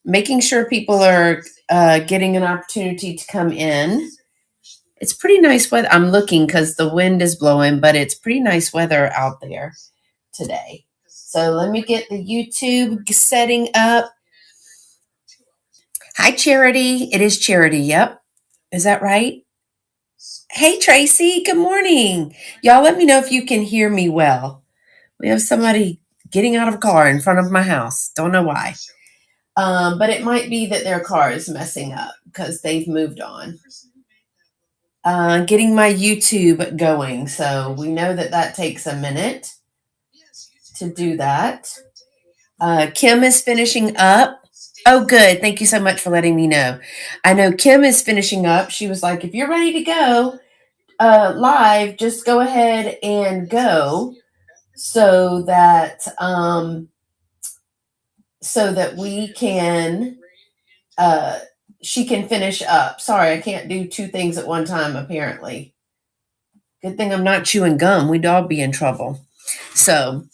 making sure people are getting an opportunity to come in. It's pretty nice weather. I'm looking because the wind is blowing, but it's pretty nice weather out there today. So let me get the YouTube setting up. Hi, Charity. It is Charity. Yep. Is that right? Hey, Tracy. Good morning. Y'all let me know if you can hear me well. We have somebody getting out of a car in front of my house. Don't know why. But it might be that their car is messing up because they've moved on. Getting my YouTube going. So we know that that takes a minute to do that. Kim is finishing up. Oh, good. Thank you so much for letting me know. I know Kim is finishing up. She was like, if you're ready to go live, just go ahead and go so that we can she can finish up. Sorry, I can't do two things at one time, apparently. Good thing I'm not chewing gum. We'd all be in trouble. So,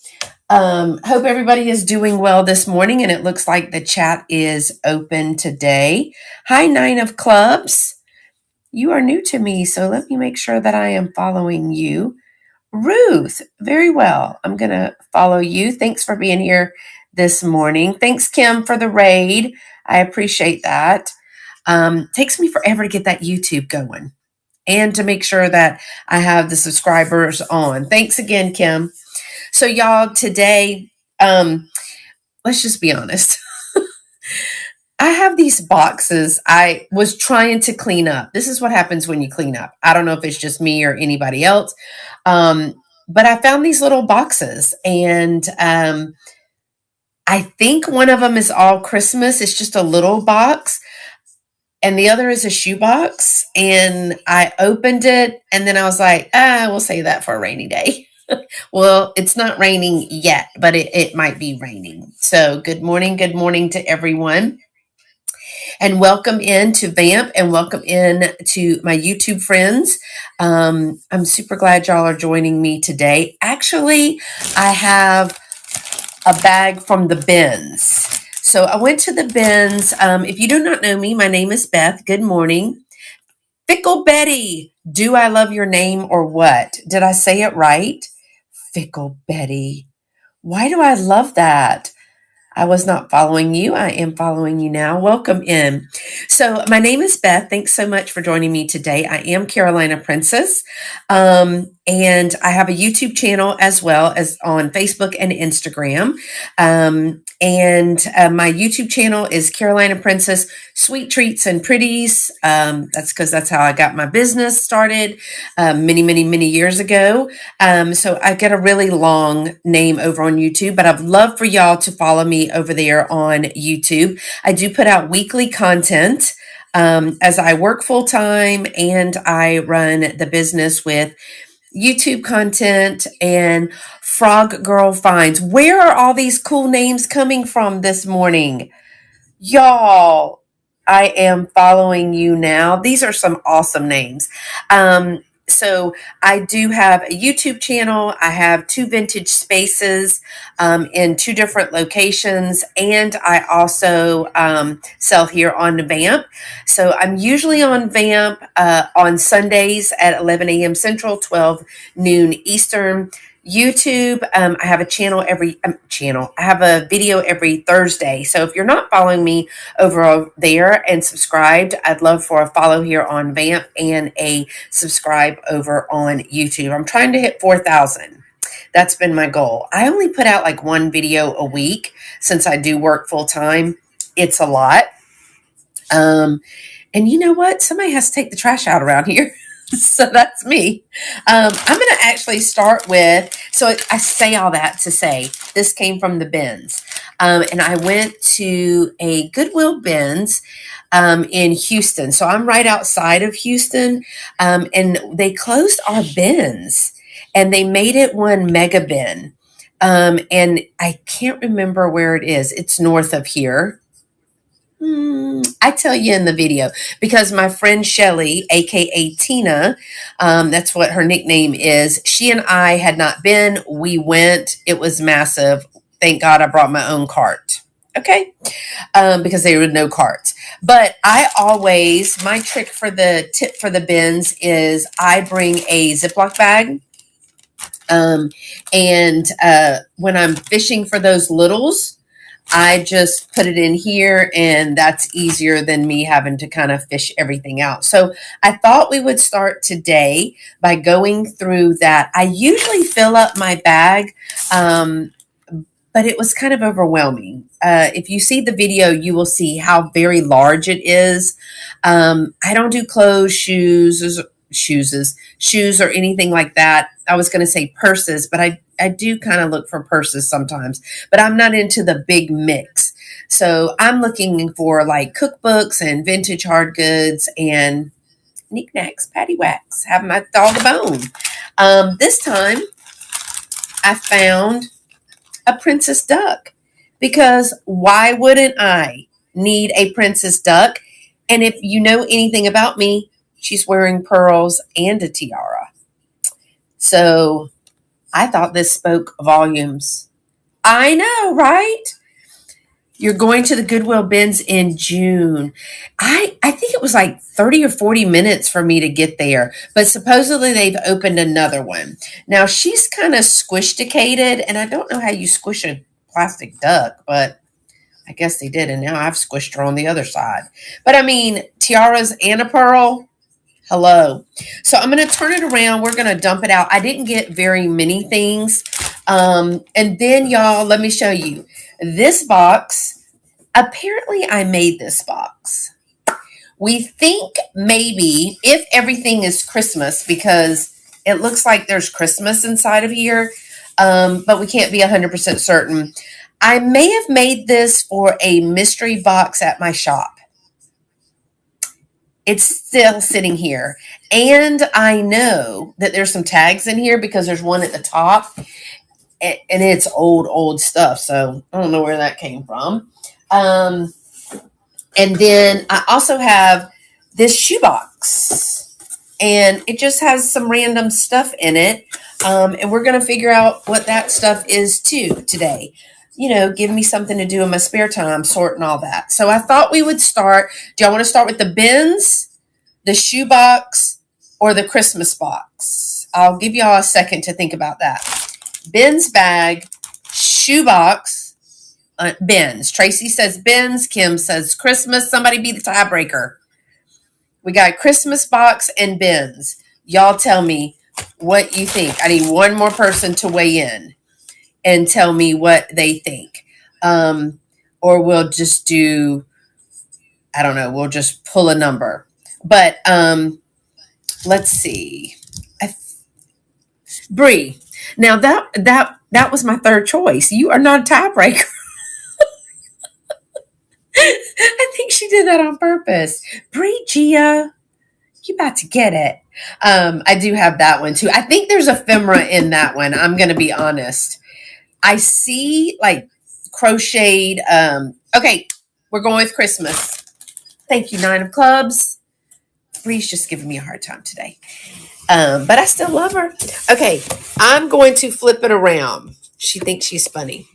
hope everybody is doing well this morning, and it looks like the chat is open today. Hi, Nine of Clubs. You are new to me, so let me make sure that I am following you. Ruth, very well. I'm going to follow you. Thanks for being here this morning. Thanks, Kim, for the raid. I appreciate that. Takes me forever to get that YouTube going and to make sure that I have the subscribers on. Thanks again, Kim. So, y'all, today, let's just be honest. I have these boxes I was trying to clean up. This is what happens when you clean up. I don't know if it's just me or anybody else. But I found these little boxes, and I think one of them is all Christmas. It's just a little box, and the other is a shoebox. And I opened it, and then I was like, we'll save that for a rainy day. Well, it's not raining yet, but it might be raining. So good morning to everyone. And welcome in to Vamp, and welcome in to my YouTube friends. I'm super glad y'all are joining me today. Actually, I have a bag from the bins. So I went to the bins. If you do not know me, my name is Beth. Good morning. Fickle Betty, do I love your name or what? Did I say it right? Fickle Betty. Why do I love that? I was not following you. I am following you now. Welcome in. So my name is Beth. Thanks so much for joining me today. I am Carolina Princess. And I have a YouTube channel as well as on Facebook and Instagram. And my YouTube channel is Carolina Princess Sweet Treats and Pretties. That's because that's how I got my business started many years ago. So I get a really long name over on YouTube, but I'd love for y'all to follow me over there on YouTube. I do put out weekly content as I work full time and I run the business with YouTube content and Frog Girl Finds. Where are all these cool names coming from this morning? Y'all, I am following you now. These are some awesome names. So I do have a YouTube channel. I have 2 vintage spaces in 2 different locations, and I also sell here on Vamp. So I'm usually on Vamp on Sundays at 11 a.m. Central, 12 noon Eastern. YouTube, I have a channel I have a video every Thursday. So if you're not following me over there and subscribed, I'd love for a follow here on Vamp and a subscribe over on YouTube. I'm trying to hit 4,000. That's been my goal. I only put out like 1 video a week since I do work full time. It's a lot. And you know what? Somebody has to take the trash out around here. So that's me. I'm going to actually start with, so I say all that to say, this came from the bins. And I went to a Goodwill bins in Houston. So I'm right outside of Houston. And they closed our bins and they made it one mega bin. And I can't remember where it is. It's north of here. I tell you in the video because my friend Shelly, aka Tina, that's what her nickname is. She and I had not been. We went. It was massive. Thank God I brought my own cart. Okay. Because there were no carts. But my trick for the tip for the bins is I bring a Ziploc bag. And when I'm fishing for those littles, I just put it in here, and that's easier than me having to kind of fish everything out. So I thought we would start today by going through that. I usually fill up my bag, but it was kind of overwhelming. If you see the video, you will see how very large it is. I don't do clothes, shoes, or anything like that. I was going to say purses, but I do kind of look for purses sometimes, but I'm not into the big mix. So I'm looking for like cookbooks and vintage hard goods and knickknacks, paddywhacks, have my dog a bone. This time I found a princess duck because why wouldn't I need a princess duck? And if you know anything about me, she's wearing pearls and a tiara. So I thought this spoke volumes. I know, right? You're going to the Goodwill bins in June. I think it was like 30 or 40 minutes for me to get there, but supposedly they've opened another one. Now she's kind of squishticated, and I don't know how you squish a plastic duck, but I guess they did, and now I've squished her on the other side. But I mean, tiaras and a pearl, hello. So I'm going to turn it around. We're going to dump it out. I didn't get very many things. And then, y'all, let me show you. This box, apparently I made this box. We think maybe if everything is Christmas, because it looks like there's Christmas inside of here, but we can't be 100% certain. I may have made this for a mystery box at my shop. It's still sitting here. And I know that there's some tags in here because there's one at the top, and it's old stuff. So I don't know where that came from. And then I also have this shoebox, and it just has some random stuff in it. And we're going to figure out what that stuff is too today. You know, give me something to do in my spare time, sorting all that. So I thought we would start. Do y'all want to start with the bins, the shoebox, or the Christmas box? I'll give y'all a second to think about that. Bins bag, shoebox, bins. Tracy says bins. Kim says Christmas. Somebody be the tiebreaker. We got Christmas box and bins. Y'all tell me what you think. I need one more person to weigh in and tell me what they think. Or we'll just do, I don't know, we'll just pull a number. But let's see. Bree. Now that was my third choice. You are not a tiebreaker. I think she did that on purpose. Bree, Gia, you about to get it. I do have that one too. I think there's ephemera in that one. I'm going to be honest. I see like crocheted. Okay, we're going with Christmas. Thank you, 9 of Clubs. Bree's just giving me a hard time today. But I still love her. Okay, I'm going to flip it around. She thinks she's funny.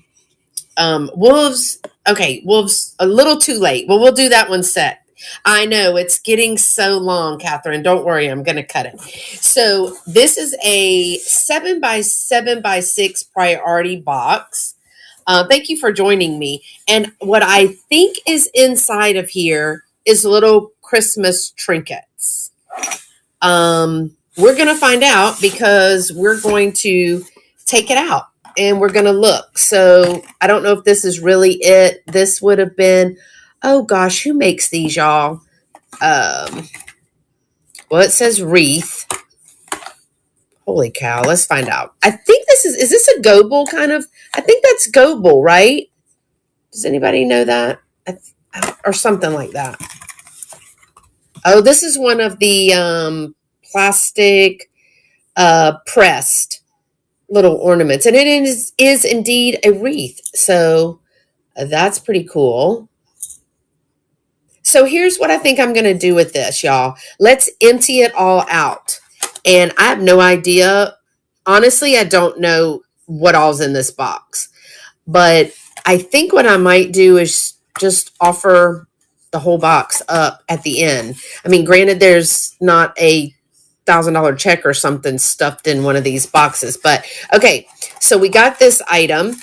Wolves. Okay, wolves a little too late. Well, we'll do that one set. I know it's getting so long, Catherine. Don't worry, I'm going to cut it. So this is a 7x7x6 priority box. Thank you for joining me. And what I think is inside of here is little Christmas trinkets. We're going to find out because we're going to take it out and we're going to look. So I don't know if this is really it. This would have been, oh gosh, who makes these, y'all? Well, it says wreath. Holy cow, let's find out. I think this is this a Goebel kind of? I think that's Goebel, right? Does anybody know that? Or something like that. Oh, this is one of the plastic pressed little ornaments. And it is indeed a wreath. So that's pretty cool. So here's what I think I'm going to do with this, y'all. Let's empty it all out. And I have no idea. Honestly, I don't know what all's in this box. But I think what I might do is just offer the whole box up at the end. I mean, granted, there's not a $1,000 check or something stuffed in one of these boxes, but okay. So we got this item.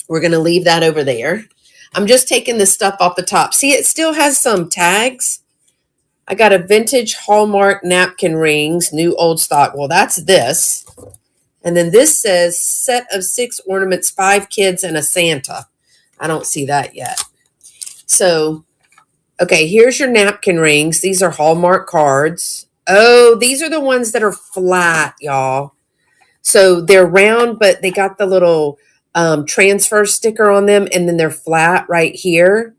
We're going to leave that over there. I'm just taking the stuff off the top. See, it still has some tags. I got a vintage Hallmark napkin rings, new old stock. Well, that's this. And then this says set of 6 ornaments, 5 kids and a Santa. I don't see that yet. So, okay, here's your napkin rings. These are Hallmark cards. Oh, these are the ones that are flat, y'all. So they're round, but they got the little transfer sticker on them, and then they're flat right here.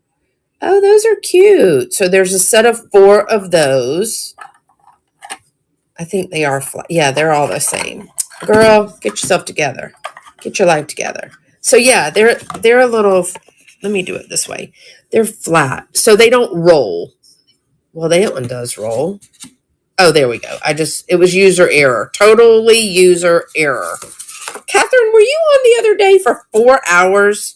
Oh, those are cute. So there's a set of 4 of those. I think they are flat. Yeah, they're all the same. Girl, get yourself together. Get your life together. So yeah, they're a little, let me do it this way. They're flat. So they don't roll. Well, that one does roll. Oh, there we go. It was user error. Totally user error. Catherine, were you on the other day for 4 hours?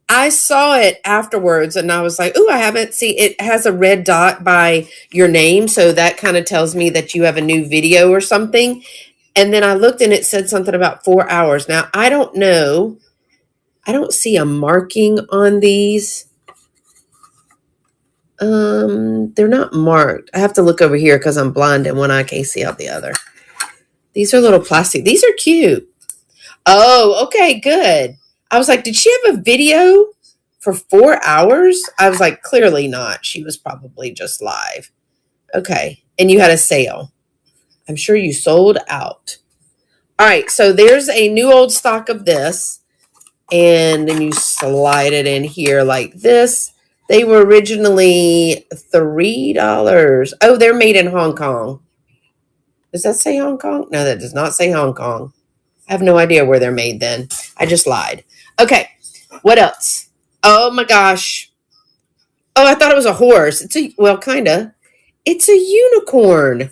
I saw it afterwards and I was like, "Ooh, I haven't seen it." Has a red dot by your name. So that kind of tells me that you have a new video or something. And then I looked and it said something about 4 hours. Now, I don't know. I don't see a marking on these. They're not marked. I have to look over here because I'm blind and one eye can't see out the other. These are little plastic. These are cute. Oh, okay, good. I was like, did she have a video for 4 hours? I was like, clearly not. She was probably just live. Okay. And you had a sale. I'm sure you sold out. All right. So there's a new old stock of this. And then you slide it in here like this. They were originally $3. Oh, they're made in Hong Kong. Does that say Hong Kong? No, that does not say Hong Kong. I have no idea where they're made then. I just lied. Okay. What else? Oh my gosh. Oh, I thought it was a horse. Well, kind of. It's a unicorn.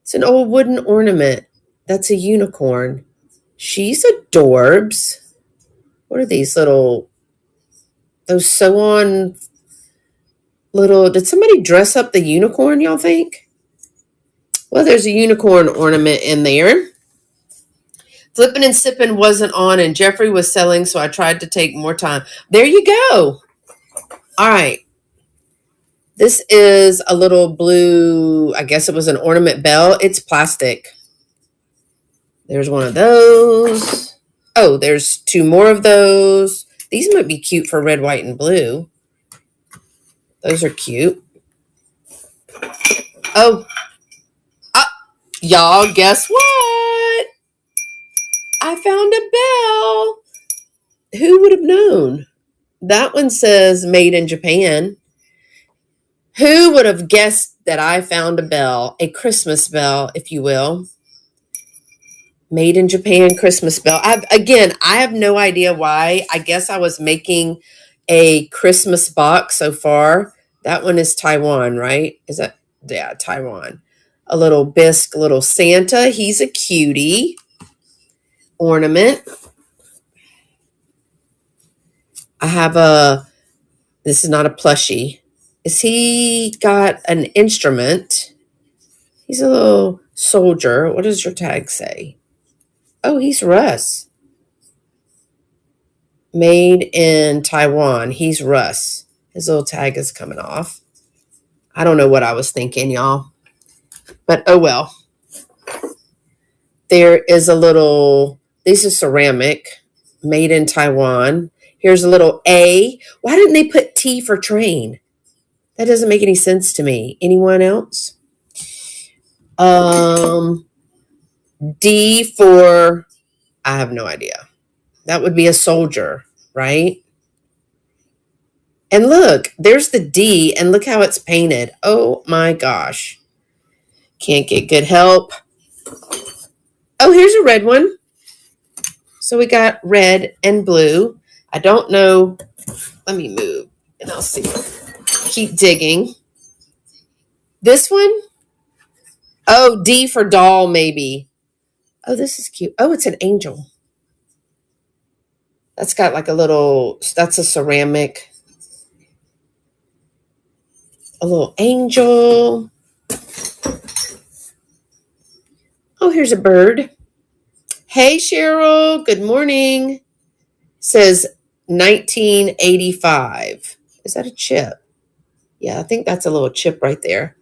It's an old wooden ornament. That's a unicorn. She's adorbs. What are these little, those sew-on little, did somebody dress up the unicorn, y'all think? Well, there's a unicorn ornament in there. Flipping and Sipping wasn't on and Jeffrey was selling, so I tried to take more time. There you go. All right. This is a little blue, I guess it was an ornament bell. It's plastic. There's one of those. Oh, there's 2 more of those. These might be cute for red, white, and blue. Those are cute. Oh, y'all, guess what? I found a bell. Who would have known? That one says made in Japan. Who would have guessed that I found a bell, a Christmas bell, if you will? Made in Japan Christmas bell. I have no idea why. I guess I was making a Christmas box so far. That one is Taiwan, right? Is that, yeah, Taiwan. A little bisque, little Santa. He's a cutie. Ornament. I have this is not a plushie. Is he got an instrument? He's a little soldier. What does your tag say? Oh, he's Russ. Made in Taiwan. He's Russ. His little tag is coming off. I don't know what I was thinking, y'all. But oh well. There is a little, these are ceramic. Made in Taiwan. Here's a little A. Why didn't they put T for train? That doesn't make any sense to me. Anyone else? D for, I have no idea. That would be a soldier, right? And look, there's the D, and look how it's painted. Oh my gosh. Can't get good help. Oh, here's a red one. So we got red and blue. I don't know. Let me move, and I'll see. Keep digging. This one? Oh, D for doll, maybe. Oh, this is cute. Oh, it's an angel. That's got like that's a ceramic, a little angel. Oh, here's a bird. Hey, Cheryl. Good morning. Says 1985. Is that a chip? Yeah, I think that's a little chip right there.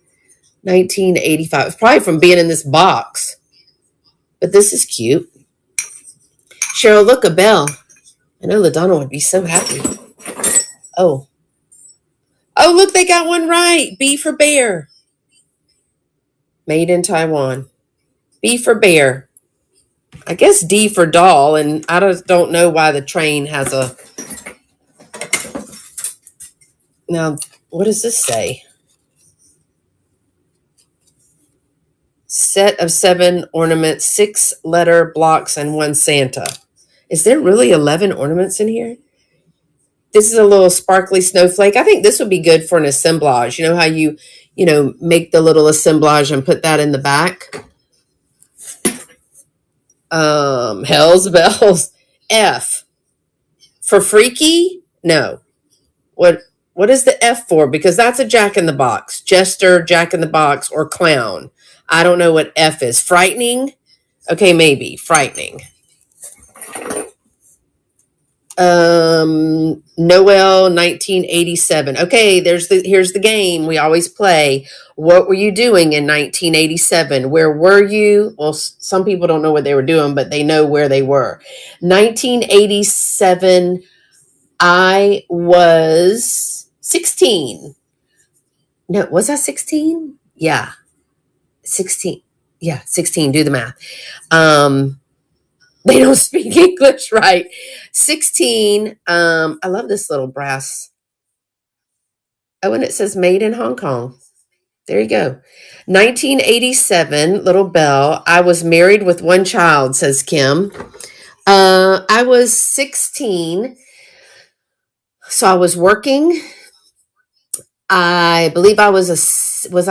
1985. It's probably from being in this box. But this is cute. Cheryl, look, a bell. I know LaDonna would be so happy. Oh. Oh, look, they got one right. B for bear. Made in Taiwan. B for bear. I guess D for doll, and I don't know why the train has a... Now, what does this say? Set of 7 ornaments, 6 letter blocks, and 1 Santa. Is there really 11 ornaments in here? This is a little sparkly snowflake. I think this would be good for an assemblage. You know how you make the little assemblage and put that in the back? Hell's bells. F. For freaky? No. What is the F for? Because that's a Jack in the Box. Jester, Jack in the Box, or clown. I don't know what F is. Frightening? Okay, maybe. Frightening. Noel 1987. Okay, here's the game we always play. What were you doing in 1987? Where were you? Well, some people don't know what they were doing, but they know where they were. 1987, I was 16. No, was I 16? Yeah. 16. Yeah, 16. Do the math. They don't speak English right. 16. I love this little brass. Oh, and it says made in Hong Kong. There you go. 1987, little bell. I was married with 1 child, says Kim. I was 16. So I was working. I believe I was I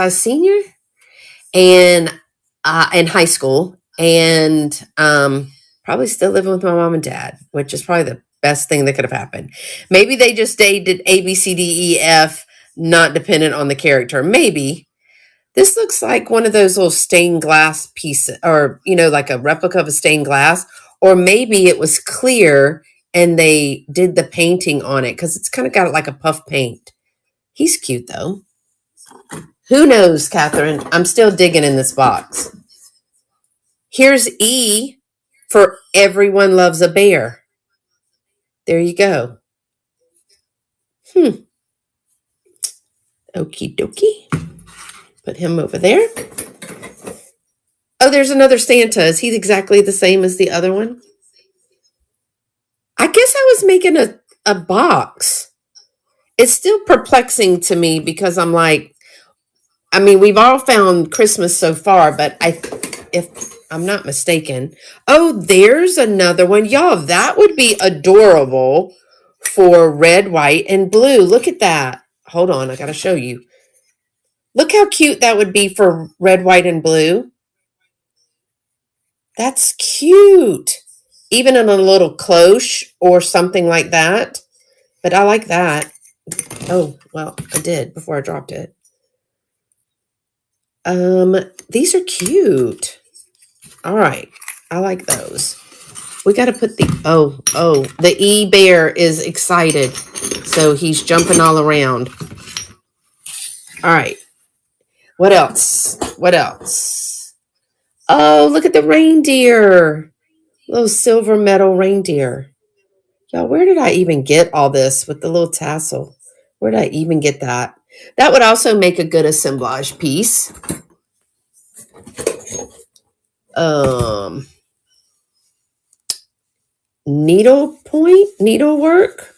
a senior? And in high school. And probably still living with my mom and dad, which is probably the best thing that could have happened. Maybe they just dated A, B, C, D, E, F, not dependent on the character. Maybe. This looks like one of those little stained glass pieces, or, like a replica of a stained glass. Or maybe it was clear and they did the painting on it because it's kind of got like a puff paint. He's cute, though. Who knows, Catherine? I'm still digging in this box. Here's E for everyone loves a bear. There you go. Okie dokie. Put him over there. Oh, there's another Santa. Is he exactly the same as the other one? I guess I was making a box. It's still perplexing to me because I'm like, we've all found Christmas so far, but if I'm not mistaken. Oh, there's another one. Y'all, that would be adorable for red, white, and blue. Look at that. Hold on, I got to show you. Look how cute that would be for red, white, and blue. That's cute. Even in a little cloche or something like that. But I like that. Oh, well, I did before I dropped it. These are cute. All right. I like those. We got to put the E bear is excited. So he's jumping all around. All right. What else? Oh, look at the reindeer. Little silver metal reindeer. Y'all, where did I even get all this with the little tassel? Where did I even get that? That would also make a good assemblage piece. Needlework,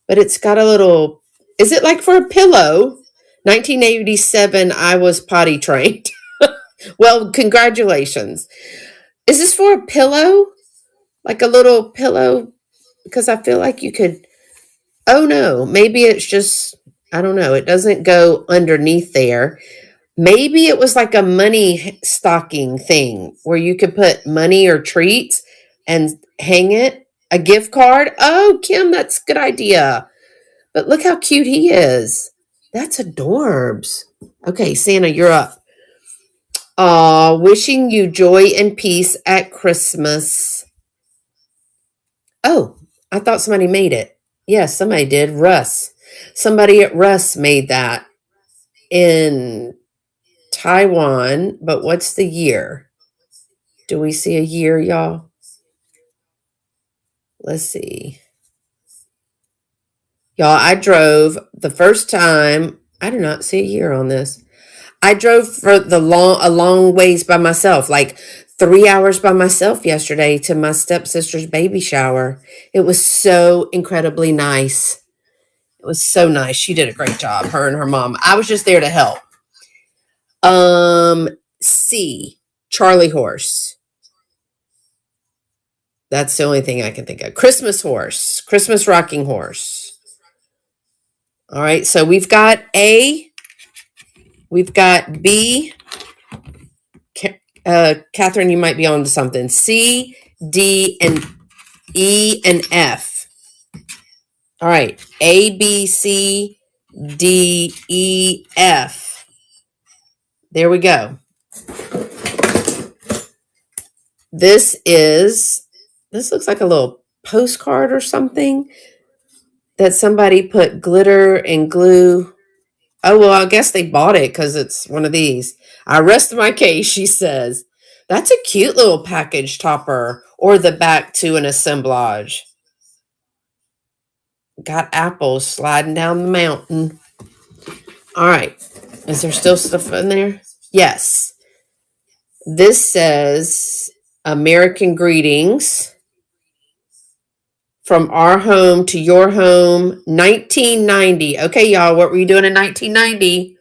but it's got a little, is it like for a pillow? 1987, I was potty trained. Well, congratulations. Is this for a pillow? Like a little pillow? Because I feel like you could, oh no, maybe it's just, I don't know. It doesn't go underneath there. Maybe it was like a money stocking thing where you could put money or treats and hang it. A gift card? Oh, Kim, that's a good idea. But look how cute he is. That's adorbs. Okay, Santa, you're up. Wishing you joy and peace at Christmas. Oh, I thought somebody made it. Yes, somebody did. Russ. Somebody at Russ made that in Taiwan. But what's the year? Do we see a year, y'all? Let's see. Y'all, I drove the first time. I do not see a year on this. I drove for a long ways by myself, like 3 hours by myself yesterday to my stepsister's baby shower. It was so incredibly nice. It was so nice. She did a great job, her and her mom. I was just there to help. C, Charlie horse. That's the only thing I can think of. Christmas horse, Christmas rocking horse. All right, so we've got A, we've got B. Catherine, you might be on to something. C, D, and E, and F. All right, A, B, C, D, E, F. There we go. This looks like a little postcard or something that somebody put glitter and glue. Oh, well, I guess they bought it because it's one of these. I rest my case, she says. That's a cute little package topper, or the back to an assemblage. Got apples sliding down the mountain. All right. Is there still stuff in there? Yes. This says American greetings from our home to your home, 1990. Okay, y'all, what were you doing in 1990?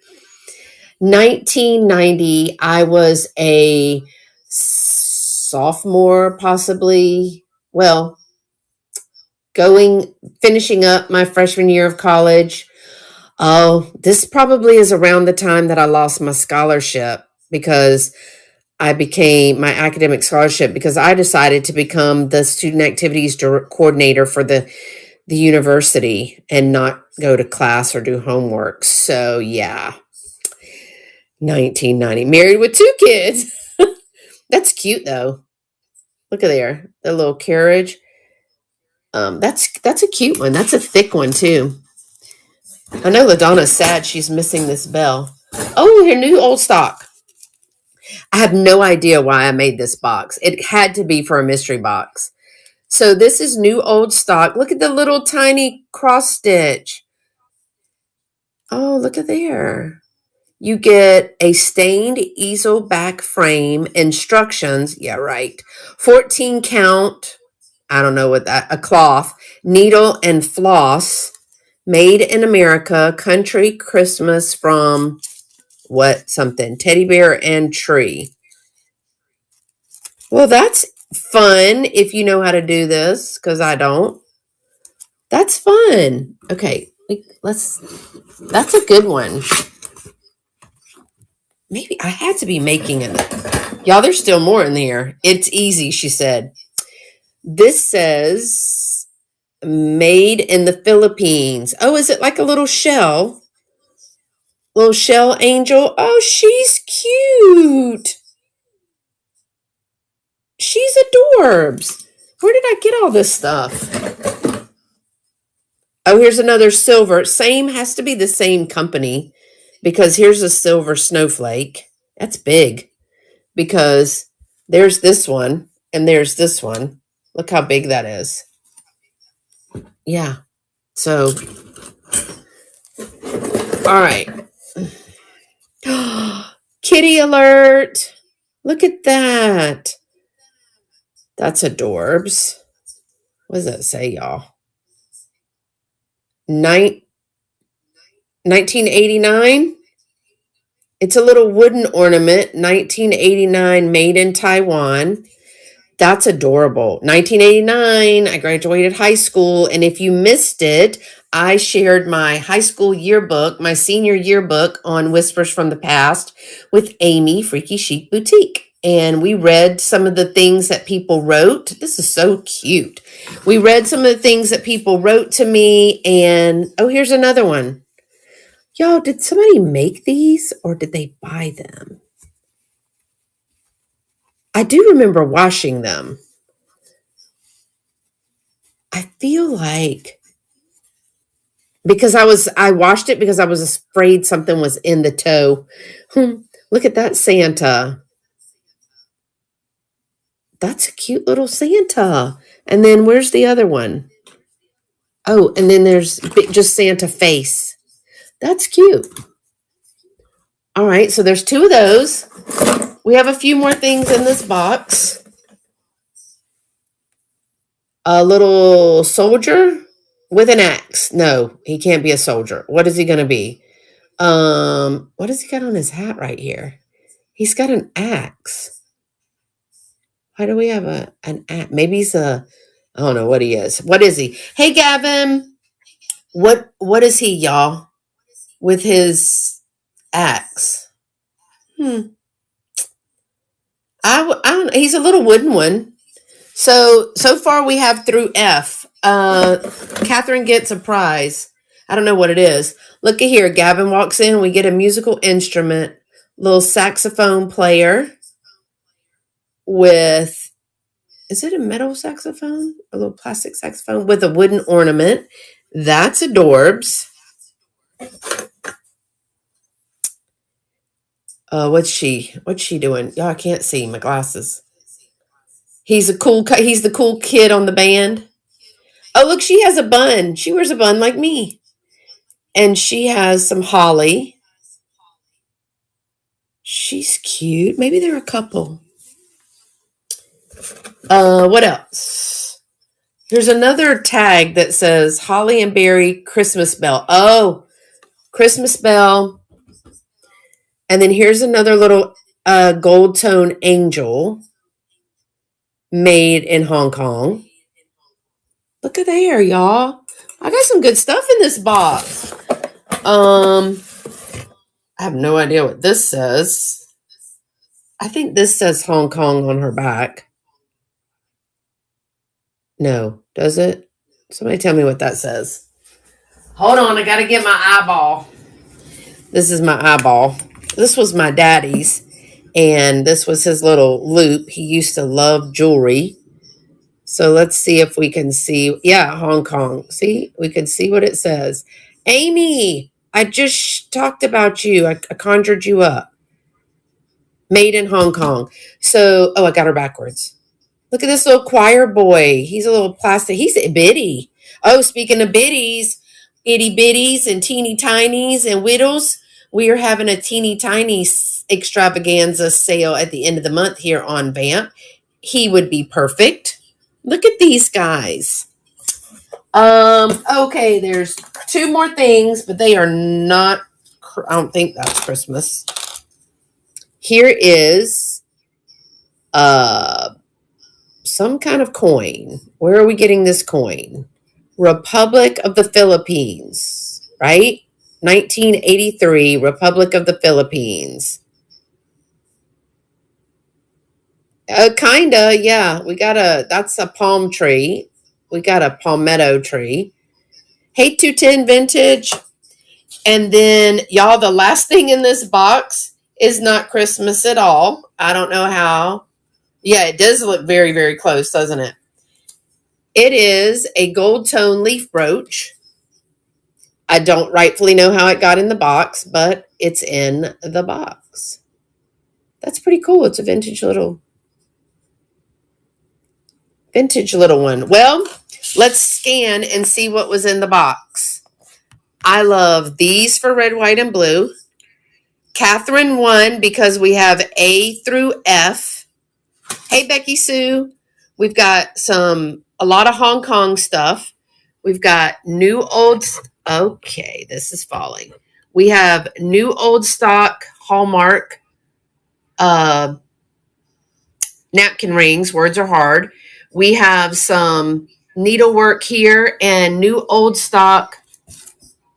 1990, I was a sophomore, possibly. Well, finishing up my freshman year of college. Oh, this probably is around the time that I lost my scholarship because I became my academic scholarship because I decided to become the student activities coordinator for the university and not go to class or do homework. So yeah, 1990, married with 2 kids. That's cute though. Look at there, the little carriage. That's a cute one. That's a thick one too. I know LaDonna's sad she's missing this bell. Oh, here, new old stock. I have no idea why I made this box. It had to be for a mystery box. So this is new old stock. Look at the little tiny cross stitch. Oh, look at there. You get a stained easel back frame, instructions. Yeah, right. 14 count. I don't know what that, a cloth, needle and floss, made in America, country Christmas from what something, teddy bear and tree. Well, that's fun if you know how to do this, because I don't. That's fun. Okay, that's a good one. Maybe I had to be making it. Y'all, there's still more in there. It's easy, she said. This says made in the Philippines. Oh, is it like a little shell? Little shell angel. Oh, she's cute. She's adorbs. Where did I get all this stuff? Oh, here's another silver. Same, has to be the same company because here's a silver snowflake. That's big because there's this one and there's this one. Look how big that is. Yeah. So, all right. Kitty alert. Look at that. That's adorbs. What does that say, y'all? 1989. It's a little wooden ornament. 1989, made in Taiwan. That's adorable. 1989, I graduated high school. And if you missed it, I shared my high school yearbook, my senior yearbook on Whispers from the Past with Amy, Freaky Chic Boutique. and we read some of the things that people wrote. This is so cute. We read some of the things that people wrote to me, and oh, here's another one. Y'all, did somebody make these or did they buy them? I do remember washing them. I feel like because I washed it because I was afraid something was in the toe. Look at that Santa. That's a cute little Santa. And then where's the other one? Oh, and then there's just Santa face. That's cute. All right, so there's two of those. We have a few more things in this box. A little soldier with an axe. No, he can't be a soldier. What is he going to be? What does he got on his hat right here? He's got an axe. Why do we have an axe? Maybe he's I don't know what he is. What is he? Hey, Gavin. What is he, y'all? With his axe. I don't know. He's a little wooden one. So far we have through F. Catherine gets a prize. I don't know what it is. Look at here. Gavin walks in. We get a musical instrument, little saxophone player with, is it a metal saxophone? A little plastic saxophone with a wooden ornament. That's adorbs. What's she doing? Y'all, I can't see my glasses. He's the cool kid on the band. Oh, look, she has a bun. She wears a bun like me. And she has some holly. She's cute. Maybe they're a couple. What else? There's another tag that says Holly and Berry Christmas Bell. Oh, Christmas Bell. And then here's another little gold tone angel made in Hong Kong. Look at there, y'all. I got some good stuff in this box. I have no idea what this says. I think this says Hong Kong on her back. No, does it? Somebody tell me what that says. Hold on, I got to get my eyeball. This is my eyeball. This was my daddy's, and this was his little loop. He used to love jewelry. So let's see if we can see. Yeah, Hong Kong. See, we can see what it says. Amy, I just talked about you. I conjured you up. Made in Hong Kong. So, I got her backwards. Look at this little choir boy. He's a little plastic. He's a bitty. Oh, speaking of biddies, itty bitties and teeny tinies and whittles, we are having a teeny tiny extravaganza sale at the end of the month here on Vamp. He would be perfect. Look at these guys. Okay, there's two more things, but they are not, I don't think that's Christmas. Here is some kind of coin. Where are we getting this coin? Republic of the Philippines, right? 1983, Republic of the Philippines. Kinda, yeah. That's a palm tree. We got a palmetto tree. Hey, 210 vintage. And then, y'all, the last thing in this box is not Christmas at all. I don't know how. Yeah, it does look very, very close, doesn't it? It is a gold tone leaf brooch. I don't rightfully know how it got in the box, but it's in the box. That's pretty cool. It's a vintage little one. Well, let's scan and see what was in the box. I love these for red, white, and blue. Catherine won because we have A through F. Hey, Becky Sue. We've got a lot of Hong Kong stuff. We've got new old. Okay, this is falling. We have new old stock Hallmark napkin rings. Words are hard. We have some needlework here and new old stock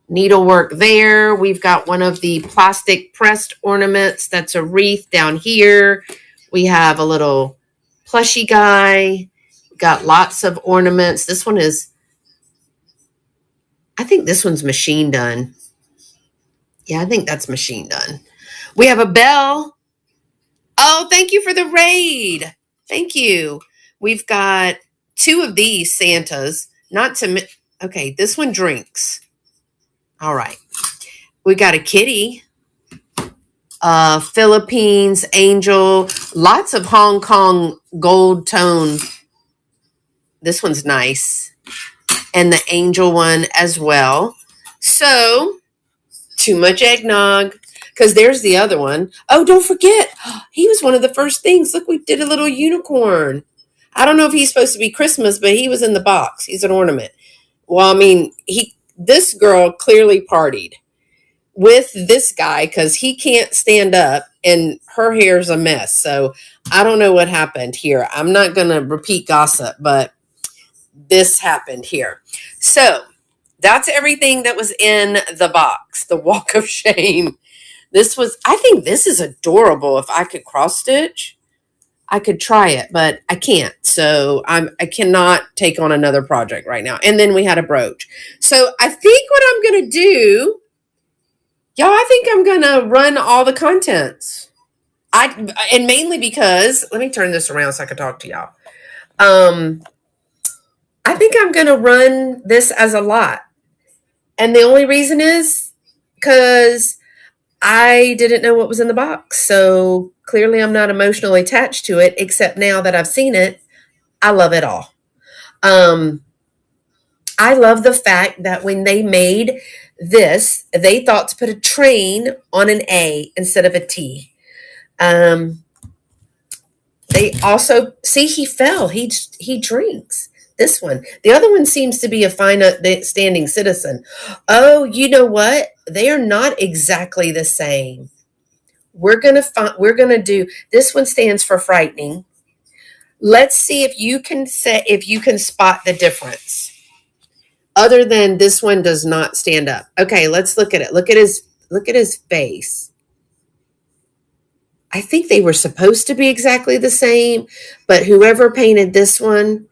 needlework there. We've got one of the plastic pressed ornaments. That's a wreath down here. We have a little plushy guy. Got lots of ornaments. This one is, I think this one's machine done. Yeah, I think that's machine done. We have a bell. Oh, thank you for the raid. Thank you. We've got two of these Santas. Not to, okay, this one drinks. All right. We got a kitty. Philippines angel. Lots of Hong Kong gold tone. This one's nice. And the angel one as well. So, too much eggnog. Because there's the other one. Oh, don't forget. He was one of the first things. Look, we did a little unicorn. I don't know if he's supposed to be Christmas, but he was in the box. He's an ornament. Well, I mean, this girl clearly partied with this guy because he can't stand up and her hair's a mess. So I don't know what happened here. I'm not going to repeat gossip, but this happened here. So that's everything that was in the box, the walk of shame. I think this is adorable. If I could cross stitch, I could try it, but I can't. So I cannot take on another project right now. And then we had a brooch. So I think what I'm going to do, y'all, I think I'm going to run all the contents. And mainly because, let me turn this around so I can talk to y'all. I think I'm going to run this as a lot. And the only reason is because I didn't know what was in the box. So clearly I'm not emotionally attached to it, except now that I've seen it, I love it all. I love the fact that when they made this, they thought to put a train on an A instead of a T. They also, see, he fell. He drinks. This one. The other one seems to be a fine standing citizen. Oh, you know what? They are not exactly the same. We're gonna do, this one stands for frightening. Let's see if you can spot the difference. Other than this one does not stand up. Okay, let's look at it. Look at his face. I think they were supposed to be exactly the same, but whoever painted this one,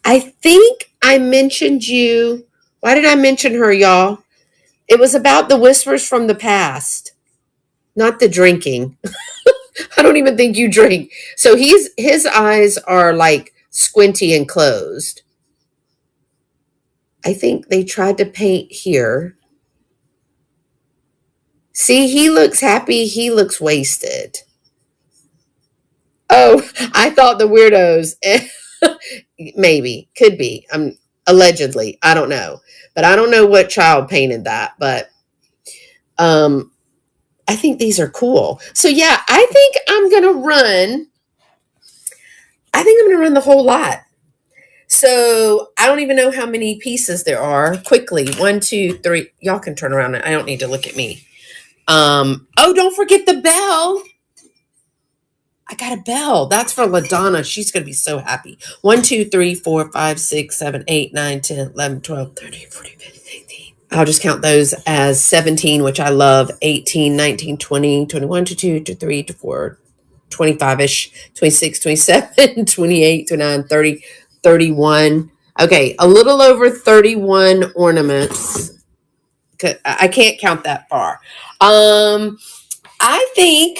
I think I mentioned you. Why did I mention her, y'all? It was about the whispers from the past, not the drinking. I don't even think you drink. So his eyes are like squinty and closed. I think they tried to paint here. See, he looks happy. He looks wasted. Oh, I thought the weirdos. Maybe. Could be. Allegedly. I don't know. But I don't know what child painted that. But I think these are cool. So yeah, I think I'm going to run the whole lot. So I don't even know how many pieces there are. Quickly. 1, 2, 3. Y'all can turn around. I don't need to look at me. Oh, don't forget the bell. I got a bell. That's for LaDonna. She's going to be so happy. 1, 2, 3, 4, 5, 6, 7, 8, 9, 10, 11, 12, 13, 14, 15, 16. I'll just count those as 17, which I love. 18, 19, 20, 21, 22, 23, 24, 25-ish, 26, 27, 28, 29, 30, 31. Okay, a little over 31 ornaments. I can't count that far. I think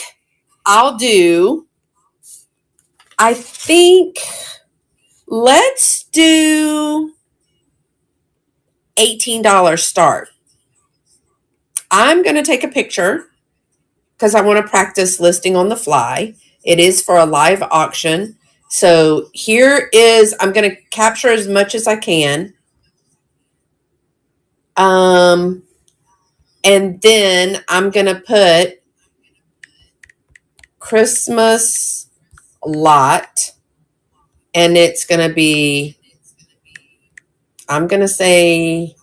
let's do $18 start. I'm going to take a picture because I want to practice listing on the fly. It is for a live auction. So here is, I'm going to capture as much as I can. And then I'm going to put Christmas lot. And it's going to be, I'm going to say,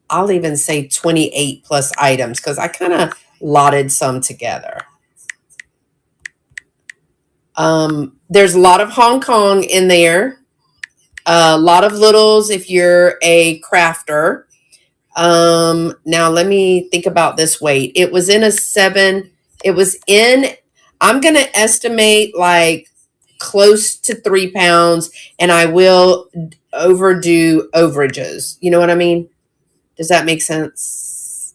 I'll even say 28 plus items because I kind of lotted some together. There's a lot of Hong Kong in there. A lot of littles if you're a crafter. Now let me think about this weight. It was in a 7. It was in, I'm going to estimate like close to 3 pounds, and I will overdo overages. You know what I mean? Does that make sense?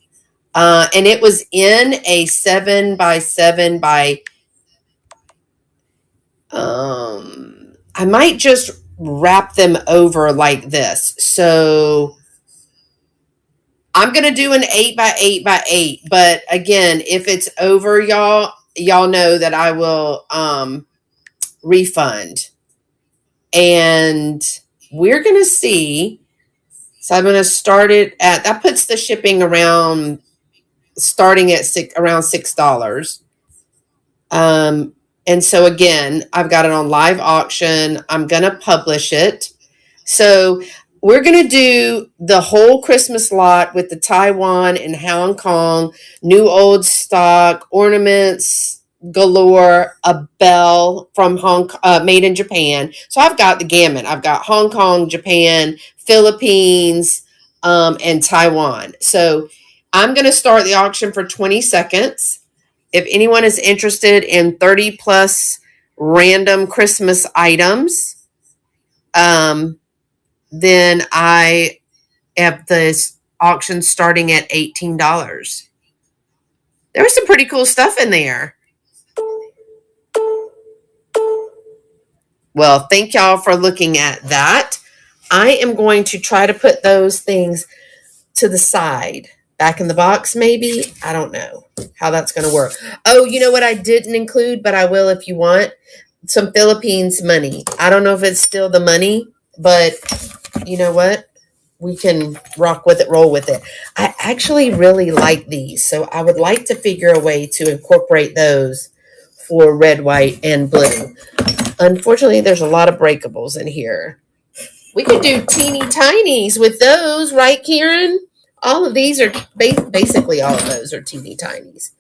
And it was in a 7x7 by, I might just wrap them over like this. So I'm going to do an 8x8x8. But again, if it's over, y'all know that I will refund. And we're going to see. So I'm going to start it at, that puts the shipping around, starting at around $6. And so again, I've got it on live auction. I'm going to publish it. So we're going to do the whole Christmas lot with the Taiwan and Hong Kong, new old stock, ornaments galore, a bell from made in Japan. So I've got the gamut. I've got Hong Kong, Japan, Philippines, and Taiwan. So I'm going to start the auction for 20 seconds. If anyone is interested in 30 plus random Christmas items, then I have this auction starting at $18. There was some pretty cool stuff in there. Well, thank y'all for looking at that. I am going to try to put those things to the side. Back in the box, maybe. I don't know how that's going to work. Oh, you know what I didn't include, but I will if you want? Some Philippines money. I don't know if it's still the money, but you know what? We can rock with it, roll with it. I actually really like these, so I would like to figure a way to incorporate those for red, white, and blue. Unfortunately, there's a lot of breakables in here. We could do teeny tinies with those, right, Karen? All of these are, basically all of those are teeny tinies.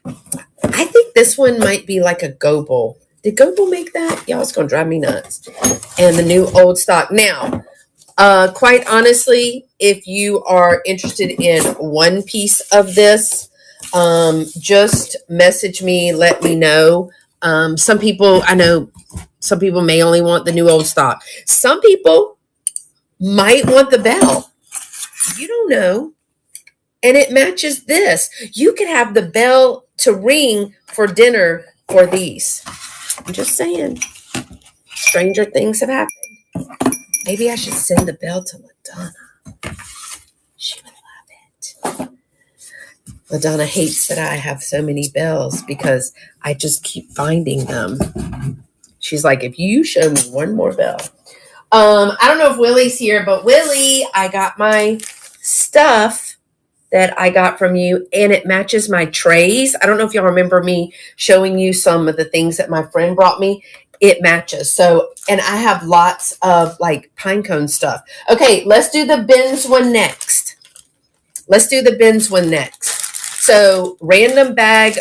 I think this one might be like a Goebel. Did Goebel make that? Y'all, it's going to drive me nuts. And the new old stock. Now, quite honestly, if you are interested in one piece of this, just message me, let me know. Some people, I know some people may only want the new old stock. Some people might want the bell. You don't know. And it matches this. You could have the bell to ring for dinner for these. I'm just saying. Stranger things have happened. Maybe I should send the bell to LaDonna. She would love it. LaDonna hates that I have so many bells because I just keep finding them. She's like, if you show me one more bell. I don't know if Willie's here, but Willie, I got my stuff that I got from you, and it matches my trays. I don't know if y'all remember me showing you some of the things that my friend brought me. It matches. So, and I have lots of like pine cone stuff. Okay, let's do the bins one next. So, random bag.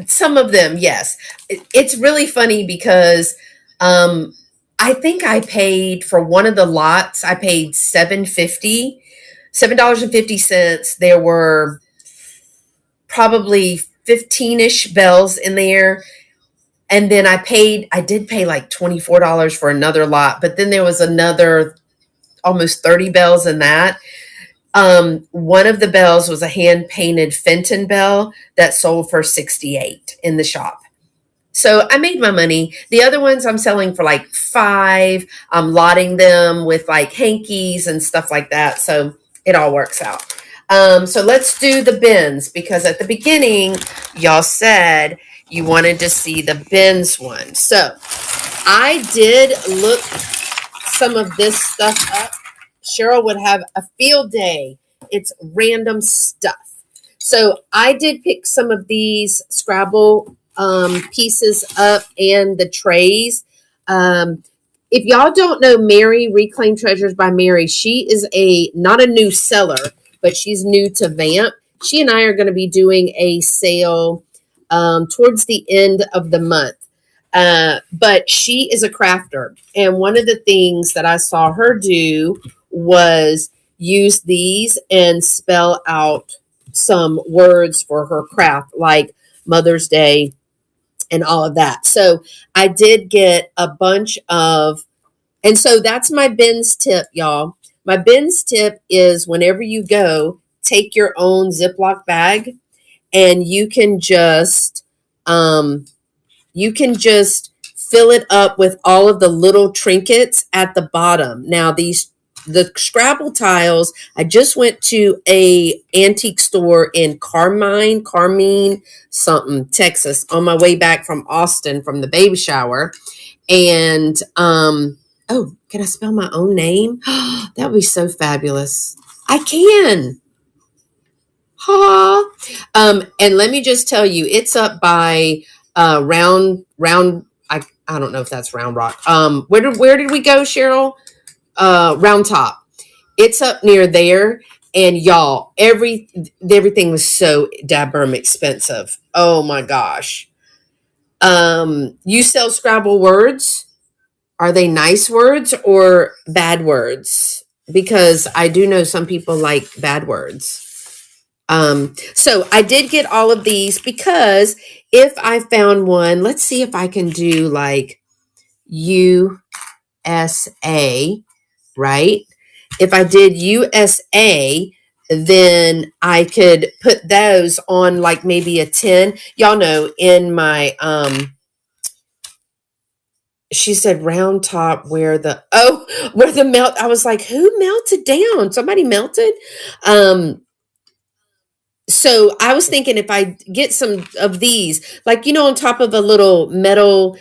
Some of them, yes. It's really funny because I think I paid for one of the lots, I paid $7.50. There were probably 15-ish bells in there. And then I did pay like $24 for another lot, but then there was another almost 30 bells in that. One of the bells was a hand-painted Fenton bell that sold for $68 in the shop. So I made my money. The other ones I'm selling for like $5. I'm lotting them with like hankies and stuff like that. So it all works out. So let's do the bins, because at the beginning, y'all said you wanted to see the bins one. So I did look some of this stuff up. Cheryl would have a field day. It's random stuff. So I did pick some of these Scrabble pieces up and the trays. If y'all don't know Mary, Reclaim Treasures by Mary, she is not a new seller, but she's new to Vamp. She and I are going to be doing a sale towards the end of the month. But she is a crafter. And one of the things that I saw her do was use these and spell out some words for her craft, like Mother's Day and all of that. So I did get a bunch of, and so that's my Ben's tip, y'all. My Ben's tip is whenever you go, take your own Ziploc bag, and um, you can just fill it up with all of the little trinkets at the bottom. Now the Scrabble tiles, I just went to a antique store in Carmine something, Texas, on my way back from Austin from the baby shower. And oh, can I spell my own name? That would be so fabulous. I can. Ha. And let me just tell you, it's up by round. I don't know if that's Round Rock. Where did we go, Cheryl? Round Top. It's up near there. And y'all, everything was so dabberm expensive. Oh my gosh. You sell Scrabble words? Are they nice words or bad words? Because I do know some people like bad words. So I did get all of these because if I found one, let's see if I can do like USA, right? If I did USA, then I could put those on like maybe a 10. Y'all know in my she said Round Top where the melt. I was like, who melted down? Somebody melted. So I was thinking if I get some of these, like, on top of a little metal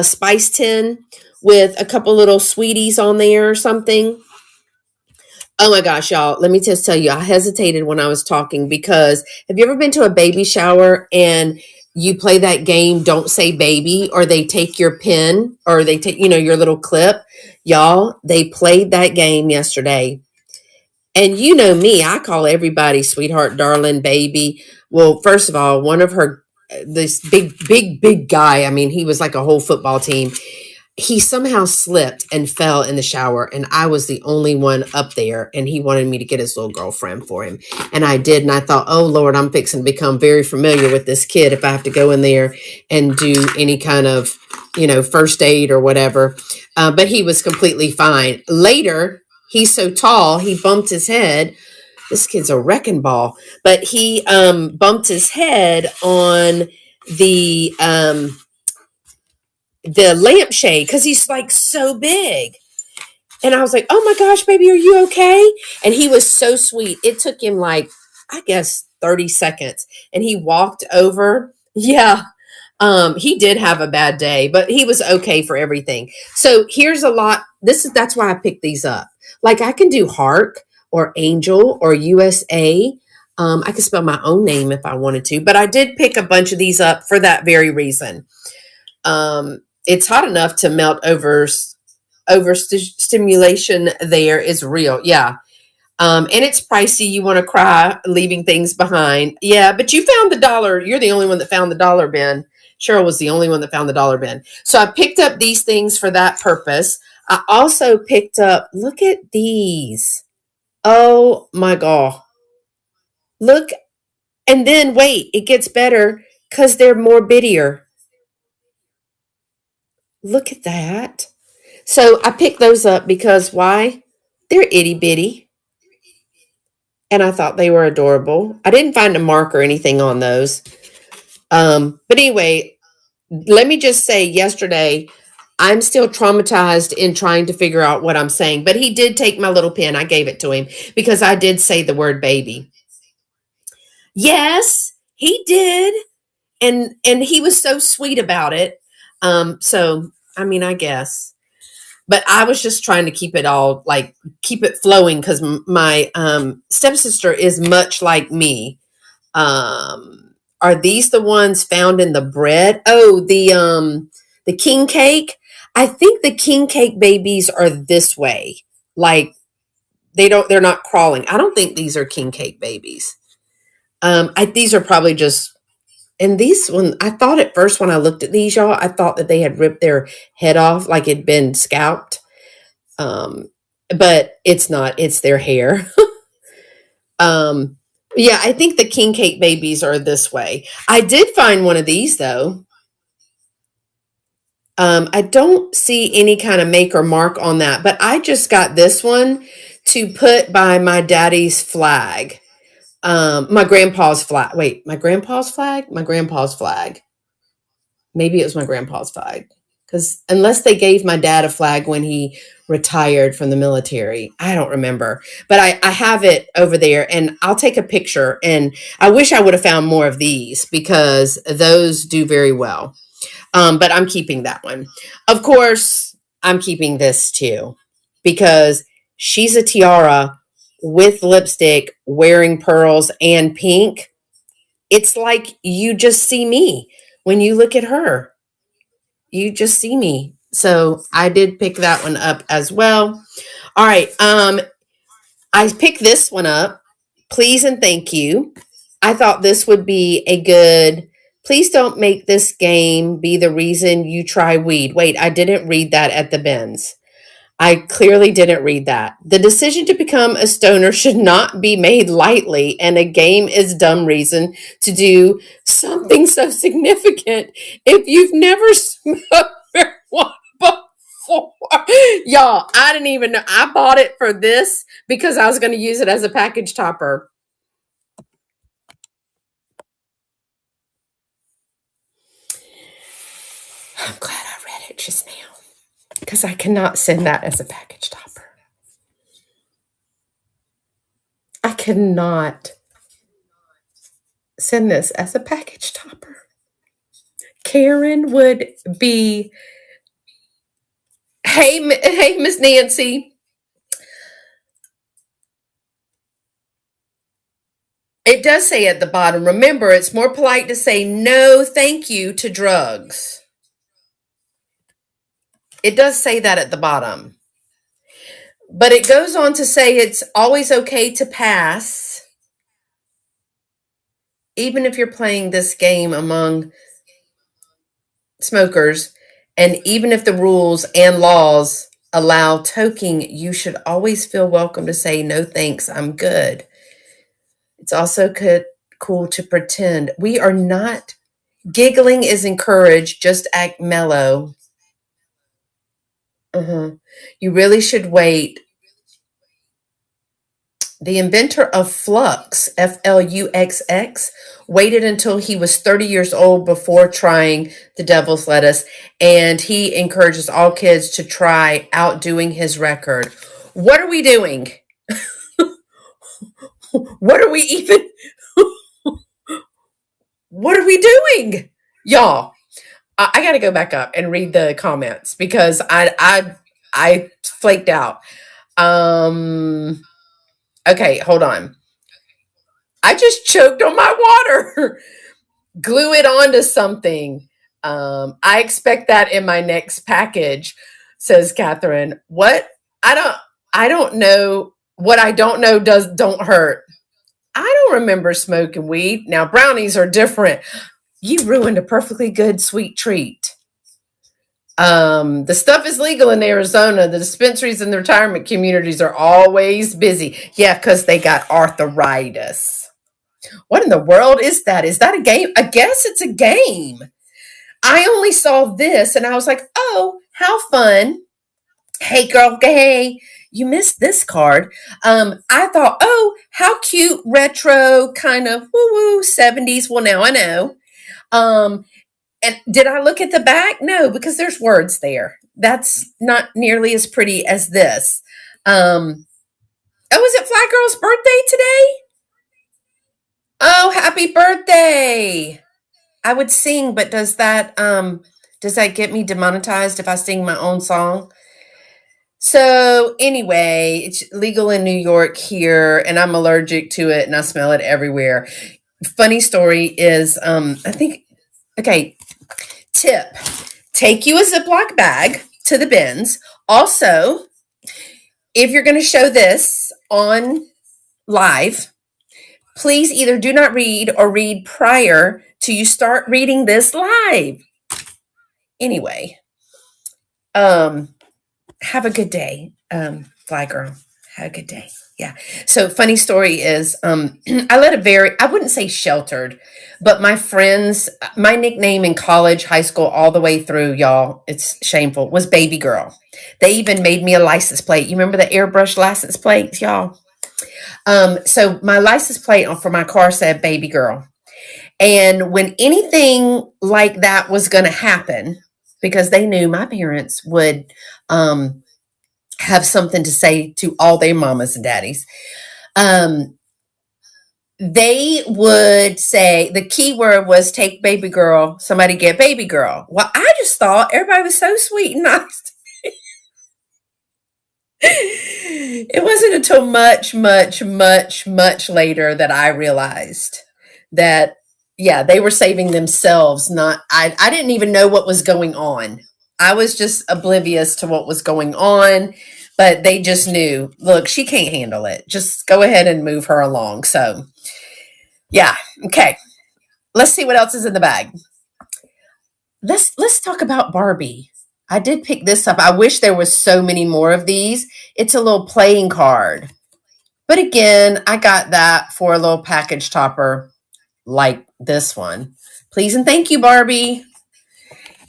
spice tin with a couple little sweeties on there or something. Oh my gosh, y'all. Let me just tell you, I hesitated when I was talking because have you ever been to a baby shower and you play that game, Don't Say Baby, or they take your pin or they take, your little clip? Y'all, they played that game yesterday. And you know me, I call everybody sweetheart, darling, baby. Well, first of all, one of her, this big guy, I mean, he was like a whole football team. He somehow slipped and fell in the shower, and I was the only one up there, and he wanted me to get his little girlfriend for him. And I did, and I thought, oh, Lord, I'm fixing to become very familiar with this kid if I have to go in there and do any kind of, first aid or whatever. But he was completely fine. Later, he's so tall, he bumped his head. This kid's a wrecking ball. But he bumped his head on the lampshade because he's like so big. And I was like, oh my gosh, baby, are you okay? And he was so sweet. It took him like, I guess, 30 seconds. And he walked over. Yeah. He did have a bad day, but he was okay for everything. So here's a lot. That's why I picked these up. Like I can do Hark or Angel or USA. I could spell my own name if I wanted to, but I did pick a bunch of these up for that very reason. It's hot enough to melt over stimulation there is real. Yeah. And it's pricey. You want to cry leaving things behind. Yeah. But you found the dollar. You're the only one that found the dollar bin. Cheryl was the only one that found the dollar bin. So I picked up these things for that purpose. I also picked up, look at these. Oh my God. Look. And then wait, it gets better because they're more bittier. Look at that. So I picked those up because why? They're itty bitty. And I thought they were adorable. I didn't find a mark or anything on those. But anyway, let me just say yesterday, I'm still traumatized in trying to figure out what I'm saying. But he did take my little pen. I gave it to him because I did say the word baby. Yes, he did. And he was so sweet about it. So I mean, I guess. But I was just trying to keep it all like keep it flowing because my stepsister is much like me. Are these the ones found in the bread? Oh, the king cake. I think the king cake babies are this way. Like they're not crawling. I don't think these are king cake babies. These are probably just and these one I thought at first when I looked at these, y'all, I thought that they had ripped their head off like it'd been scalped. Um, but it's not, it's their hair. Yeah, I think the king cake babies are this way. I did find one of these though. I don't see any kind of make or mark on that, but I just got this one to put by my daddy's flag. My grandpa's flag. Wait, my grandpa's flag? My grandpa's flag. Maybe it was my grandpa's flag. Because unless they gave my dad a flag when he retired from the military, I don't remember. But I have it over there and I'll take a picture. And I wish I would have found more of these because those do very well. But I'm keeping that one. Of course, I'm keeping this too because she's a tiara with lipstick, wearing pearls and pink. It's like you just see me when you look at her. You just see me. So I did pick that one up as well. All right. I picked this one up. Please and thank you. I thought this would be a good. Please don't make this game be the reason you try weed. Wait, I didn't read that at the bins. I clearly didn't read that. The decision to become a stoner should not be made lightly, and a game is dumb reason to do something so significant if you've never smoked marijuana before. Y'all, I didn't even know. I bought it for this because I was going to use it as a package topper. I'm glad I read it just now because I cannot send that as a package topper. I cannot send this as a package topper. Karen would be, hey, Miss Nancy. It does say at the bottom, remember, it's more polite to say no, thank you to drugs. It does say that at the bottom. But it goes on to say it's always okay to pass, even if you're playing this game among smokers, and even if the rules and laws allow toking, you should always feel welcome to say no thanks, I'm good. It's also cool to pretend. We are not. Giggling is encouraged. Just act mellow. You really should wait. The inventor of Flux, Fluxx, waited until he was 30 years old before trying the devil's lettuce, and he encourages all kids to try outdoing his record. What are we doing? What are we even? What are we doing? Y'all, I got to go back up and read the comments because I flaked out. Okay, hold on. I just choked on my water. Glue it onto something. I expect that in my next package, says Catherine. What? I don't know. What I don't know don't hurt. I don't remember smoking weed. Now brownies are different. You ruined a perfectly good sweet treat. The stuff is legal in Arizona. The dispensaries and the retirement communities are always busy. Yeah, because they got arthritis. What in the world is that? Is that a game? I guess it's a game. I only saw this and I was like, oh, how fun. Hey, girl, hey, you missed this card. I thought, oh, how cute, retro, kind of woo-woo 70s. Well, now I know. And did I look at the back? No, because there's words there. That's not nearly as pretty as this. Oh, is it Fly Girl's birthday today? Oh, happy birthday. I would sing, but does that get me demonetized if I sing my own song? So anyway, it's legal in New York here, and I'm allergic to it, and I smell it everywhere. Funny story is, I think, okay, tip: take you a Ziploc bag to the bins. Also, if you're going to show this on live, please either do not read or read prior to you start reading this live. Anyway, have a good day, Fly Girl. Had a good day. Yeah. So funny story is I led I wouldn't say sheltered, but my friends, my nickname in college, high school, all the way through, y'all, it's shameful, was baby girl. They even made me a license plate. You remember the airbrush license plates, y'all? So my license plate for my car said baby girl. And when anything like that was going to happen, because they knew my parents would have something to say to all their mamas and daddies, um, they would say the key word was take baby girl, somebody get baby girl. Well, I just thought everybody was so sweet and nice. It wasn't until much later that I realized that, yeah, they were saving themselves. Not, I didn't even know what was going on. I was just oblivious to what was going on, but they just knew, look, she can't handle it. Just go ahead and move her along. So, yeah, okay. Let's see what else is in the bag. Let's talk about Barbie. I did pick this up. I wish there was so many more of these. It's a little playing card. But again, I got that for a little package topper like this one. Please and thank you, Barbie.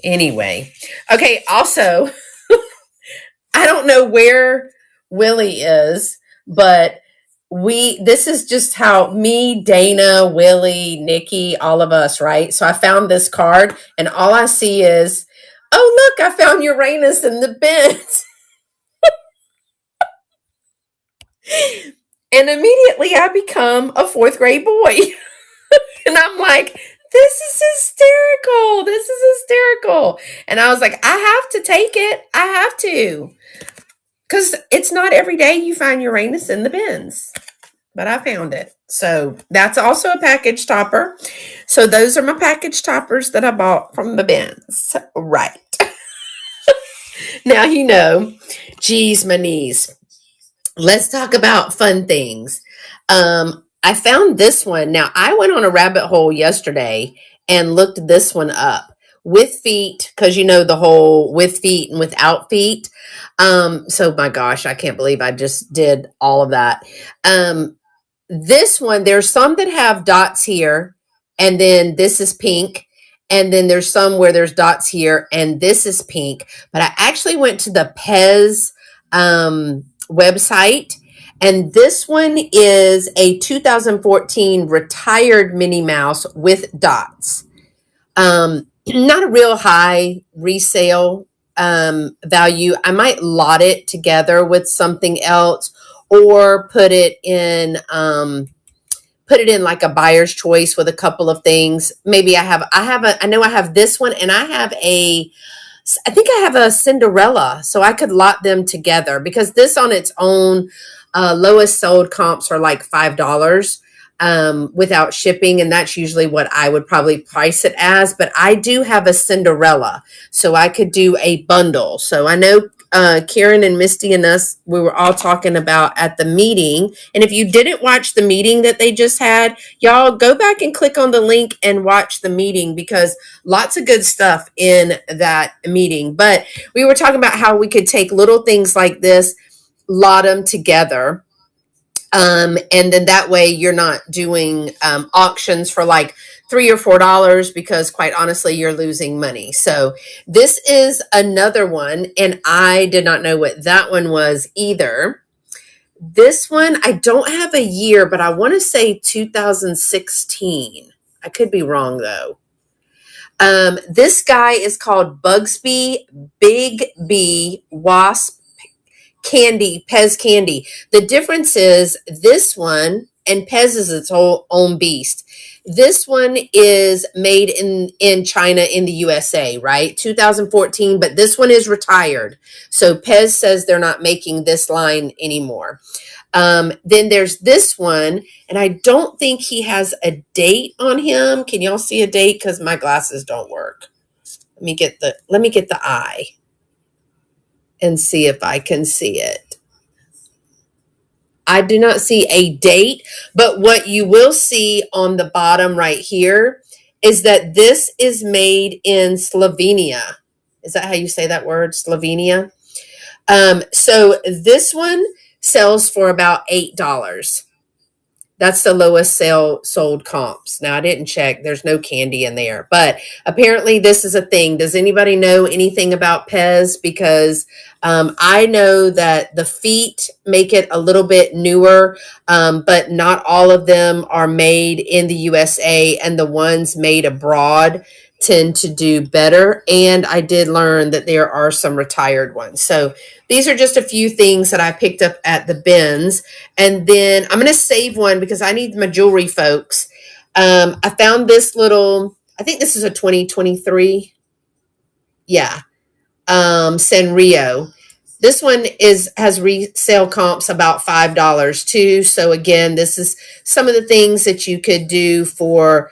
Anyway, okay, also, I don't know where Willie is, but this is just how me, Dana, Willie, Nikki, all of us, right? So I found this card and all I see is, oh, look, I found Uranus in the bins. And immediately I become a fourth grade boy. And I'm like, this is hysterical. This is hysterical. And I was like, I have to take it. I have to. Because it's not every day you find Uranus in the bins. But I found it. So that's also a package topper. So those are my package toppers that I bought from the bins. Right. Now, geez, my knees. Let's talk about fun things. I found this one. Now, I went on a rabbit hole yesterday and looked this one up with feet, because the whole with feet and without feet. So my gosh, I can't believe I just did all of that. This one, there's some that have dots here, and then this is pink. And then there's some where there's dots here, and this is pink. But I actually went to the Pez website, and this one is a 2014 retired Minnie Mouse with dots. Not a real high resale value. I might lot it together with something else, or put it in like a buyer's choice with a couple of things. Maybe I know I have this one, and I think I have a Cinderella, so I could lot them together, because this on its own, lowest sold comps are like $5 without shipping, and that's usually what I would probably price it as. But I do have a Cinderella, so I could do a bundle. So I know Karen and Misty and us, we were all talking about at the meeting. And if you didn't watch the meeting that they just had, y'all go back and click on the link and watch the meeting, because lots of good stuff in that meeting. But we were talking about how we could take little things like this, lot them together. And then that way you're not doing auctions for like $3 or $4, because quite honestly, you're losing money. So this is another one, and I did not know what that one was either. This one, I don't have a year, but I want to say 2016. I could be wrong though. This guy is called Bugsby Big Bee Wasp Candy, Pez Candy. The difference is this one, and Pez is its own beast. This one is made in China, in the USA, right? 2014, but this one is retired. So Pez says they're not making this line anymore. Then there's this one, and I don't think he has a date on him. Can y'all see a date? Because my glasses don't work. Let me get the eye and see if I can see it. I do not see a date, but what you will see on the bottom right here is that this is made in Slovenia. Is that how you say that word? Slovenia? So this one sells for about $8. That's the lowest sold comps. Now I didn't check. There's no candy in there, but apparently this is a thing. Does anybody know anything about Pez? Because I know that the feet make it a little bit newer, but not all of them are made in the USA, and the ones made abroad tend to do better. And I did learn that there are some retired ones. So these are just a few things that I picked up at the bins. And then I'm going to save one because I need my jewelry, folks. I found this little, I think this is a 2023. Yeah. Sanrio. This one has resale comps about $5 too. So again, this is some of the things that you could do for,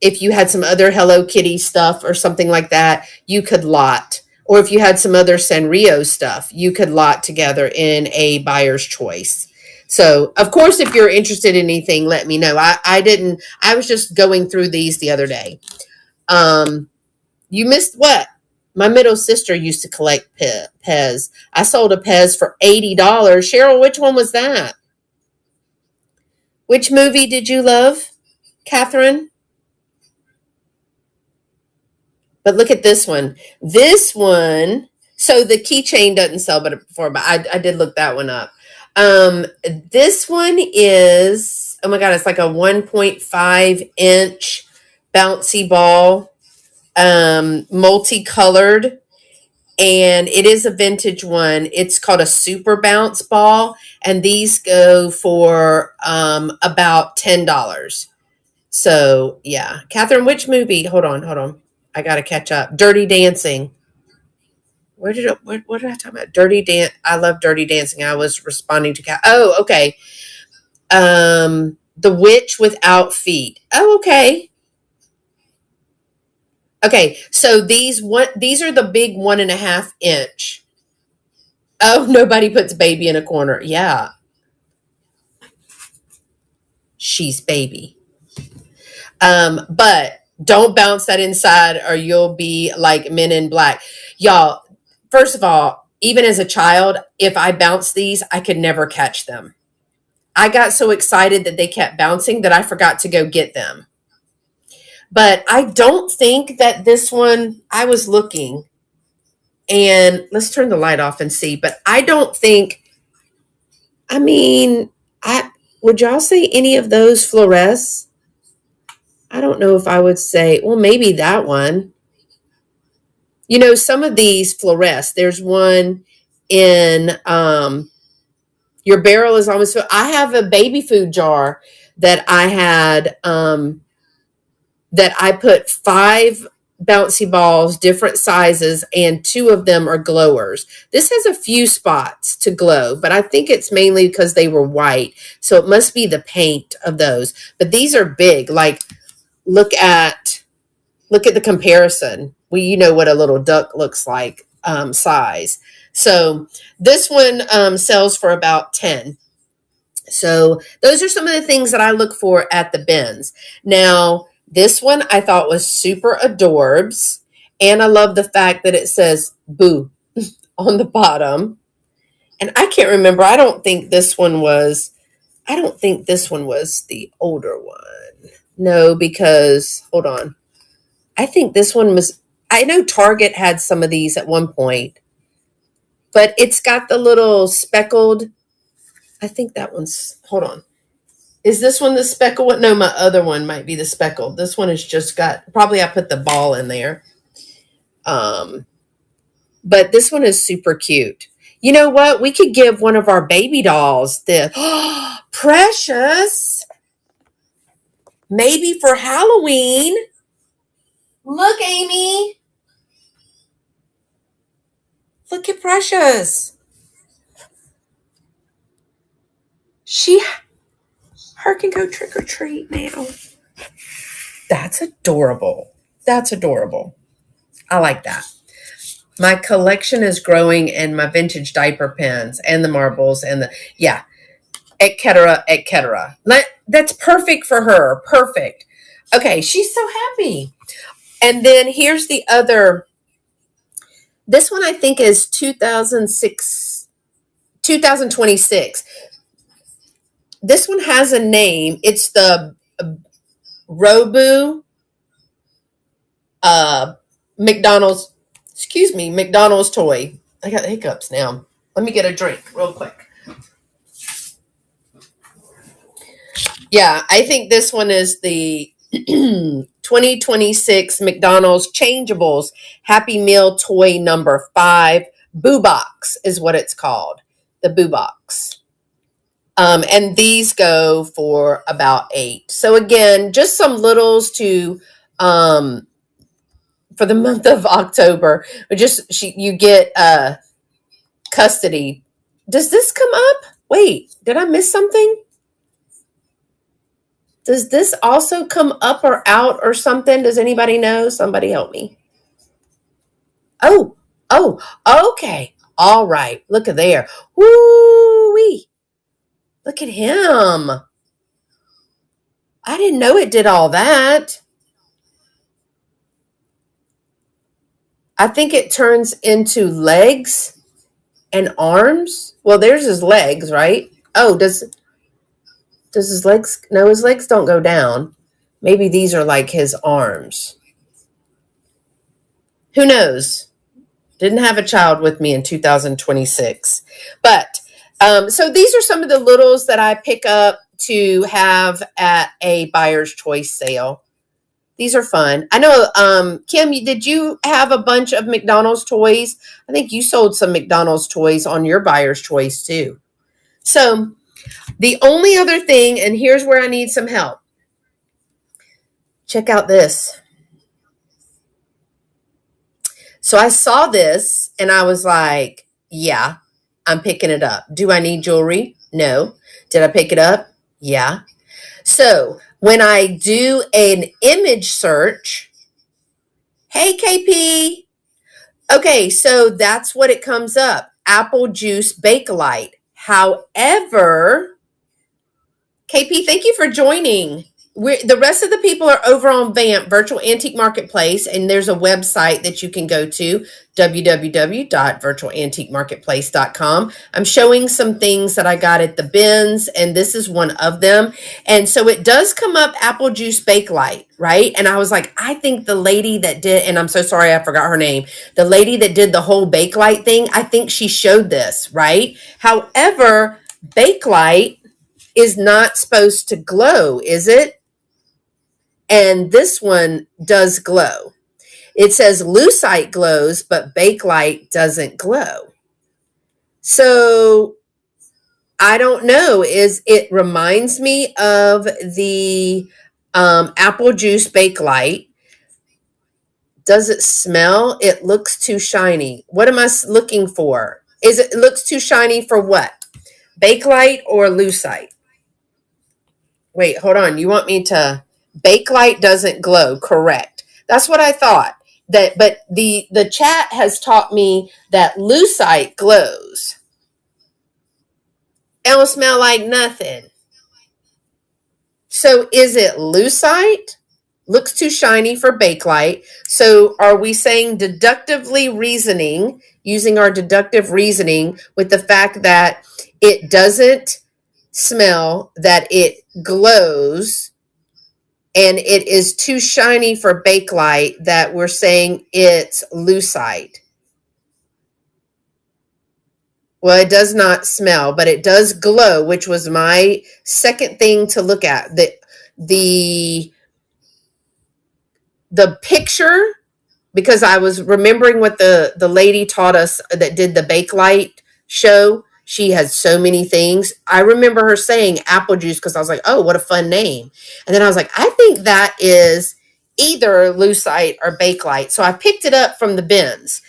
if you had some other Hello Kitty stuff or something like that, you could lot. Or if you had some other Sanrio stuff, you could lot together in a buyer's choice. So, of course, if you're interested in anything, let me know. I was just going through these the other day. You missed what? My middle sister used to collect Pez. I sold a Pez for $80. Cheryl, which one was that? Which movie did you love, Catherine? But look at this one. This one, so the keychain doesn't sell but before, but I did look that one up. This one is, oh my God, it's like a 1.5 inch bouncy ball, multicolored, and it is a vintage one. It's called a super bounce ball, and these go for about $10. So yeah, Catherine, which movie? Hold on. I gotta catch up. Dirty Dancing. What did I talk about? Dirty Dance. I love Dirty Dancing. I was responding to oh, okay. The Witch Without Feet. Oh, okay. Okay, so these are the big 1.5 inch. Oh, nobody puts baby in a corner. Yeah, she's baby. But don't bounce that inside or you'll be like Men in Black. Y'all, first of all, even as a child, if I bounced these, I could never catch them. I got so excited that they kept bouncing that I forgot to go get them. But I don't think that this one, I was looking, and let's turn the light off and see, but I don't think, I mean, would y'all say any of those fluoresce? I don't know if I would say, well, maybe that one. You know, some of these fluoresce. There's one in your barrel is almost full. I have a baby food jar that I had that I put 5 bouncy balls, different sizes, and 2 of them are glowers. This has a few spots to glow, but I think it's mainly because they were white. So it must be the paint of those. But these are big. Like look at the comparison. Well, you know what a little duck looks like, size. So this one sells for about 10. So those are some of the things that I look for at the bins. Now, this one I thought was super adorbs. And I love the fact that it says boo on the bottom. And I can't remember. I don't think this one was the older one. No, because hold on. I think this one was, I know Target had some of these at one point, but it's got the little speckled, I think that one's, hold on. Is this one the speckled one? No, my other one might be the speckled. This one has just got, probably I put the ball in there. But this one is super cute. You know what? We could give one of our baby dolls this. Precious. Maybe for Halloween. Look, Amy. Look at Precious. Her can go trick or treat now. That's adorable. That's adorable. I like that. My collection is growing, and my vintage diaper pins and the marbles and et cetera. That's perfect for her. Perfect. Okay, she's so happy. And then here's the other. This one I think is 2006 2026. This one has a name. It's the Robu McDonald's, McDonald's toy. I got hiccups now. Let me get a drink real quick. Yeah, I think this one is the 2026 McDonald's Changeables Happy Meal toy number 5. Boo Box is what it's called. The Boo Box. And these go for about $8. So again, just some littles to for the month of October. You get custody. Does this come up? Wait, did I miss something? Does this also come up or out or something? Does anybody know? Somebody help me. Oh, okay. All right. Look at there. Woo-wee. Look at him. I didn't know it did all that. I think it turns into legs and arms. Well, there's his legs, right? Oh, does his legs? No, his legs don't go down. Maybe these are like his arms. Who knows? Didn't have a child with me in 2026. But so these are some of the littles that I pick up to have at a buyer's choice sale. These are fun. I know, Kim, did you have a bunch of McDonald's toys? I think you sold some McDonald's toys on your buyer's choice too. So the only other thing, and here's where I need some help. Check out this. So I saw this and I was like, yeah, I'm picking it up. Do I need jewelry? No. Did I pick it up? Yeah. So when I do an image search, hey, KP. Okay, so that's what it comes up. Apple Juice Bakelite. However, KP, thank you for joining. The rest of the people are over on VAMP, Virtual Antique Marketplace, and there's a website that you can go to, www.virtualantiquemarketplace.com. I'm showing some things that I got at the bins, and this is one of them. And so it does come up Apple Juice Bakelite, right? And I was like, I think the lady that did, and I'm so sorry I forgot her name, the lady that did the whole Bakelite thing, I think she showed this, right? However, Bakelite is not supposed to glow, is it? And this one does glow. It says Lucite glows, but Bakelite doesn't glow. So I don't know. It reminds me of the Apple Juice Bakelite. Does it smell? It looks too shiny. What am I looking for? It looks too shiny for what? Bakelite or Lucite? Wait, hold on. You want me to... Bakelite doesn't glow, correct. That's what I thought. But the chat has taught me that Lucite glows. It don't smell like nothing. So is it Lucite? Looks too shiny for Bakelite. So are we saying deductively reasoning, using our deductive reasoning with the fact that it doesn't smell, that it glows, and it is too shiny for Bakelite, that we're saying it's Lucite? Well, it does not smell, but it does glow, which was my second thing to look at. The picture, because I was remembering what the lady taught us that did the Bakelite show. She has so many things. I remember her saying apple juice because I was like, oh, what a fun name. And then I was like, I think that is either Lucite or Bakelite. So I picked it up from the bins.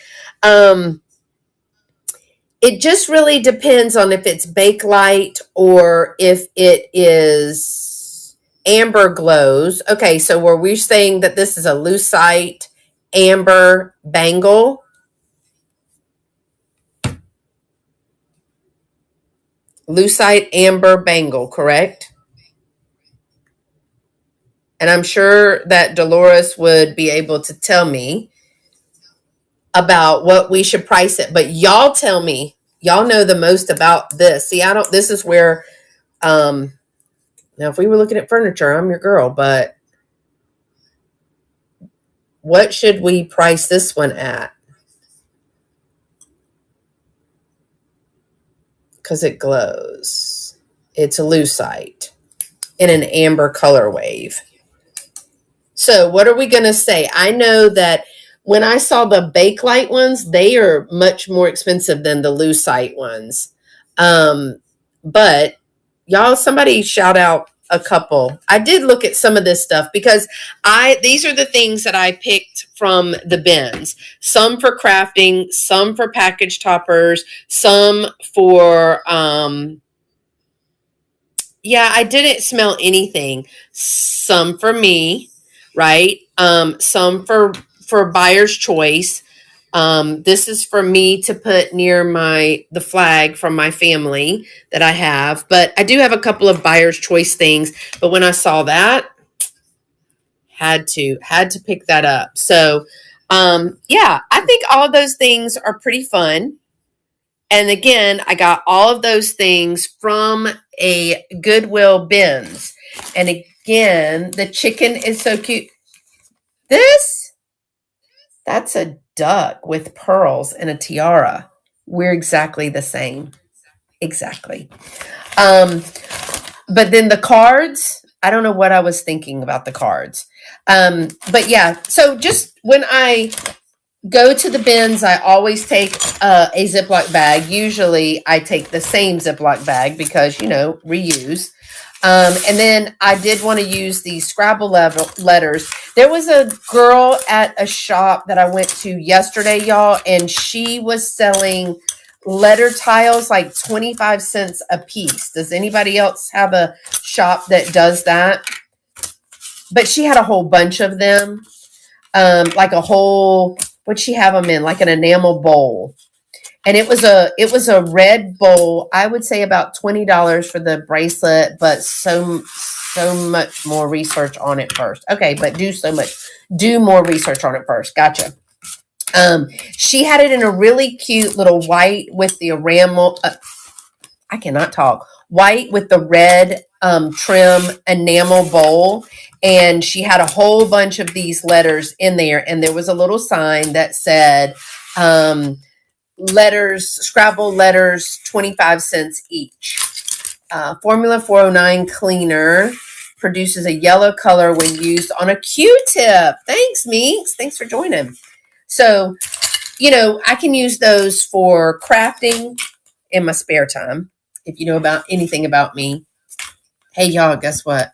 It just really depends on if it's Bakelite or if it is amber glows. Okay, so were we saying that this is a Lucite amber bangle? Lucite amber bangle, correct? And I'm sure that Dolores would be able to tell me about what we should price it. But y'all tell me Y'all know the most about this. See, this is where, now if we were looking at furniture, I'm your girl, but what should we price this one at? Because it glows. It's a lucite in an amber color wave. So what are we going to say? I know that when I saw the Bakelite ones, they are much more expensive than the lucite ones. But y'all, somebody shout out a couple. I did look at some of this stuff because these are the things that I picked from the bins. Some for crafting, some for package toppers, some for I didn't smell anything. Some for me, right? Some for buyer's choice. This is for me to put near the flag from my family that I have, but I do have a couple of buyer's choice things. But when I saw that, had to pick that up. So, I think all of those things are pretty fun. And again, I got all of those things from a Goodwill bins. And again, the chicken is so cute. That's a duck with pearls and a tiara. We're exactly the same. Exactly. But then the cards, I don't know what I was thinking about the cards. But yeah, so just when I go to the bins, I always take a Ziploc bag. Usually I take the same Ziploc bag because, reuse. And then I did want to use these Scrabble letters. There was a girl at a shop that I went to yesterday, y'all, and she was selling letter tiles like 25 cents a piece. Does anybody else have a shop that does that? But she had a whole bunch of them, like a whole, what'd she have them in? Like an enamel bowl. And it was a red bowl. I would say about $20 for the bracelet, but so much more research on it first. Okay, but do more research on it first. Gotcha. She had it in a really cute little white with the enamel. I cannot talk. White with the red trim enamel bowl. And she had a whole bunch of these letters in there. And there was a little sign that said, Scrabble letters, 25 cents each. Formula 409 cleaner produces a yellow color when used on a Q-tip. Thanks, Meeks. Thanks for joining. So, I can use those for crafting in my spare time. If you know about anything about me. Hey, y'all, guess what?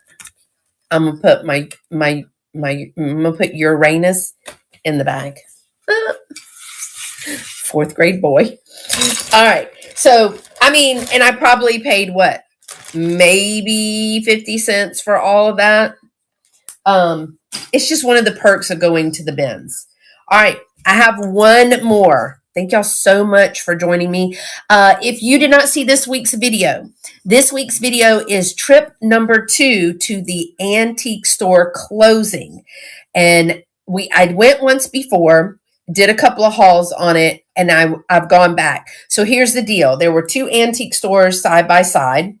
I'm going to put I'm going to put Uranus in the bag. 4th grade boy. All right. So, and I probably paid what? Maybe 50 cents for all of that. It's just one of the perks of going to the bins. All right. I have one more. Thank y'all so much for joining me. If you did not see this week's video is trip number 2 to the antique store closing. And I went once before, did a couple of hauls on it, and I've gone back. So here's the deal. There were 2 antique stores side by side,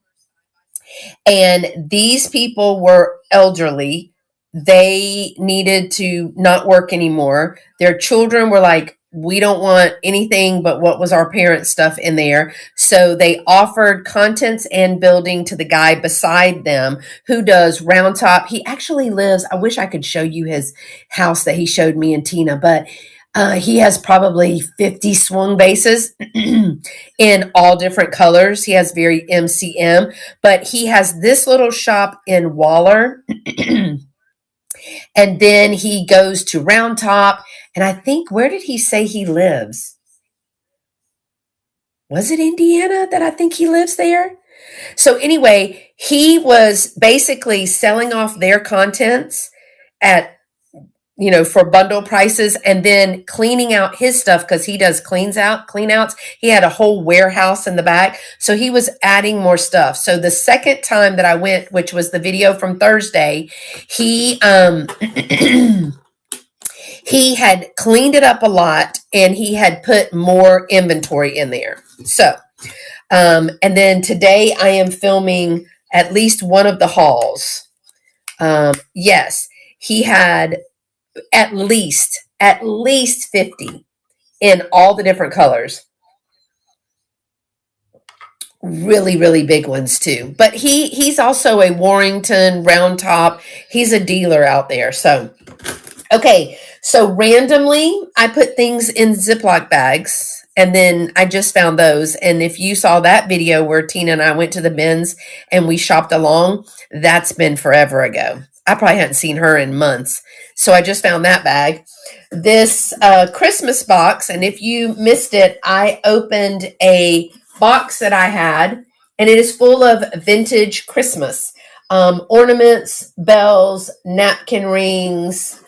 and these people were elderly. They needed to not work anymore. Their children were like, we don't want anything but what was our parents' stuff in there. So they offered contents and building to the guy beside them who does Round Top. He actually lives, I wish I could show you his house that he showed me and Tina, but he has probably 50 swung bases in all different colors. He has very MCM, but he has this little shop in Waller. And then he goes to Round Top. And I think, where did he say he lives? Was it Indiana that I think he lives there? So anyway, he was basically selling off their contents at, for bundle prices, and then cleaning out his stuff because he does clean outs. He had a whole warehouse in the back. So he was adding more stuff. So the second time that I went, which was the video from Thursday, he he had cleaned it up a lot and he had put more inventory in there. So, and then today I am filming at least one of the hauls. Yes, he had at least 50 in all the different colors. Really, really big ones too. But he's also a Warrington round top. He's a dealer out there. So okay, so randomly I put things in Ziploc bags and then I just found those. And if you saw that video where Tina and I went to the bins and we shopped along, that's been forever ago. I probably hadn't seen her in months. So I just found that bag. This Christmas box, and if you missed it, I opened a box that I had, and it is full of vintage Christmas ornaments, bells, napkin rings,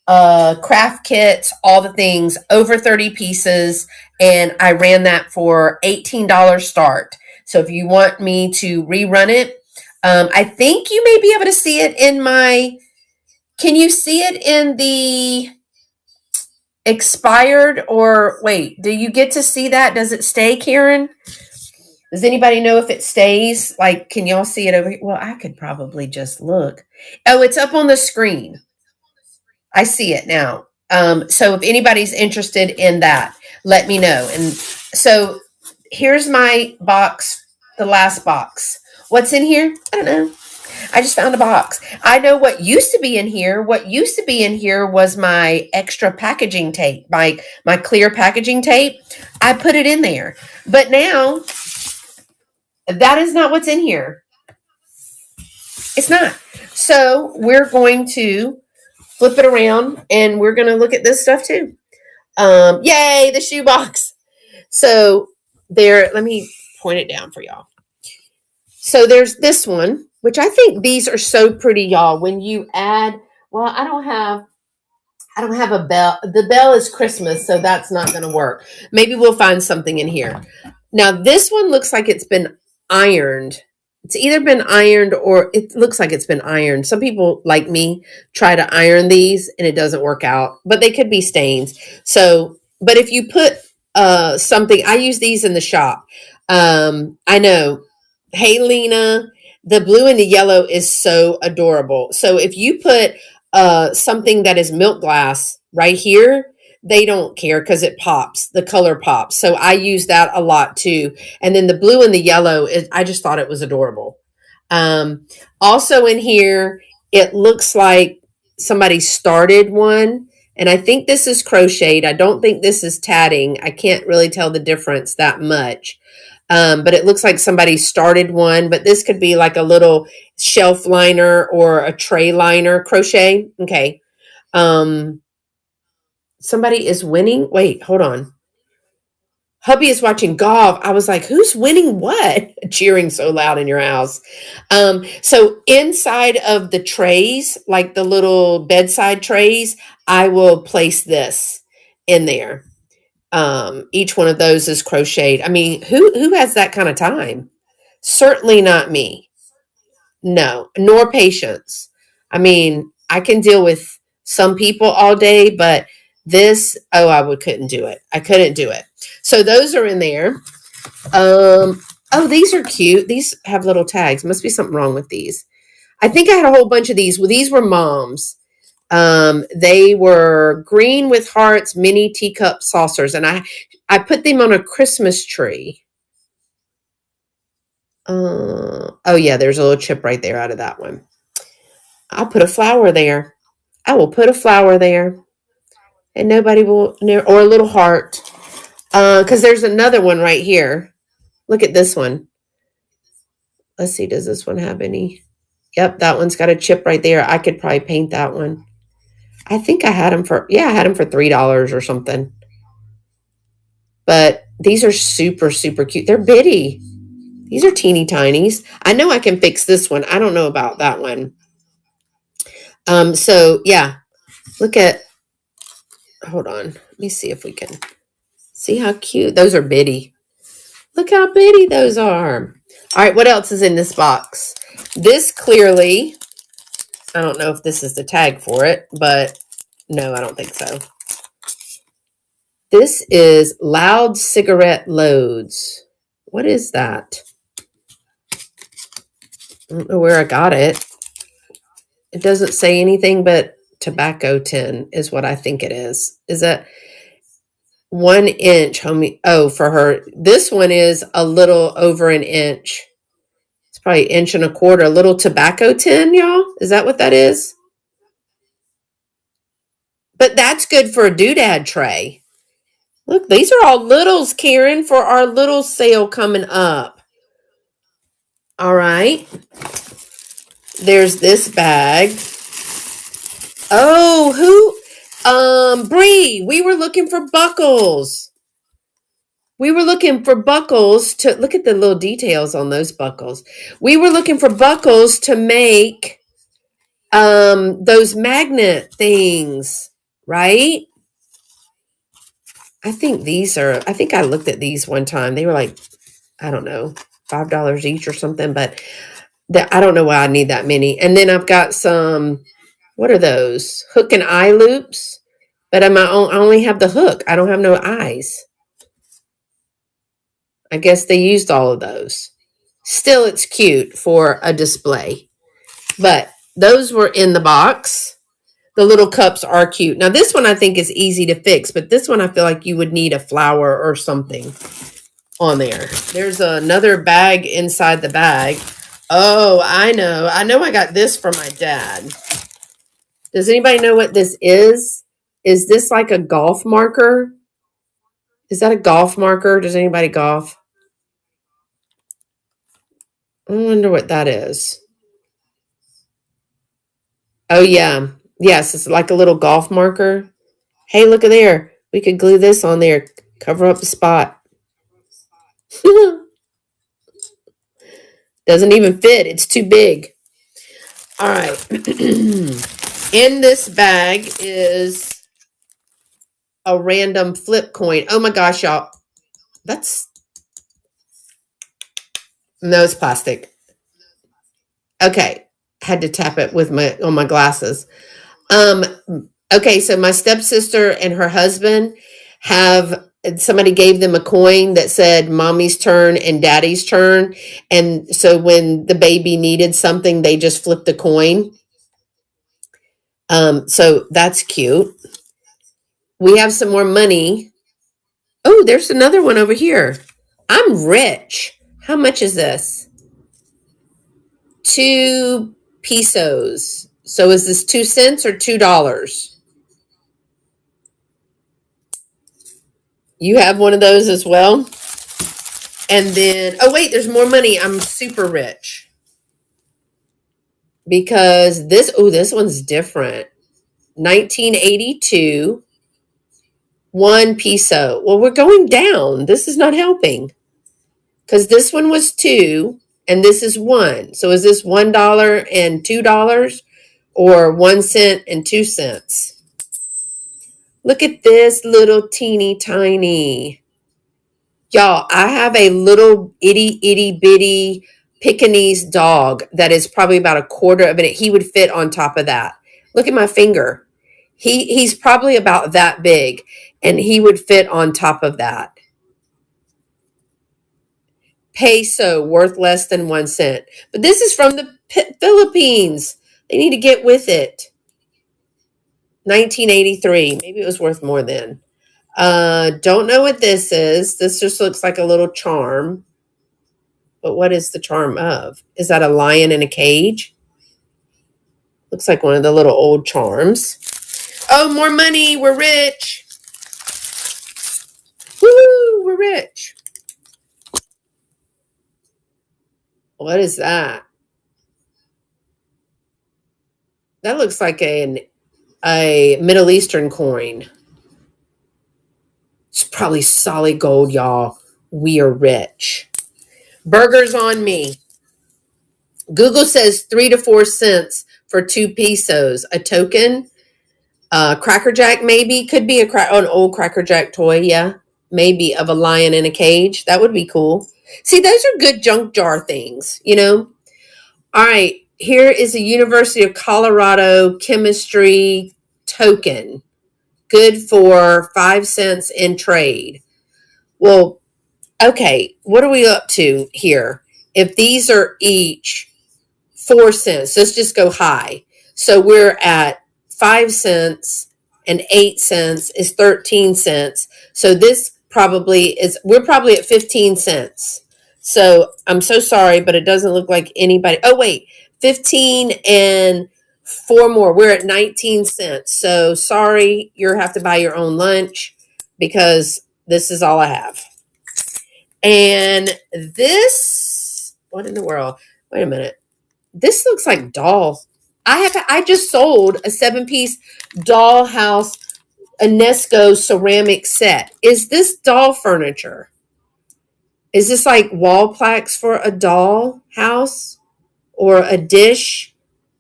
craft kits, all the things, over 30 pieces, and I ran that for $18 start. So if you want me to rerun it, I think you may be able to see it in my, can you see it in the expired, or wait, do you get to see that? Does it stay, Karen? Does anybody know if it stays? Like, can y'all see it over here? Well, I could probably just look. Oh, it's up on the screen. I see it now. So if anybody's interested in that, let me know. And so here's my box, the last box. What's in here? I don't know. I just found a box. I know what used to be in here. What used to be in here was my extra packaging tape, my clear packaging tape. I put it in there. But now that is not what's in here. It's not. So we're going to flip it around and we're going to look at this stuff too. Yay, the shoebox. So there, let me point it down for y'all. So there's this one, which I think these are so pretty, y'all. When you add, well, I don't have a bell. The bell is Christmas, so that's not going to work. Maybe we'll find something in here. Now this one looks like it's been ironed. It's either been ironed or it looks like it's been ironed. Some people like me try to iron these and it doesn't work out, but they could be stains. So, but if you put something, I use these in the shop. I know. Hey, Lena, the blue and the yellow is so adorable. So if you put something that is milk glass right here, they don't care because it pops, the color pops. So I use that a lot too. And then the blue and the yellow, I just thought it was adorable. Also in here, it looks like somebody started one. And I think this is crocheted. I don't think this is tatting. I can't really tell the difference that much. But it looks like somebody started one. But this could be like a little shelf liner or a tray liner crochet. Okay. Somebody is winning. Wait, hold on. Hubby is watching golf. I was like, who's winning what? Cheering so loud in your house. So inside of the trays, like the little bedside trays, I will place this in there. Each one of those is crocheted. I mean, who has that kind of time? Certainly not me. No, nor patience. I mean, I can deal with some people all day, but this, couldn't do it. I couldn't do it. So those are in there. Oh, these are cute. These have little tags. Must be something wrong with these. I think I had a whole bunch of these. Well, these were Mom's. They were green with hearts, mini teacup saucers, and I put them on a Christmas tree. Oh yeah, there's a little chip right there out of that one. I'll put a flower there. I will put a flower there, and nobody will, or a little heart. Because there's another one right here. Look at this one. Let's see, does this one have any? Yep, that one's got a chip right there. I could probably paint that one. I think I had them for, I had them for $3 or something. But these are super, super cute. They're bitty. These are teeny tinies. I know I can fix this one. I don't know about that one. So yeah, look at, hold on. Let me see if we can see how cute. Those are bitty. Look how bitty those are. All right, what else is in this box? This clearly, I don't know if this is the tag for it, but No, I don't think so. This is Loud Cigarette Loads. What is that? I don't know where I got it. It doesn't say anything but tobacco tin is what I think it is. Is that 1 inch, homie? Oh, for her. This one is a little over an inch. It's probably 1.25 inches. A little tobacco tin, y'all. Is that what that is? But that's good for a doodad tray. Look, these are all littles, Karen, for our little sale coming up. All right. There's this bag. Oh, Bree, we were looking for buckles. We were looking for buckles to look at the little details on those buckles. We were looking for buckles to make those magnet things, right? I think I looked at these one time. They were like, I don't know, $5 each or something, but I don't know why I need that many. And then I've got some, what are those? Hook and eye loops, but I only have the hook. I don't have no eyes. I guess they used all of those. Still, it's cute for a display. But those were in the box. The little cups are cute. Now, this one I think is easy to fix, but this one I feel like you would need a flower or something on there. There's another bag inside the bag. Oh, I know. I got this for my dad. Does anybody know what this is? Is this like a golf marker? Is that a golf marker? Does anybody golf? I wonder what that is. Oh, yeah. Yes, it's like a little golf marker. Hey, look at there. We could glue this on there. Cover up the spot. Doesn't even fit. It's too big. All right. In this bag is a random flip coin. Oh my gosh, y'all. No, it's plastic. Okay. Had to tap it with on my glasses. Okay, so my stepsister and her husband somebody gave them a coin that said mommy's turn and daddy's turn. And so when the baby needed something, they just flipped the coin. So that's cute. We have some more money. Oh, there's another one over here. I'm rich. How much is this? 2 pesos. So is this 2 cents or $2? You have one of those as well? And then, oh wait, there's more money. I'm super rich. Because this one's different. 1982, 1 peso. Well, we're going down. This is not helping. Because this one was 2 and this is 1. So is this $1 and $2 or 1 cent and 2 cents? Look at this little teeny tiny. Y'all, I have a little itty bitty Pekingese dog that is probably about 1/4 of it. He would fit on top of that. Look at my finger. He's probably about that big, and he would fit on top of that. Peso, worth less than 1 cent. But this is from the Philippines. They need to get with it. 1983. Maybe it was worth more then. Don't know what this is. This just looks like a little charm. But what is the charm of? Is that a lion in a cage? Looks like one of the little old charms. Oh, more money. We're rich. Woo, we're rich. What is that? That looks like a Middle Eastern coin. It's probably solid gold, y'all. We are rich. Burgers on me. Google says 3 to 4 cents for 2 pesos. A token. Cracker Jack maybe. Could be an old Cracker Jack toy, yeah. Maybe of a lion in a cage. That would be cool. See, those are good junk jar things, you know? All right. Here is the University of Colorado chemistry token, good for 5 cents in trade. Well, okay, what are we up to here? If these are each 4 cents, let's just go high. So we're at 5 cents and 8 cents is 13 cents. So this probably is, we're probably at 15 cents. So I'm so sorry, but it doesn't look like anybody. Oh, wait, 15 and 4 more. We're at 19 cents. So sorry, you have to buy your own lunch because this is all I have. And this, what in the world? Wait a minute. This looks like doll. I just sold a 7-piece dollhouse Enesco ceramic set. Is this doll furniture? Is this like wall plaques for a doll house or a dish?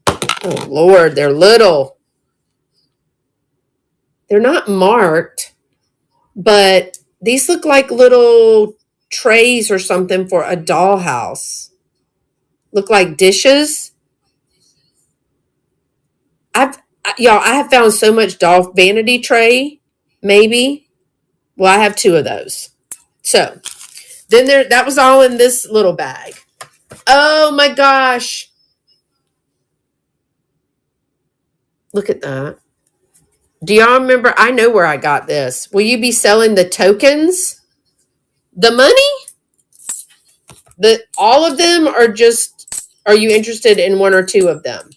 Oh Lord, they're little. They're not marked, but these look like little trays or something for a dollhouse. Look like dishes. I have found so much doll vanity tray, maybe. Well, I have 2 of those. So then that was all in this little bag. Oh my gosh. Look at that. Do y'all remember? I know where I got this. Will you be selling the tokens? The money? All of them, or just, are you interested in 1 or 2 of them?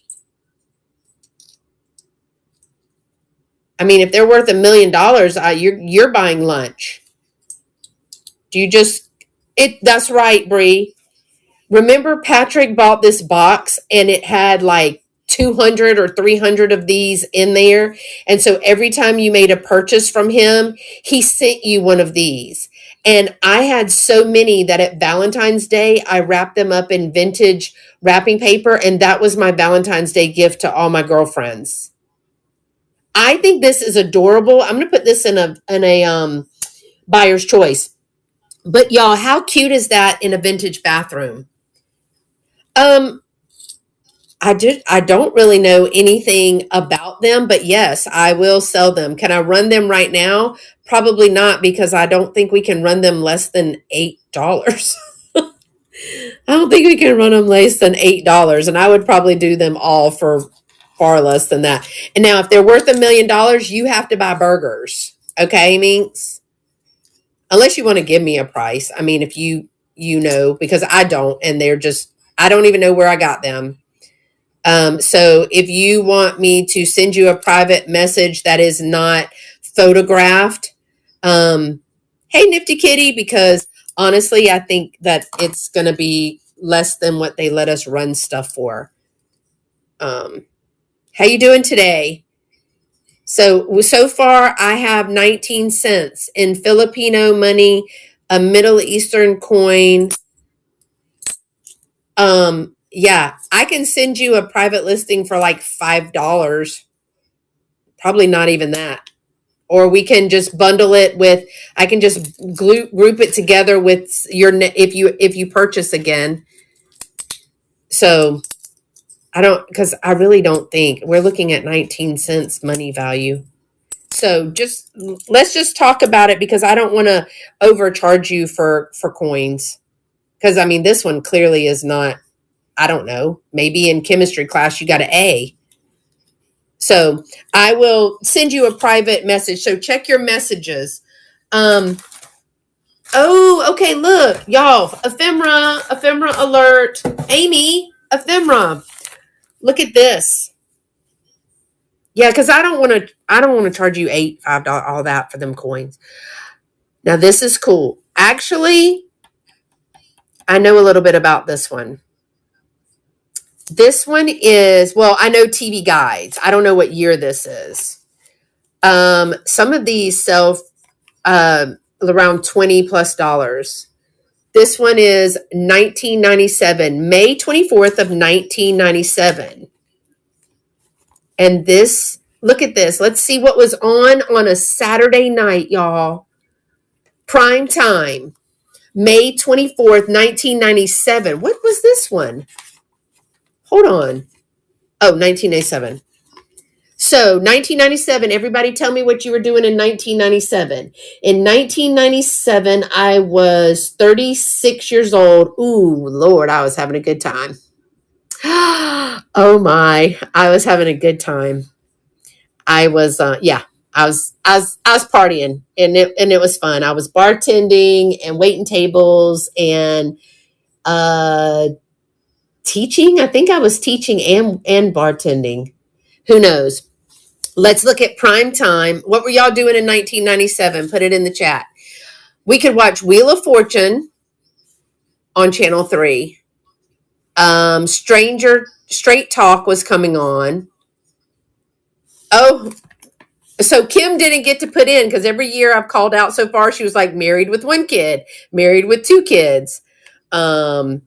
I mean, if they're worth $1 million, you're buying lunch. Do you just that's right, Bree. Remember Patrick bought this box and it had like 200 or 300 of these in there. And so every time you made a purchase from him, he sent you one of these. And I had so many that at Valentine's Day, I wrapped them up in vintage wrapping paper. And that was my Valentine's Day gift to all my girlfriends. I think this is adorable. I'm going to put this in a buyer's choice. But y'all, how cute is that in a vintage bathroom? I don't really know anything about them, but yes, I will sell them. Can I run them right now? Probably not, because I don't think we can run them less than $8. I don't think we can run them less than $8, and I would probably do them all for far less than that. And now, if they're worth $1 million, you have to buy burgers. Okay, Minx? Unless you want to give me a price. I mean, if you know, because I don't, and I don't even know where I got them. So if you want me to send you a private message that is not photographed, hey, Nifty Kitty, because honestly, I think that it's going to be less than what they let us run stuff for. How you doing today? So far, I have 19 cents in Filipino money, a Middle Eastern coin. Yeah, I can send you a private listing for like $5. Probably not even that. Or we can just bundle it with, I can just group it together with if you purchase again. So because I really don't think we're looking at 19 cents money value. So let's just talk about it, because I don't want to overcharge you for coins. Because I mean, this one clearly is not, I don't know, maybe in chemistry class you got an A. So I will send you a private message. So check your messages. Oh, okay, look, y'all, ephemera alert. Amy, ephemera. Look at this. Yeah, because I don't want to charge you $5, all that for them coins. Now this is cool. Actually, I know a little bit about this one. This one is, well, I know TV Guides. I don't know what year this is. Some of these sell around $20+. This one is 1997, May 24th of 1997. And this, look at this. Let's see what was on a Saturday night, y'all. Prime time, May 24th, 1997. What was this one? Hold on. Oh, 1987. So 1997, everybody tell me what you were doing in 1997. In 1997, I was 36 years old. Ooh, Lord, I was having a good time. Oh my, I was having a good time. I was yeah, I was partying and it was fun. I was bartending and waiting tables and uh teaching. I think I was teaching and bartending. Who knows? Let's look at prime time. What were y'all doing in 1997? Put it in the chat. We could watch Wheel of Fortune on Channel 3. Stranger Straight Talk was coming on. Oh, so Kim didn't get to put in because every year I've called out so far, she was like married with one kid, married with two kids. I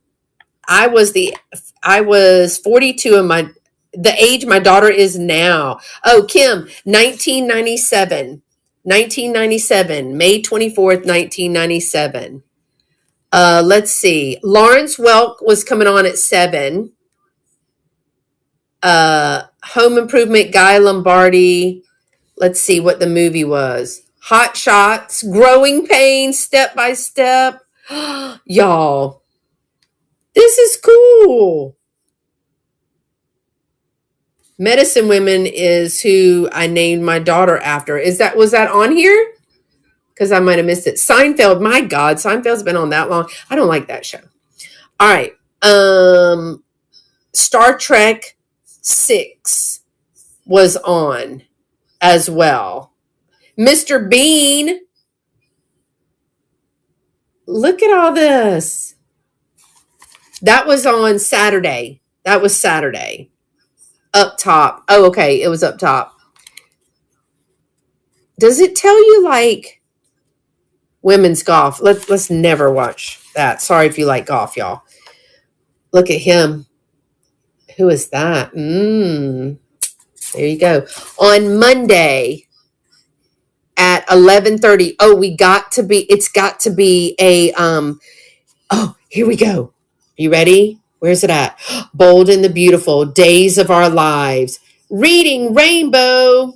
was 42 in the age my daughter is now. Oh, Kim, 1997. 1997, May 24th, 1997. Let's see. Lawrence Welk was coming on at 7. Home Improvement, Guy Lombardi. Let's see what the movie was. Hot Shots, Growing Pains, Step by Step. Y'all, this is cool. Medicine Women is who I named my daughter after. Was that on here? Because I might have missed it. Seinfeld, my God, Seinfeld's been on that long. I don't like that show. All right. Star Trek 6 was on as well. Mr. Bean. Look at all this. That was on Saturday. That was Saturday. Up top. Oh, okay. It was up top. Does it tell you like women's golf? Let's never watch that. Sorry if you like golf, y'all. Look at him. Who is that? There you go. On Monday at 11:30. Oh, it's got to be a oh, here we go. You ready? Where's it at? Bold and the Beautiful, Days of Our Lives. Reading Rainbow.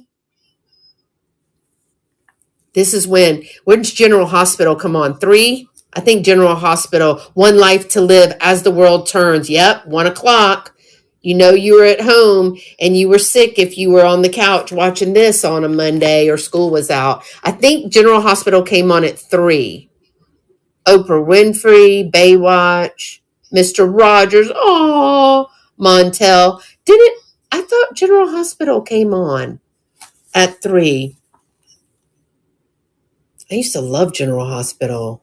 This is when's General Hospital come on? 3? I think General Hospital, One Life to Live, As the World Turns. Yep, 1 o'clock. You know you were at home and you were sick if you were on the couch watching this on a Monday or school was out. I think General Hospital came on at 3. Oprah Winfrey, Baywatch, Mr. Rogers, oh, Montel. I thought General Hospital came on at 3. I used to love General Hospital.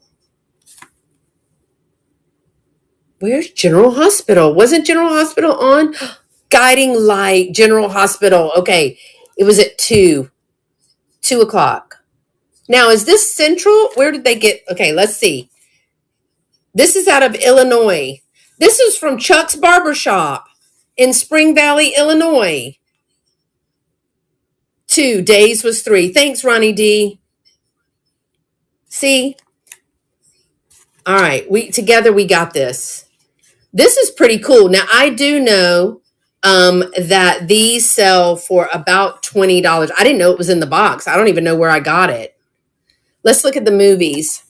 Where's General Hospital? Wasn't General Hospital on? Guiding Light, General Hospital. Okay, it was at 2 o'clock. Now, is this Central? Where did they get? Okay, let's see. This is out of Illinois. This is from Chuck's Barbershop in Spring Valley, Illinois. 2 days was 3. Thanks, Ronnie D. See? All right, we got this. This is pretty cool. Now, I do know that these sell for about $20. I didn't know it was in the box. I don't even know where I got it. Let's look at the movies.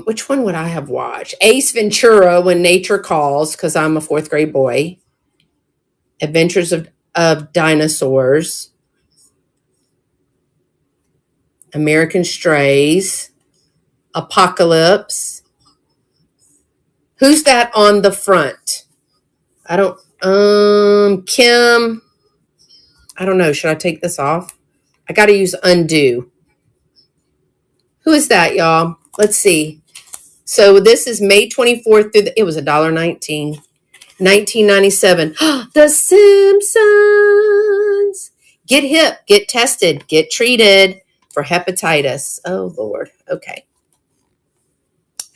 Which one would I have watched? Ace Ventura, When Nature Calls, because I'm a 4th grade boy. Adventures of Dinosaurs. American Strays. Apocalypse. Who's that on the front? I don't, Kim. I don't know. Should I take this off? I got to use undo. Who is that, y'all? Let's see. So this is May 24th it was $1.19. 1997. The Simpsons. Get hip, get tested, get treated for hepatitis. Oh, Lord. Okay.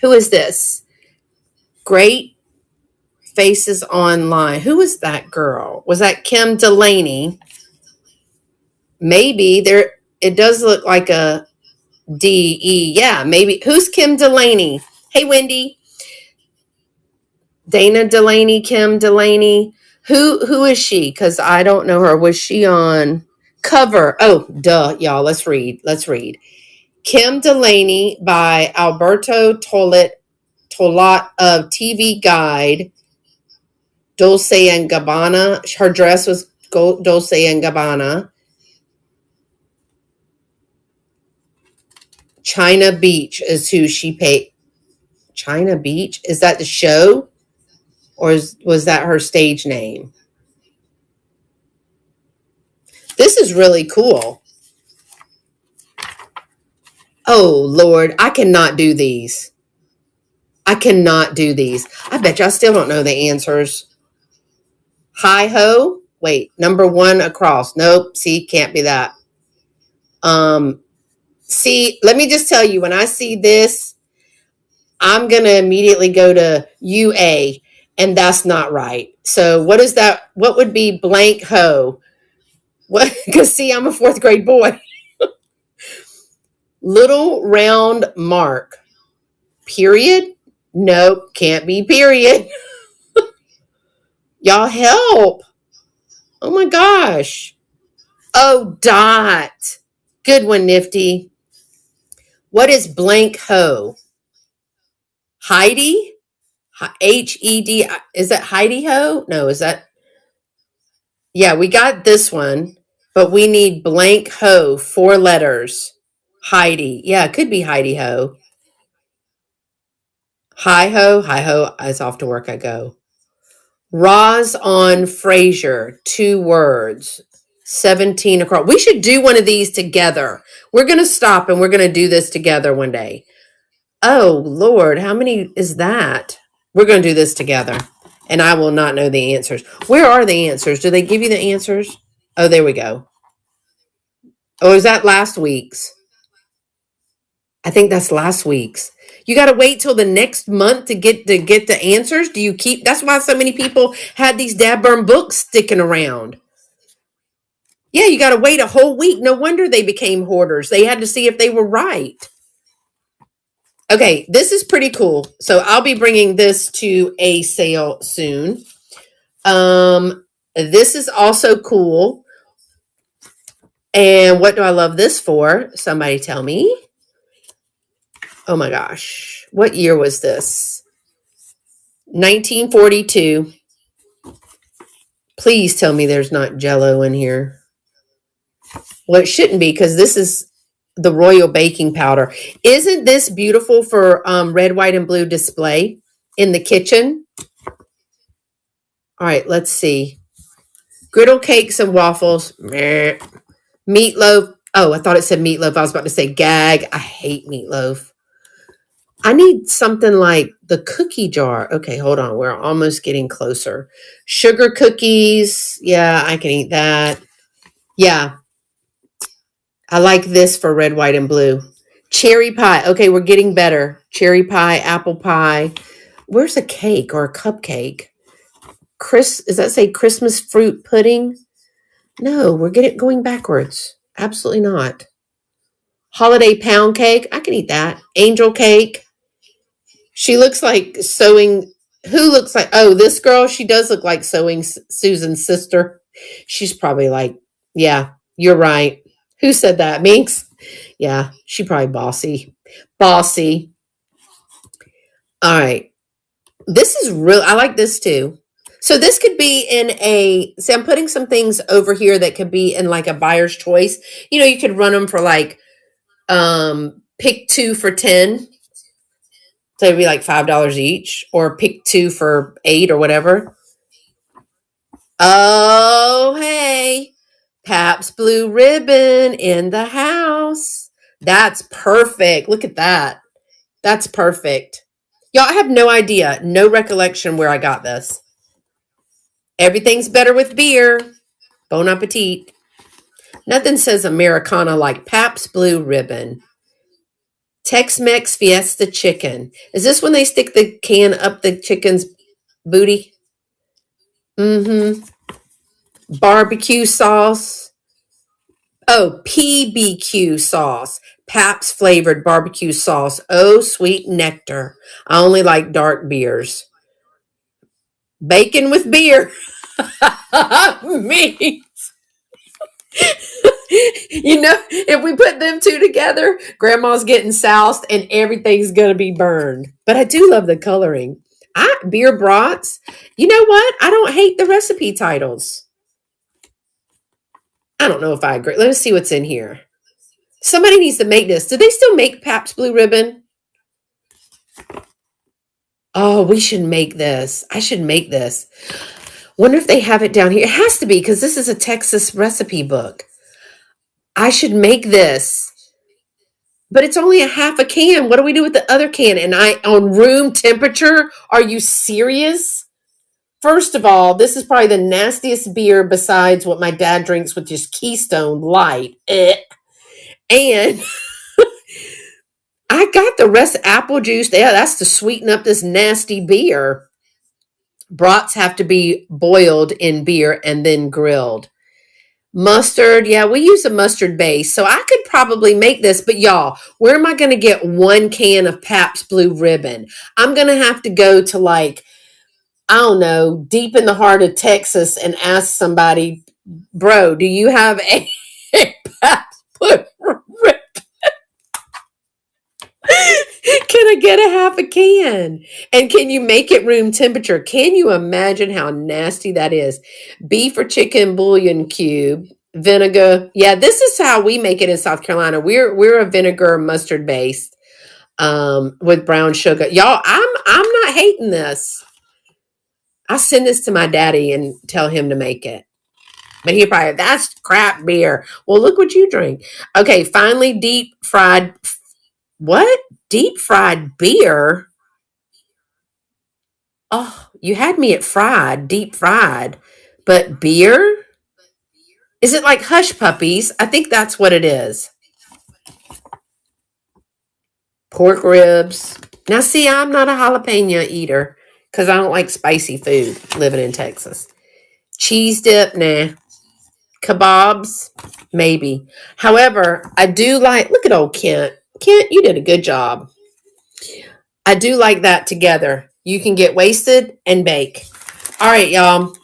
Who is this? Great Faces Online. Who was that girl? Was that Kim Delaney? Maybe there. It does look like a D-E. Yeah, maybe. Who's Kim Delaney? Hey, Wendy. Dana Delaney, Kim Delaney. Who is she? Because I don't know her. Was she on cover? Oh, duh, y'all. Let's read. Let's read. Kim Delaney by Alberto Tolat of TV Guide, Dolce and Gabbana. Her dress was Dolce and Gabbana. China Beach is who she paid. China Beach? Is that the show? Or was that her stage name? This is really cool. Oh, Lord. I cannot do these. I cannot do these. I bet you I still don't know the answers. Hi ho. Wait, number one across. Nope. See, can't be that. See, let me just tell you, when I see this, I'm going to immediately go to UA, and that's not right. So what is that? What would be blank ho? What? Because see, I'm a fourth grade boy. Little round mark. Period? Nope, can't be period. Y'all help. Oh my gosh. Oh, dot. Good one, Nifty. What is blank ho? Heidi? H-E-D. Is that Heidi ho? No, is that? Yeah, we got this one, but we need blank ho, 4 letters. Heidi. Yeah, it could be Heidi ho. Hi ho, it's off to work I go. Roz on Frazier, 2 words, 17 across. We should do one of these together. We're going to stop and we're going to do this together one day. Oh, Lord, how many is that? We're going to do this together, and I will not know the answers. Where are the answers? Do they give you the answers? Oh, there we go. Oh, is that last week's? I think that's last week's. You got to wait till the next month to get the answers. Do you keep? That's why so many people had these dadburn books sticking around. Yeah, you got to wait a whole week. No wonder they became hoarders. They had to see if they were right. Okay, this is pretty cool. So I'll be bringing this to a sale soon. This is also cool. And what do I love this for? Somebody tell me. Oh my gosh. What year was this? 1942. Please tell me there's not Jell-O in here. Well, it shouldn't be, because this is the Royal Baking Powder. Isn't this beautiful for red, white, and blue display in the kitchen? All right, let's see. Griddle cakes and waffles. Meh. Meatloaf. Oh, I thought it said meatloaf. I was about to say gag. I hate meatloaf. I need something like the cookie jar. Okay, hold on. We're almost getting closer. Sugar cookies. Yeah, I can eat that. Yeah. I like this for red, white, and blue. Cherry pie. Okay, we're getting better. Cherry pie, apple pie. Where's a cake or a cupcake? Does that say Christmas fruit pudding? No, we're going backwards. Absolutely not. Holiday pound cake. I can eat that. Angel cake. She looks like sewing. Who looks like? Oh, this girl. She does look like sewing Susan's sister. She's probably like, yeah, you're right. Who said that? Minx? Yeah, she probably bossy. Bossy. All right. This is real. I like this too. So this could be see, I'm putting some things over here that could be in like a buyer's choice. You know, you could run them for like, pick 2 for 10. So it'd be like $5 each, or pick 2 for 8 or whatever. Oh, hey, Pabst Blue Ribbon in the house. That's perfect. Look at that. That's perfect. Y'all, I have no idea, no recollection where I got this. Everything's better with beer. Bon appetit. Nothing says Americana like Pabst Blue Ribbon. Tex-Mex Fiesta Chicken. Is this when they stick the can up the chicken's booty? Mm-hmm. Barbecue sauce. Oh, PBQ sauce. Pabst flavored barbecue sauce. Oh, sweet nectar. I only like dark beers. Bacon with beer. Me. If we put them two together, grandma's getting soused and everything's going to be burned. But I do love the coloring. Beer brats. You know what? I don't hate the recipe titles. I don't know if I agree. Let's see what's in here. Somebody needs to make this. Do they still make Pabst Blue Ribbon? Oh, we should make this. I should make this. Wonder if they have it down here. It has to be because this is a Texas recipe book. I should make this. But it's only a half a can. What do we do with the other can? And on room temperature? Are you serious? First of all, this is probably the nastiest beer besides what my dad drinks, which is Keystone Light. And I got the rest apple juice. Yeah, that's to sweeten up this nasty beer. Brats have to be boiled in beer and then grilled. Mustard, yeah, we use a mustard base. So I could probably make this, but y'all, where am I going to get 1 can of Pabst Blue Ribbon? I'm going to have to go to I don't know, deep in the heart of Texas and ask somebody, bro, do you have a Pabst Blue Ribbon? Can I get a half a can? And can you make it room temperature? Can you imagine how nasty that is? Beef or chicken bouillon cube, vinegar. Yeah, this is how we make it in South Carolina. We're a vinegar mustard based with brown sugar. Y'all, I'm not hating this. I'll send this to my daddy and tell him to make it. But he probably, that's crap beer. Well, look what you drink. Okay, finally, deep fried. What? Deep fried beer? Oh, you had me at fried, deep fried. But beer? Is it like Hush Puppies? I think that's what it is. Pork ribs. Now, see, I'm not a jalapeno eater because I don't like spicy food living in Texas. Cheese dip? Nah. Kebabs? Maybe. However, I do like, look at old Kent. Kent, you did a good job. I do like that together. You can get wasted and bake. All right, y'all.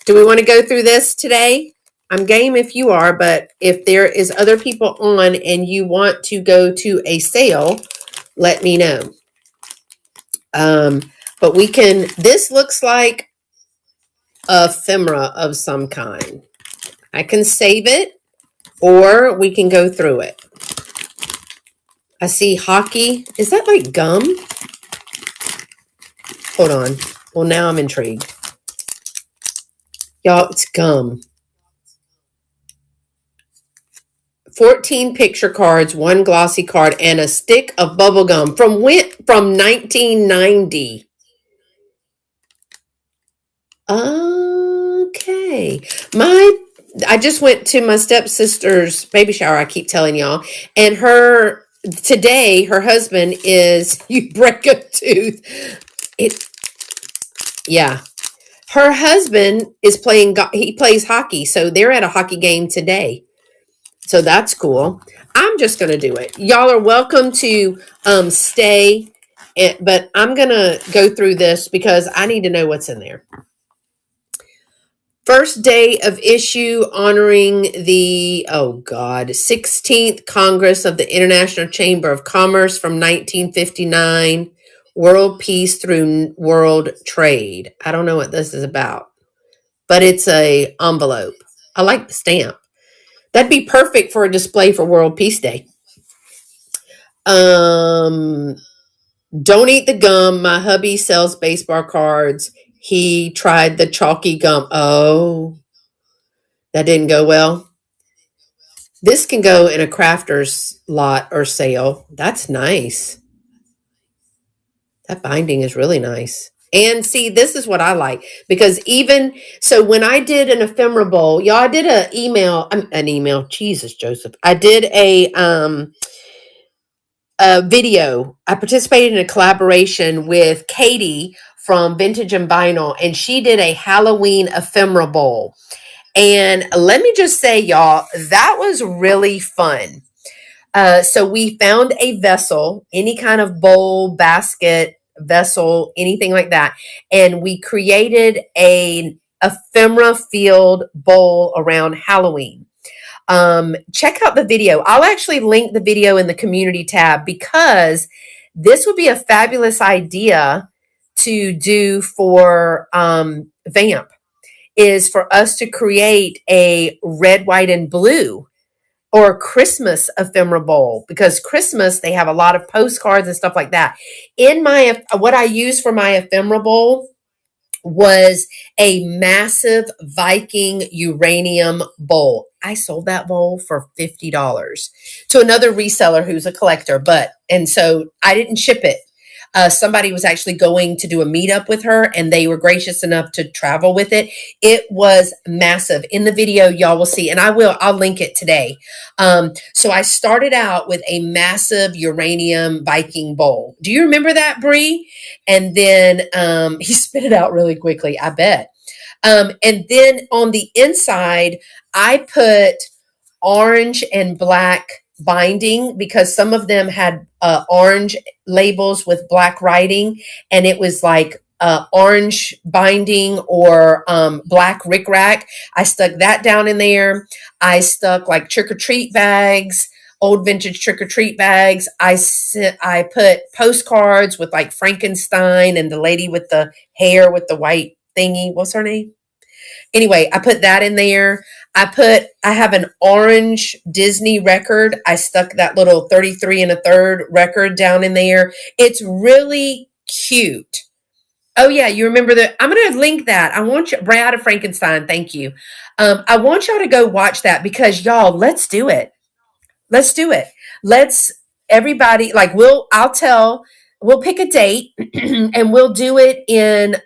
Do we want to go through this today? I'm game if you are, but if there is other people on and you want to go to a sale, let me know. But we can, this looks like a ephemera of some kind. I can save it or we can go through it. I see hockey. Is that like gum? Hold on. Well, now I'm intrigued. Y'all, it's gum. 14 picture cards, 1 glossy card, and a stick of bubble gum from 1990. Okay. I just went to my stepsister's baby shower, I keep telling y'all, and today her husband is, you break a tooth. Yeah. Her husband is he plays hockey, so they're at a hockey game today. So that's cool. I'm just going to do it. Y'all are welcome to stay, but I'm going to go through this because I need to know what's in there. First day of issue honoring the, 16th Congress of the International Chamber of Commerce from 1959, World Peace through World Trade. I don't know what this is about, but it's a envelope. I like the stamp. That'd be perfect for a display for World Peace Day. Don't eat the gum. My hubby sells baseball cards. He tried the chalky gum. Oh, that didn't go well. This can go in a crafter's lot or sale. That's nice. That binding is really nice. And see, this is what I like because so when I did an ephemera bowl, y'all, I did an email. Jesus, Joseph. I did a video. I participated in a collaboration with Katie from Vintage and Vinyl, and she did a Halloween ephemera bowl. And let me just say, y'all, that was really fun. So we found a vessel, any kind of bowl, basket, vessel, anything like that. And we created a ephemera filled bowl around Halloween. Check out the video. I'll actually link the video in the community tab because this would be a fabulous idea to do for Vamp, is for us to create a red, white, and blue or Christmas ephemera bowl, because Christmas, they have a lot of postcards and stuff like that. What I use for my ephemera bowl was a massive Viking uranium bowl. I sold that bowl for $50 to another reseller who's a collector, and so I didn't ship it. Somebody was actually going to do a meetup with her, and they were gracious enough to travel with it. It was massive. In the video, y'all will see, and I'll link it today. So I started out with a massive uranium Viking bowl. Do you remember that, Bree? And then he spit it out really quickly, I bet. And then on the inside, I put orange and black binding, because some of them had orange labels with black writing, and it was like orange binding or black rickrack. I stuck that down in there. I stuck like trick-or-treat bags, old vintage trick-or-treat bags. I put postcards with like Frankenstein and the lady with the hair with the white thingy. What's her name? Anyway, I put that in there. I have an orange Disney record. I stuck that little 33 1/3 record down in there. It's really cute. Oh yeah, you remember I'm going to link that. I want you, Brad of Frankenstein. Thank you. I want y'all to go watch that, because y'all, let's do it. Let's do it. Everybody, like we'll pick a date and we'll do it in,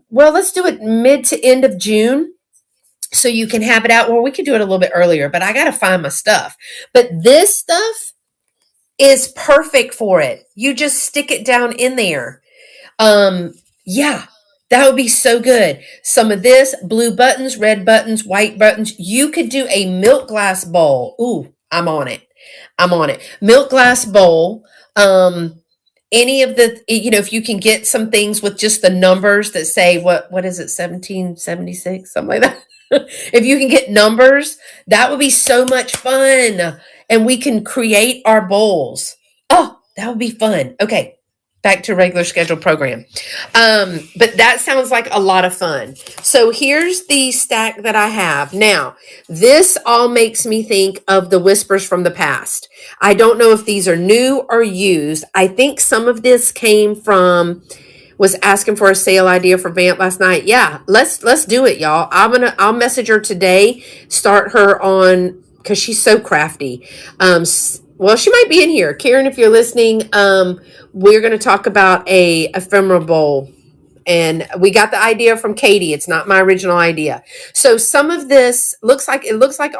let's do it mid to end of June. So you can have it out. Well, we could do it a little bit earlier, but I got to find my stuff. But this stuff is perfect for it. You just stick it down in there. Yeah, that would be so good. Some of this, blue buttons, red buttons, white buttons. You could do a milk glass bowl. Ooh, I'm on it. Milk glass bowl. Any of the, if you can get some things with just the numbers that say, what is it, 1776, something like that. If you can get numbers, that would be so much fun. And we can create our bowls. Oh, that would be fun. Okay, back to regular scheduled program. But that sounds like a lot of fun. So here's the stack that I have. Now, this all makes me think of the Whispers from the Past. I don't know if these are new or used. I think some of this came from, was asking for a sale idea for Vamp last night. Yeah, let's do it, y'all. I'll message her today, start her on, because she's so crafty. Well, she might be in here. Karen, if you're listening, we're going to talk about a ephemera bowl. And we got the idea from Katie. It's not my original idea. So some of this looks like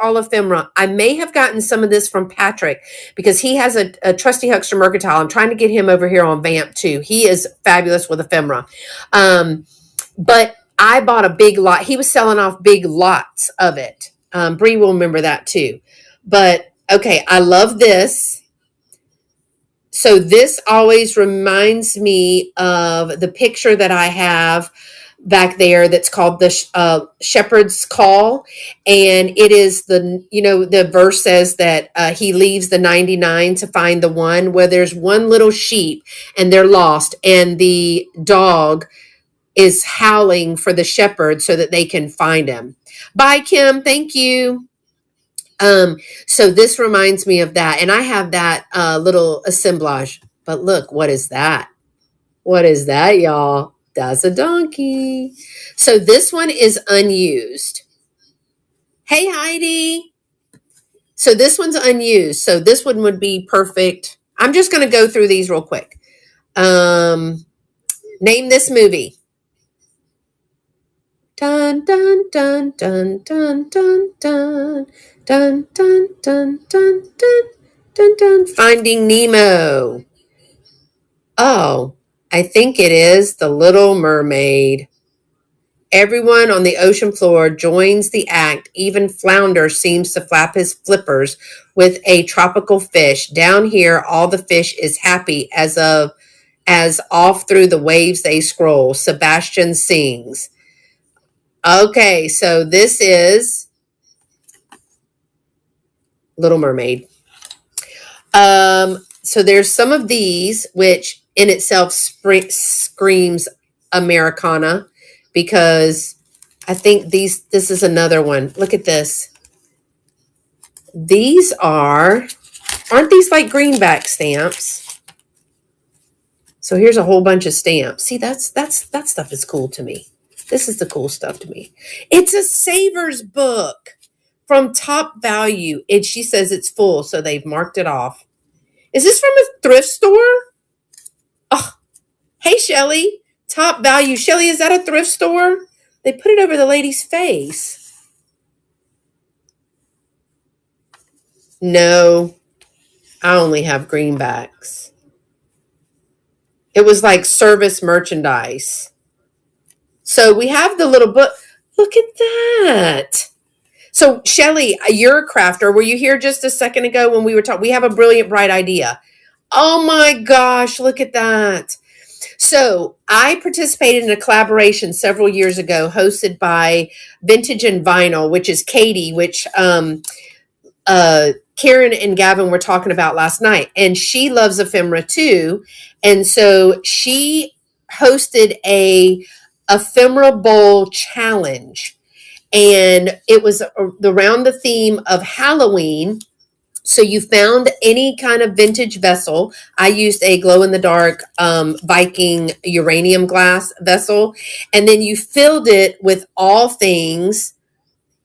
all ephemera. I may have gotten some of this from Patrick, because he has a Trusty Huckster Mercantile. I'm trying to get him over here on Vamp too. He is fabulous with ephemera. But I bought a big lot. He was selling off big lots of it. Bree will remember that too. But okay, I love this. So this always reminds me of the picture that I have back there that's called the Shepherd's Call. And it is the verse says that he leaves the 99 to find the one, where there's one little sheep and they're lost, and the dog is howling for the shepherd so that they can find him. Bye, Kim. Thank you. So this reminds me of that. And I have that little assemblage. But look, what is that? What is that, y'all? That's a donkey. So this one is unused. Hey, Heidi. So this one's unused. So this one would be perfect. I'm just going to go through these real quick. Name this movie. Dun, dun, dun, dun, dun, dun, dun. Dun, dun, dun, dun, dun, dun, dun. Finding Nemo. Oh, I think it is The Little Mermaid. Everyone on the ocean floor joins the act. Even Flounder seems to flap his flippers with a tropical fish. Down here, all the fish is happy as off through the waves they scroll. Sebastian sings. Okay, so this is Little Mermaid. So there's some of these, which in itself screams Americana, because I think this is another one. Look at this. These aren't these like greenback stamps? So here's a whole bunch of stamps. See, that stuff is cool to me. This is the cool stuff to me. It's a Savers book from Top Value. And she says it's full, so they've marked it off. Is this from a thrift store? Oh, hey, Shelly. Top Value. Shelly, is that a thrift store? They put it over the lady's face. No, I only have greenbacks. It was like service merchandise. So we have the little book. Look at that. So, Shelly, you're a crafter. Were you here just a second ago when we were talking? We have a brilliant, bright idea. Oh my gosh, look at that. So, I participated in a collaboration several years ago hosted by Vintage and Vinyl, which is Katie, which Karen and Gavin were talking about last night. And she loves ephemera too. And so she hosted a ephemera bowl challenge. And it was around the theme of Halloween. So you found any kind of vintage vessel. I used a glow-in-the-dark Viking uranium glass vessel. And then you filled it with all things.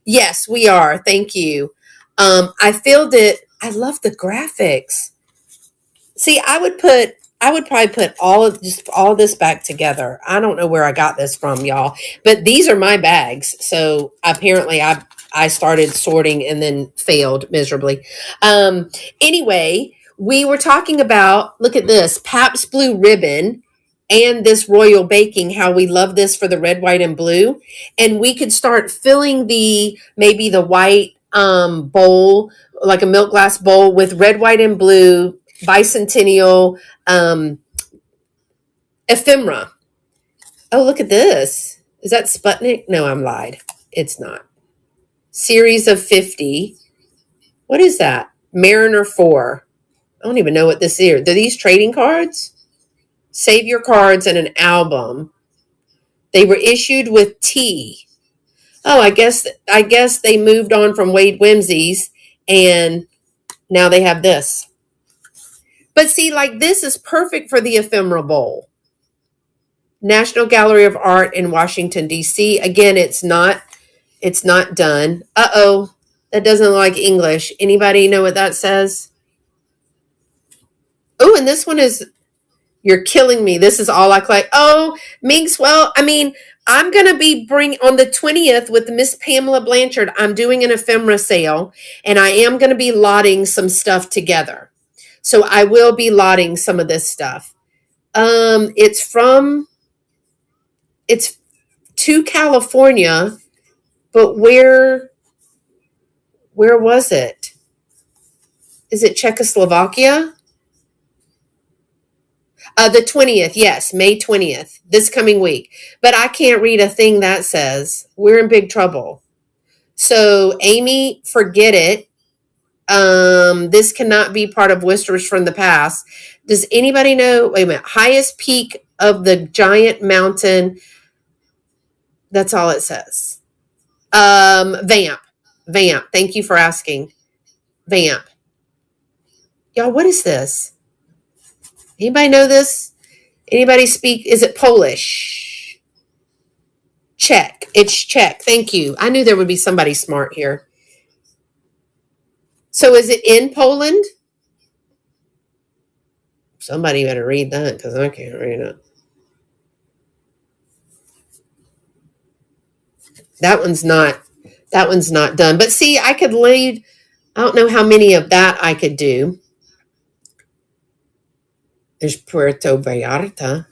Yes, we are. Thank you. I filled it. I love the graphics. See, I would probably put all of this back together. I don't know where I got this from, y'all, but these are my bags. So apparently I started sorting and then failed miserably. Anyway, we were talking about, look at this, Pabst Blue Ribbon and this Royal Baking, how we love this for the red, white, and blue. And we could start filling maybe the white bowl, like a milk glass bowl with red, white, and blue bicentennial ephemera. Oh, look at this. Is that Sputnik? No, I'm lied. It's not. Series of 50. What is that? Mariner 4. I don't even know what this is. Are these trading cards? Save your cards and an album. They were issued with tea. Oh, I guess they moved on from Wade Whimsy's and now they have this. But see, like this is perfect for the ephemera bowl. National Gallery of Art in Washington, D.C. Again, it's not done. Uh-oh, that doesn't look like English. Anybody know what that says? Oh, and this one is, you're killing me. This is all I collect. Oh, Minx, well, I mean, I'm going to be on the 20th with Miss Pamela Blanchard. I'm doing an ephemera sale, and I am going to be lotting some stuff together. So I will be lotting some of this stuff. It's to California, but where was it? Is it Czechoslovakia? The 20th, yes, May 20th, this coming week. But I can't read a thing that says. We're in big trouble. So, Amy, forget it. This cannot be part of Whisperers from the Past. Does anybody know? Wait a minute. Highest peak of the giant mountain. That's all it says. Vamp. Thank you for asking. Vamp. Y'all, what is this? Anybody know this? Anybody speak? Is it Polish? Czech. It's Czech. Thank you. I knew there would be somebody smart here. So is it in Poland? Somebody better read that because I can't read it. That one's not done. But see, I could lead, I don't know how many of that I could do. There's Puerto Vallarta.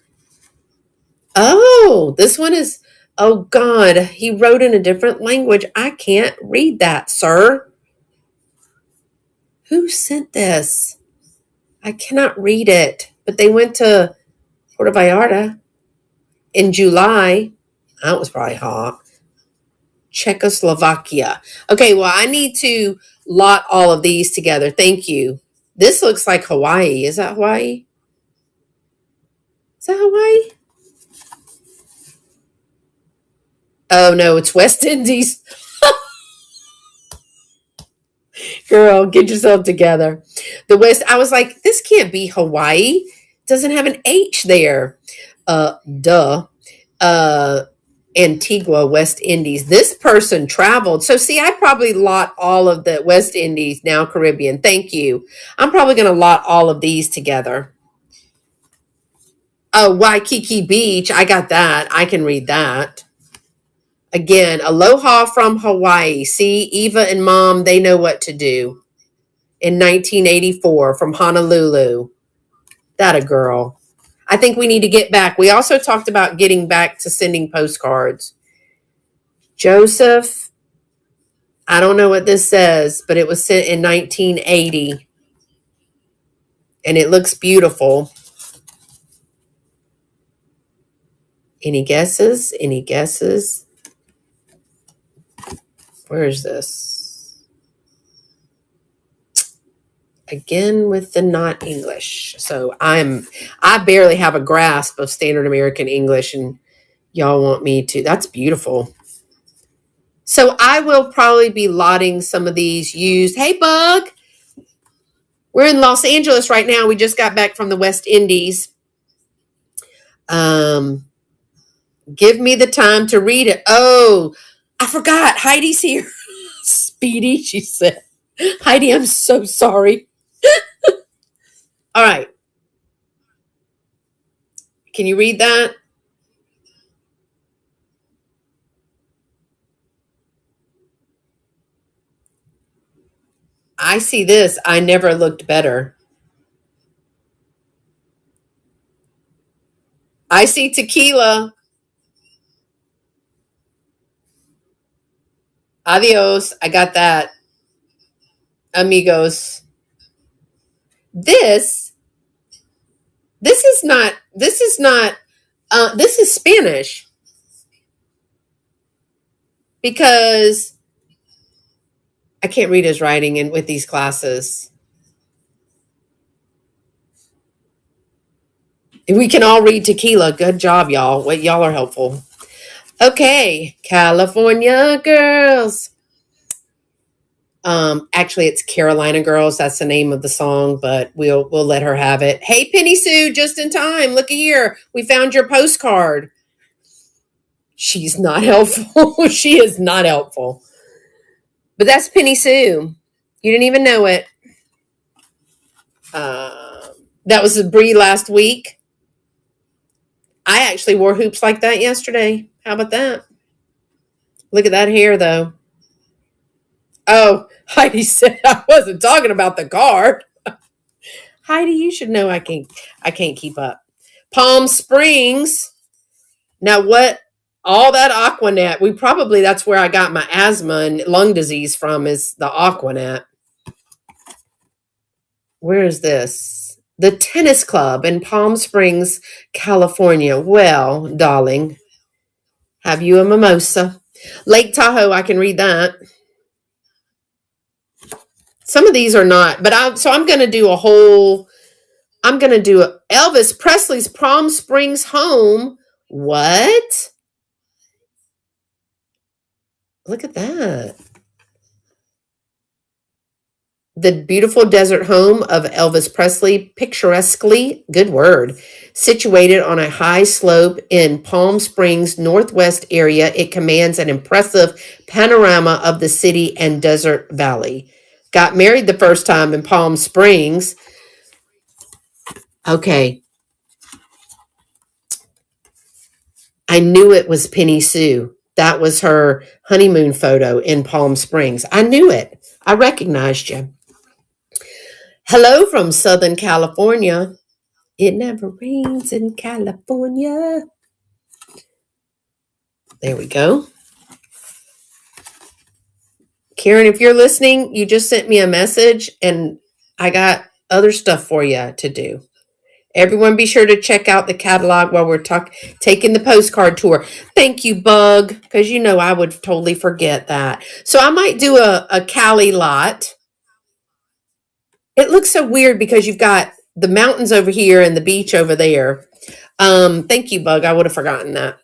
Oh, this one is, oh God, he wrote in a different language. I can't read that, sir. Who sent this? I cannot read it. But they went to Puerto Vallarta in July. That was probably hot. Czechoslovakia. Okay, well, I need to lot all of these together. Thank you. This looks like Hawaii. Is that Hawaii? Is that Hawaii? Oh, no, it's West Indies. Girl, get yourself together. The West, I was like, this can't be Hawaii. Doesn't have an H there. Duh. Antigua, West Indies. This person traveled. So see, I probably lot all of the West Indies, now Caribbean. Thank you. I'm probably going to lot all of these together. Oh, Waikiki Beach. I got that. I can read that. Again, aloha from Hawaii. See, Eva and Mom, they know what to do. In 1984 from Honolulu. That a girl. I think we need to get back. We also talked about getting back to sending postcards. Joseph, I don't know what this says, but it was sent in 1980. And it looks beautiful. Any guesses? Any guesses? Where is this? Again with the not English. So I barely have a grasp of standard American English, and y'all want me to. That's beautiful. So I will probably be lotting some of these used. Hey, Bug. We're in Los Angeles right now. We just got back from the West Indies. Give me the time to read it. Oh, I forgot. Heidi's here. Speedy, she said. Heidi, I'm so sorry. All right. Can you read that? I see this. I never looked better. I see tequila. Adios. I got that. Amigos. This is not, this is Spanish. Because I can't read his writing in with these classes. We can all read tequila. Good job, y'all. Well, y'all are helpful. Okay, California Girls. Actually, it's Carolina Girls. That's the name of the song, but we'll let her have it. Hey, Penny Sue, just in time. Look here. We found your postcard. She's not helpful. She is not helpful. But that's Penny Sue. You didn't even know it. That was the Brie last week. I actually wore hoops like that yesterday. How about that? Look at that hair, though. Oh, Heidi said I wasn't talking about the card. Heidi, you should know I can't keep up. Palm Springs. Now what? All that Aquanet. That's where I got my asthma and lung disease from, is the Aquanet. Where is this? The Tennis Club in Palm Springs, California. Well, darling, have you a mimosa? Lake Tahoe, I can read that. Some of these are not, but I'm going to do Elvis Presley's Palm Springs home. What? Look at that. The beautiful desert home of Elvis Presley, picturesquely, good word, situated on a high slope in Palm Springs Northwest area. It commands an impressive panorama of the city and desert valley. Got married the first time in Palm Springs. Okay. I knew it was Penny Sue. That was her honeymoon photo in Palm Springs. I knew it. I recognized you. Hello from Southern California. It never rains in California. There we go. Karen, if you're listening, you just sent me a message and I got other stuff for you to do. Everyone be sure to check out the catalog while we're taking the postcard tour. Thank you, Bug, because you know I would totally forget that. So I might do a Cali lot. It looks so weird because you've got the mountains over here and the beach over there. Thank you, Bug. I would have forgotten that.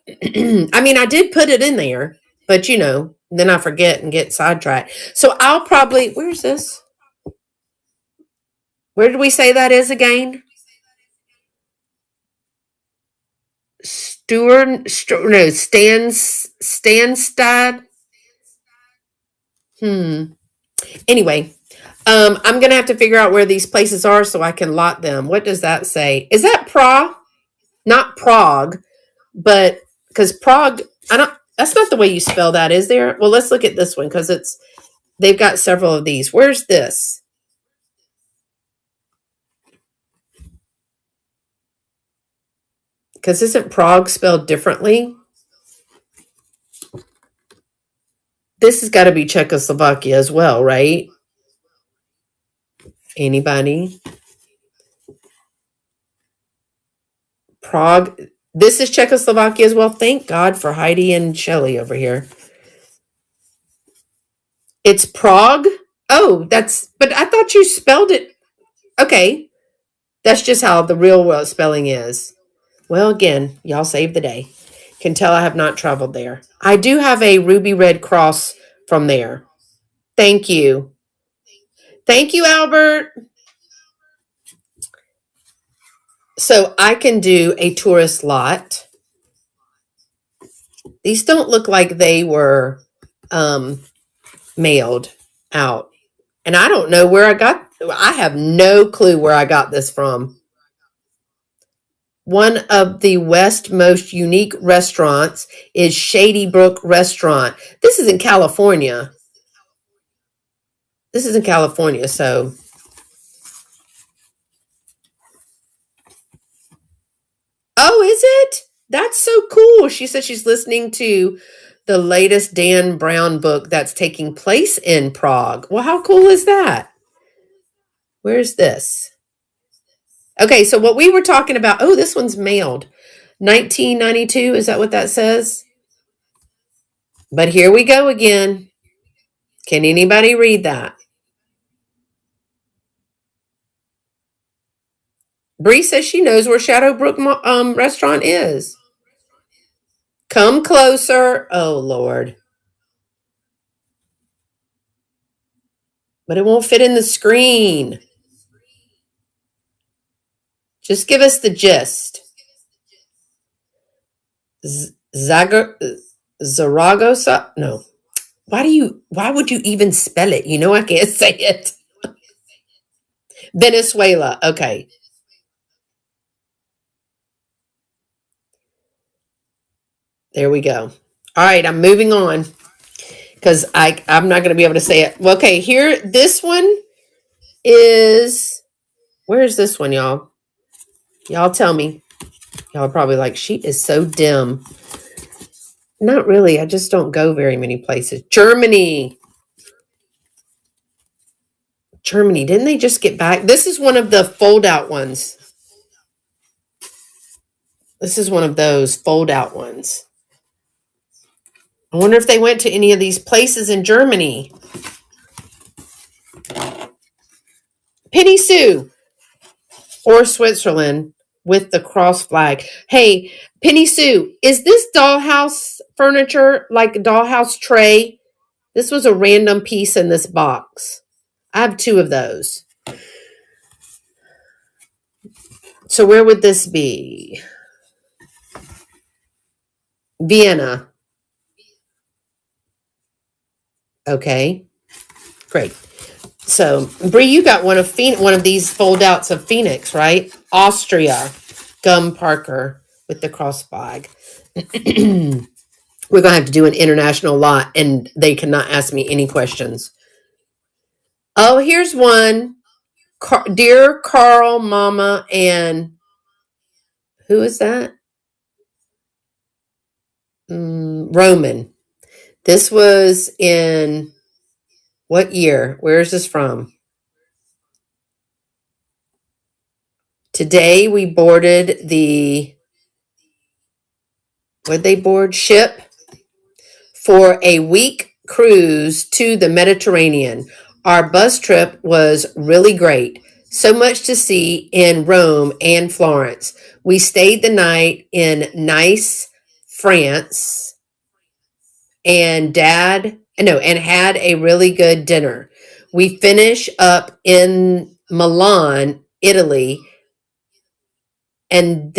I mean, I did put it in there, but you know, then I forget and get sidetracked. So I'll probably, where's this? Where did we say that is again? Stanstad. Anyway, I'm gonna have to figure out where these places are so I can lot them. What does that say? Is that Prague? Not Prague, but because Prague, I don't. That's not the way you spell that, is there? Well, let's look at this one because they've got several of these. Where's this? Because isn't Prague spelled differently? This has got to be Czechoslovakia as well, right? Anybody? Prague. This is Czechoslovakia as well. Thank God for Heidi and Shelley over here. It's Prague. Oh, but I thought you spelled it. Okay. That's just how the real spelling is. Well, again, y'all saved the day. Can tell I have not traveled there. I do have a ruby red cross from there. Thank you. Thank you, Albert. So I can do a tourist lot. These don't look like they were mailed out. And I don't know where I have no clue where I got this from. One of the West's most unique restaurants is Shady Brook Restaurant. This is in California. So. Oh, is it? That's so cool. She said she's listening to the latest Dan Brown book that's taking place in Prague. Well, how cool is that? Where's this? Okay, so what we were talking about, oh, this one's mailed. 1992, is that what that says? But here we go again. Can anybody read that? Bree says she knows where Shadowbrook restaurant is. Come closer. Oh, Lord. But it won't fit in the screen. Just give us the gist. Zaragoza? No. Why would you even spell it? You know I can't say it. Venezuela. Okay. There we go. All right, I'm moving on because I'm not going to be able to say it. Well, okay, here, this one is, where's this one, y'all? Y'all tell me. Y'all are probably like, she is so dim. Not really. I just don't go very many places. Germany. Didn't they just get back? This is one of the fold-out ones. This is one of those fold-out ones. I wonder if they went to any of these places in Germany. Penny Sue or Switzerland with the cross flag. Hey, Penny Sue, is this dollhouse furniture like a dollhouse tray? This was a random piece in this box. I have 2 of those. So where would this be? Vienna. Okay, great. So, Bree, you got one of these fold-outs of Phoenix, right? Austria. Gum Parker with the cross flag. We're going to have to do an international lot, and they cannot ask me any questions. Oh, here's one. Dear Carl, Mama, and who is that? Roman. This was in what year? Where is this from? Today we boarded the, what'd they board? Ship for a week cruise to the Mediterranean. Our bus trip was really great. So much to see in Rome and Florence. We stayed the night in Nice, France, and had a really good dinner. We finish up in Milan, Italy, and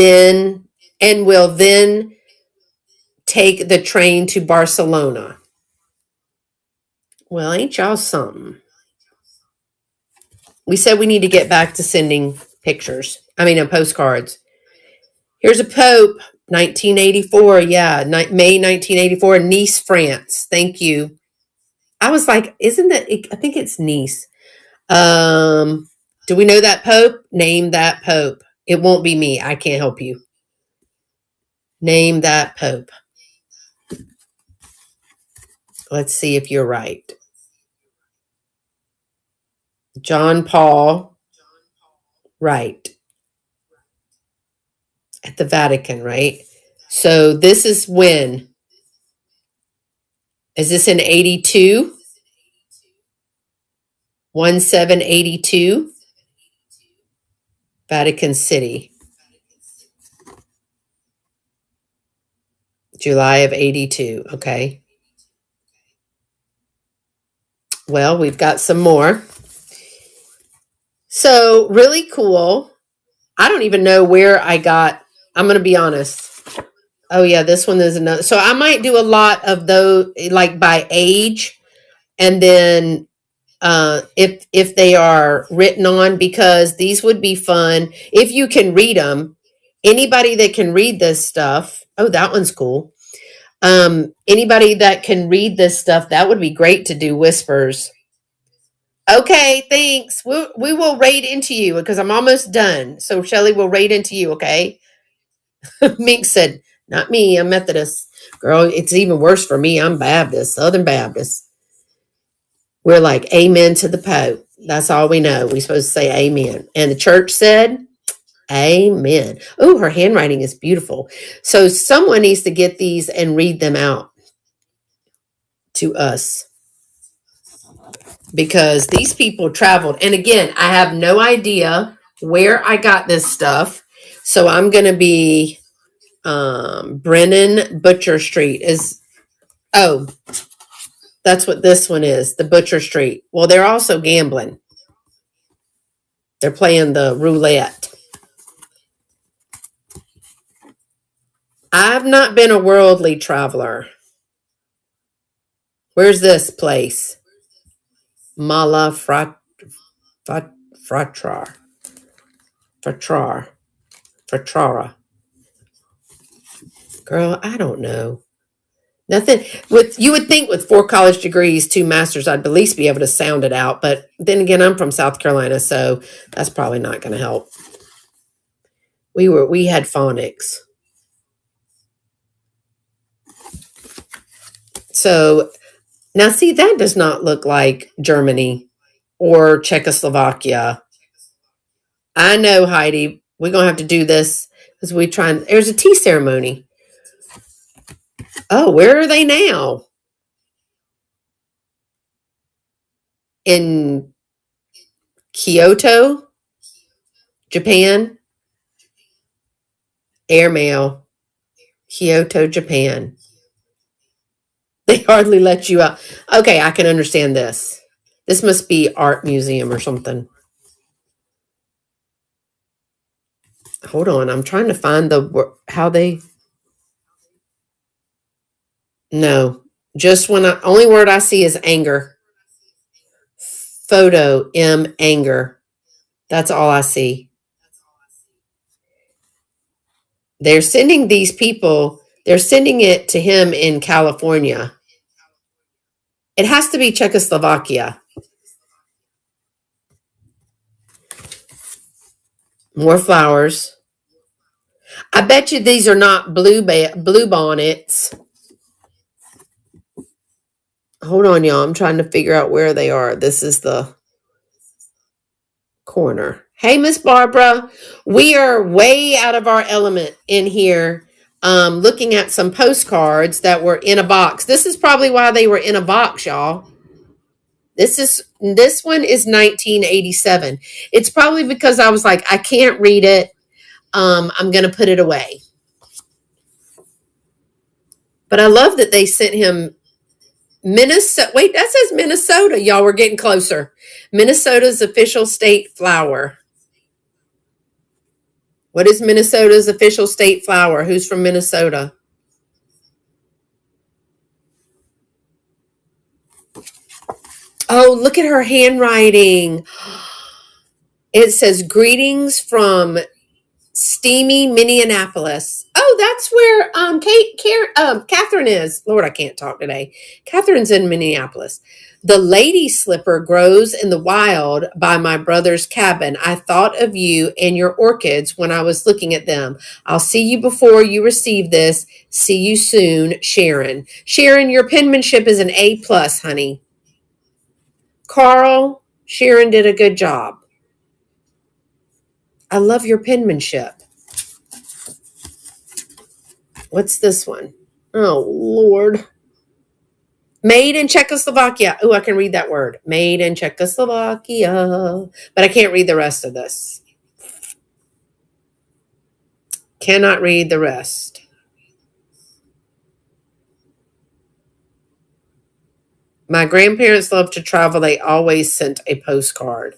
will then take the train to Barcelona. Well, ain't y'all something? We said we need to get back to sending pictures. Postcards. Here's a Pope, 1984. Yeah, May 1984, Nice, France. Thank you. I was like, isn't that? I think it's Nice. Do we know that Pope? Name that Pope. It won't be me. I can't help you. Name that Pope. Let's see if you're right. John Paul. Right. At the Vatican, right? So this is when? Is this in 82? 1782? Vatican City. July of 82. Okay. Well, we've got some more. So really cool. I don't even know where I got. I'm going to be honest. Oh yeah, this one is another. So I might do a lot of those, like by age, and then if they are written on, because these would be fun if you can read them. Anybody that can read this stuff. Oh, that one's cool. Anybody that can read this stuff, that would be great to do whispers. Okay, thanks. We will raid into you because I'm almost done. So Shelly will raid into you, okay? Mink said, not me, I'm Methodist. Girl, it's even worse for me. I'm Baptist, Southern Baptist. We're like, amen to the Pope. That's all we know. We're supposed to say amen. And the church said, amen. Oh, her handwriting is beautiful. So someone needs to get these and read them out to us, because these people traveled. And again, I have no idea where I got this stuff. So I'm going to be Brennan Butcher Street is, oh, that's what this one is, the Butcher Street. Well, they're also gambling. They're playing the roulette. I've not been a worldly traveler. Where's this place? Mala Fratra. Girl, I don't know. Nothing. You would think with 4 college degrees, 2 masters, I'd at least be able to sound it out. But then again, I'm from South Carolina, so that's probably not going to help. We had phonics. So now see, that does not look like Germany or Czechoslovakia. I know, Heidi, we're going to have to do this because there's a tea ceremony. Oh, where are they now? In Kyoto, Japan. Airmail, Kyoto, Japan. They hardly let you out. Okay, I can understand this. This must be art museum or something. Hold on, I'm trying to find how they. No, just only word I see is anger. Photo M anger. That's all I see. They're sending these people. They're sending it to him in California. It has to be Czechoslovakia. More flowers. I bet you these are not blue bonnets. Hold on, y'all. I'm trying to figure out where they are. This is the corner. Hey, Miss Barbara. We are way out of our element in here, looking at some postcards that were in a box. This is probably why they were in a box, y'all. This one is 1987. It's probably because I was like, I can't read it. I'm gonna put it away. But I love that they sent him Minnesota. Wait, that says Minnesota. Y'all, we're getting closer. Minnesota's official state flower. What is Minnesota's official state flower? Who's from Minnesota? Oh, look at her handwriting. It says greetings from steamy Minneapolis. Oh, that's where Catherine is. Lord, I can't talk today. Catherine's in Minneapolis. The lady slipper grows in the wild by my brother's cabin. I thought of you and your orchids when I was looking at them. I'll see you before you receive this. See you soon, Sharon. Sharon, your penmanship is an A plus, honey. Carl, Sharon did a good job. I love your penmanship. What's this one? Oh, Lord. Made in Czechoslovakia. Oh, I can read that word. Made in Czechoslovakia. But I can't read the rest of this. Cannot read the rest. My grandparents loved to travel. They always sent a postcard.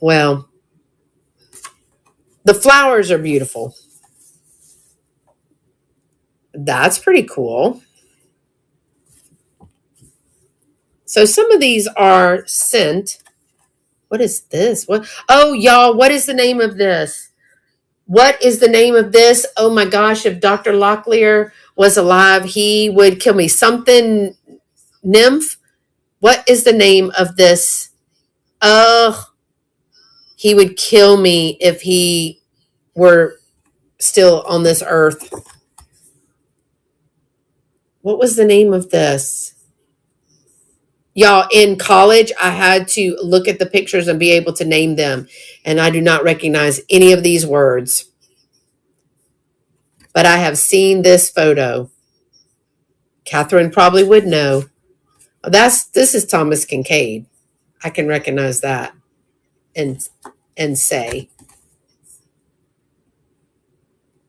Well, the flowers are beautiful. That's pretty cool. So some of these are sent. What is this? What? Oh, y'all, what is the name of this? What is the name of this? Oh my gosh, if Dr. Locklear was alive, he would kill me. Something nymph. What is the name of this? Oh, he would kill me if he were still on this earth. What was the name of this? Y'all, in college, I had to look at the pictures and be able to name them. And I do not recognize any of these words. But I have seen this photo. Catherine probably would know. This is Thomas Kincaid. I can recognize that and say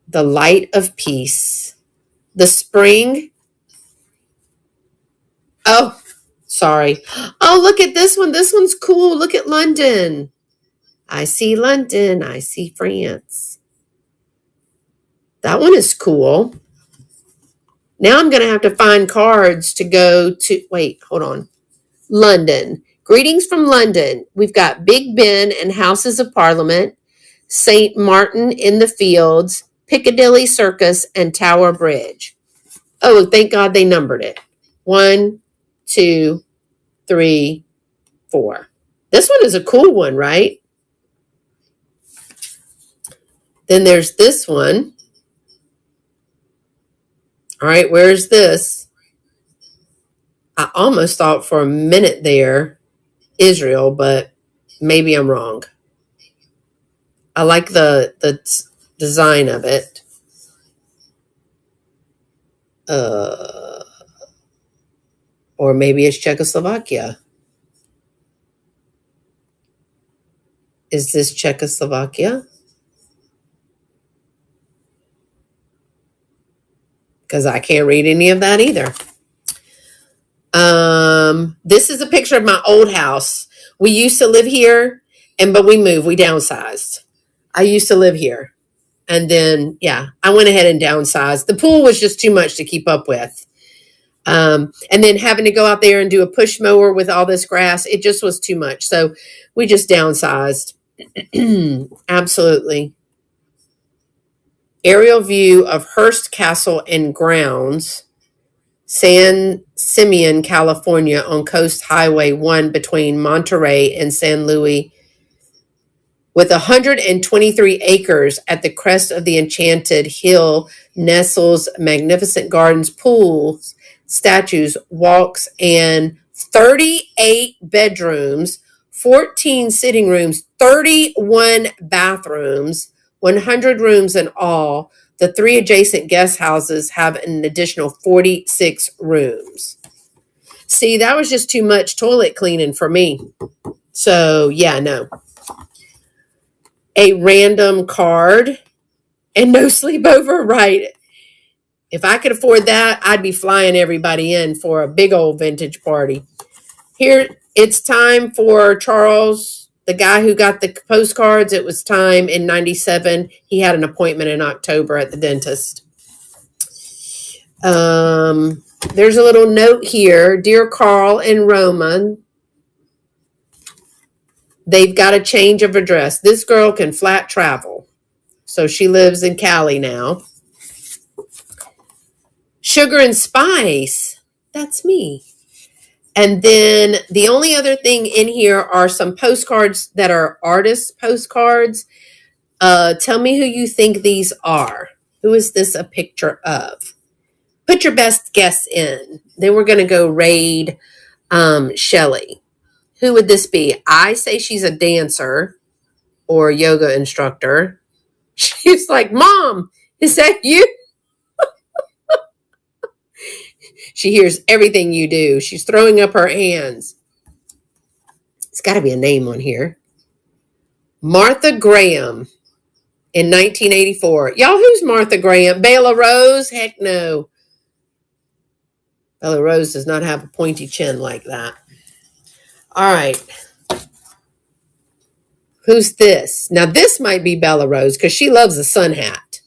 the light of peace, the spring. Oh, sorry. Oh, look at this one. This one's cool. Look at London. I see London. I see France. That one is cool. Now I'm going to have to find cards to go to. Wait, hold on. London. Greetings from London. We've got Big Ben and Houses of Parliament, St. Martin in the Fields, Piccadilly Circus, and Tower Bridge. Oh, thank God they numbered it. 1, 2, 3, 4. This one is a cool one, right? Then there's this one. All right, where's this? I almost thought for a minute there, Israel, but maybe I'm wrong. I like the design of it. Or maybe it's Czechoslovakia. Is this Czechoslovakia? Because I can't read any of that either. This is a picture of my old house. We used to live here, but we moved. We downsized. I used to live here. And then, yeah, I went ahead and downsized. The pool was just too much to keep up with. And then having to go out there and do a push mower with all this grass, it just was too much. So we just downsized. Absolutely. Aerial view of Hearst Castle and grounds, San Simeon, California, on Coast Highway 1 between Monterey and San Luis, with 123 acres at the crest of the enchanted hill, nestles magnificent gardens, pools, statues, walks, and 38 bedrooms, 14 sitting rooms, 31 bathrooms, 100 rooms in all. The 3 adjacent guest houses have an additional 46 rooms. See, that was just too much toilet cleaning for me. So, yeah, no. A random card and no sleepover, right? If I could afford that, I'd be flying everybody in for a big old vintage party. Here, it's time for Charles, the guy who got the postcards. It was time in 97. He had an appointment in October at the dentist. There's a little note here. Dear Carl and Roman, they've got a change of address. This girl can flat travel. So she lives in Cali now. Sugar and Spice, that's me. And then the only other thing in here are some postcards that are artist postcards. Tell me who you think these are. Who is this a picture of? Put your best guess in. Then we're going to go raid Shelly. Who would this be? I say she's a dancer or a yoga instructor. She's like, Mom, is that you? She hears everything you do. She's throwing up her hands. It's got to be a name on here. Martha Graham in 1984. Y'all, who's Martha Graham? Bella Rose? Heck no. Bella Rose does not have a pointy chin like that. All right. Who's this? Now, this might be Bella Rose because she loves a sun hat.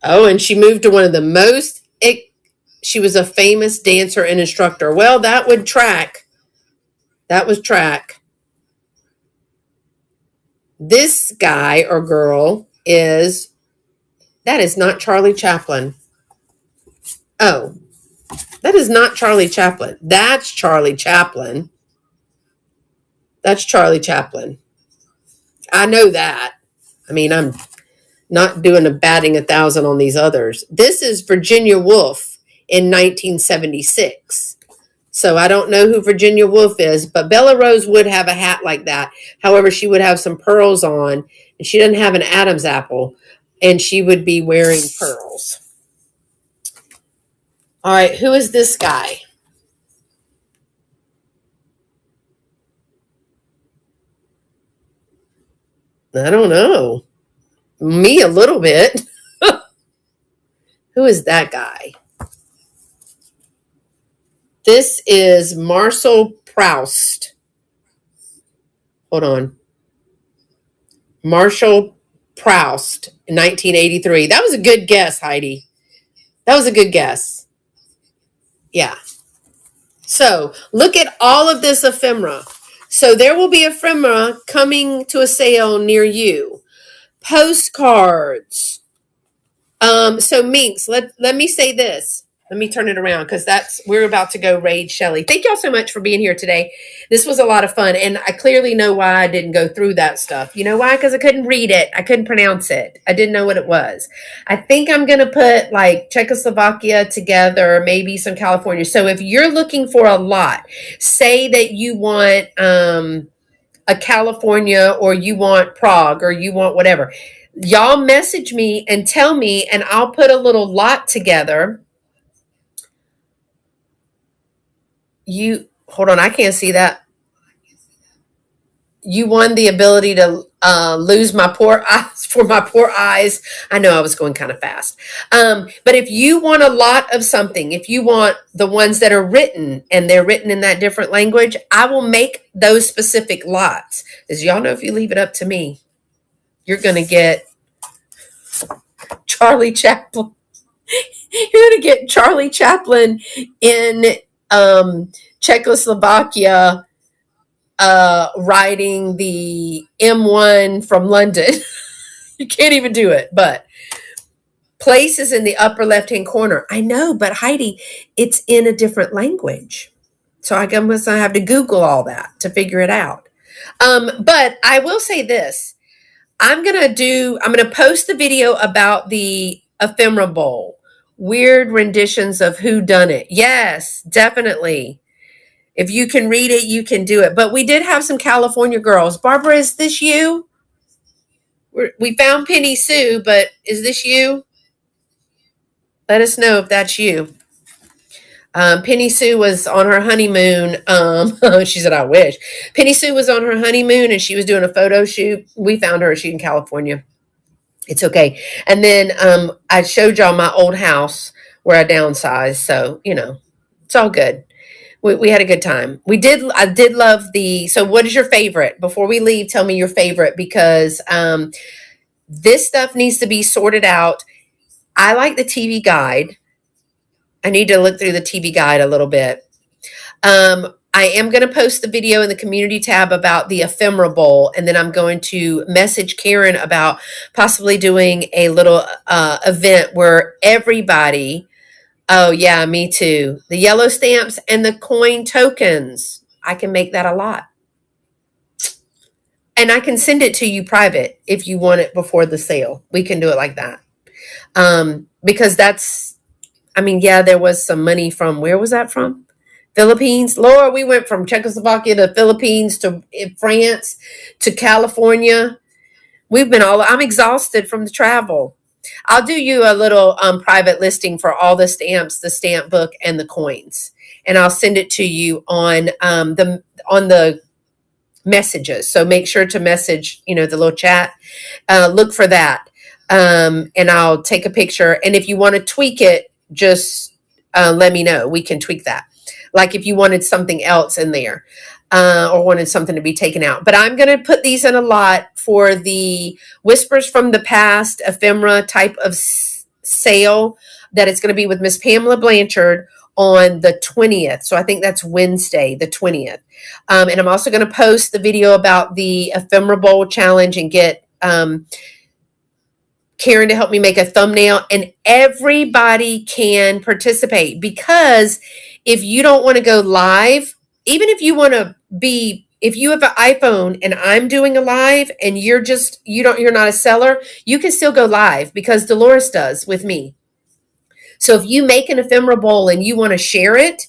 Oh, and she moved to one of the most, she was a famous dancer and instructor. Well, that would track. That was track. This guy or girl that is not Charlie Chaplin. Oh, that is not Charlie Chaplin. That's Charlie Chaplin. That's Charlie Chaplin. I know that. I mean, I'm not doing a batting 1,000 on these others. This is Virginia Woolf in 1976. So I don't know who Virginia Woolf is, but Bella Rose would have a hat like that. However, she would have some pearls on, and she doesn't have an Adam's apple, and she would be wearing pearls. All right, who is this guy? I don't know. Me a little bit. Who is that guy? This is Marcel Proust. Hold on. Marcel Proust in 1983. That was a good guess, Heidi. That was a good guess. Yeah. So look at all of this ephemera. So there will be ephemera coming to a sale near you. Postcards. So Minx, let me say this. Let me turn it around because we're about to go raid Shelly. Thank y'all so much for being here today. This was a lot of fun, and I clearly know why I didn't go through that stuff. You know why? Because I couldn't read it. I couldn't pronounce it. I didn't know what it was. I think I'm going to put like Czechoslovakia together, maybe some California. So if you're looking for a lot, say that you want a California or you want Prague or you want whatever. Y'all message me and tell me, and I'll put a little lot together. Hold on, I can't see that. You won the ability to lose my poor eyes for my poor eyes. I know I was going kind of fast. But if you want a lot of something, if you want the ones that are written and they're written in that different language, I will make those specific lots. As y'all know, if you leave it up to me, you're going to get Charlie Chaplin. You're going to get Charlie Chaplin in Czechoslovakia riding the M1 from London. You can't even do it, but place is in the upper left-hand corner. I know, but Heidi, it's in a different language. So I guess I have to Google all that to figure it out. But I will say this. I'm going to post the video about the ephemera bowl. Weird renditions of Who Done It. Yes, definitely. If you can read it, you can do it. But we did have some California girls. Barbara, is this you? We found Penny Sue, but is this you? Let us know if that's you. Penny Sue was on her honeymoon. She said, I wish. Penny Sue was on her honeymoon and she was doing a photo shoot. We found her. She's in California. It's okay. And then I showed y'all my old house where I downsized. So, it's all good. We had a good time. I did love so what is your favorite? Before we leave, tell me your favorite, because this stuff needs to be sorted out. I like the TV guide. I need to look through the TV guide a little bit. I am going to post the video in the community tab about the ephemera bowl, and then I'm going to message Karen about possibly doing a little event where everybody, oh yeah, me too, the yellow stamps and the coin tokens, I can make that a lot. And I can send it to you private if you want it before the sale. We can do it like that. Because there was some money from, where was that from? Philippines. Laura, we went from Czechoslovakia to Philippines to France to California. I'm exhausted from the travel. I'll do you a little private listing for all the stamps, the stamp book, and the coins. And I'll send it to you on the messages. So make sure to message, the little chat. Look for that. And I'll take a picture. And if you want to tweak it, just let me know. We can tweak that. Like if you wanted something else in there or wanted something to be taken out. But I'm going to put these in a lot for the Whispers from the Past ephemera type of sale that it's going to be with Miss Pamela Blanchard on the 20th. So I think that's Wednesday, the 20th. And I'm also going to post the video about the ephemera bowl challenge and get Karen to help me make a thumbnail, and everybody can participate, because if you don't want to go live, even if you want to if you have an iPhone and I'm doing a live and you're not a seller, you can still go live, because Dolores does with me. So if you make an ephemera bowl and you want to share it,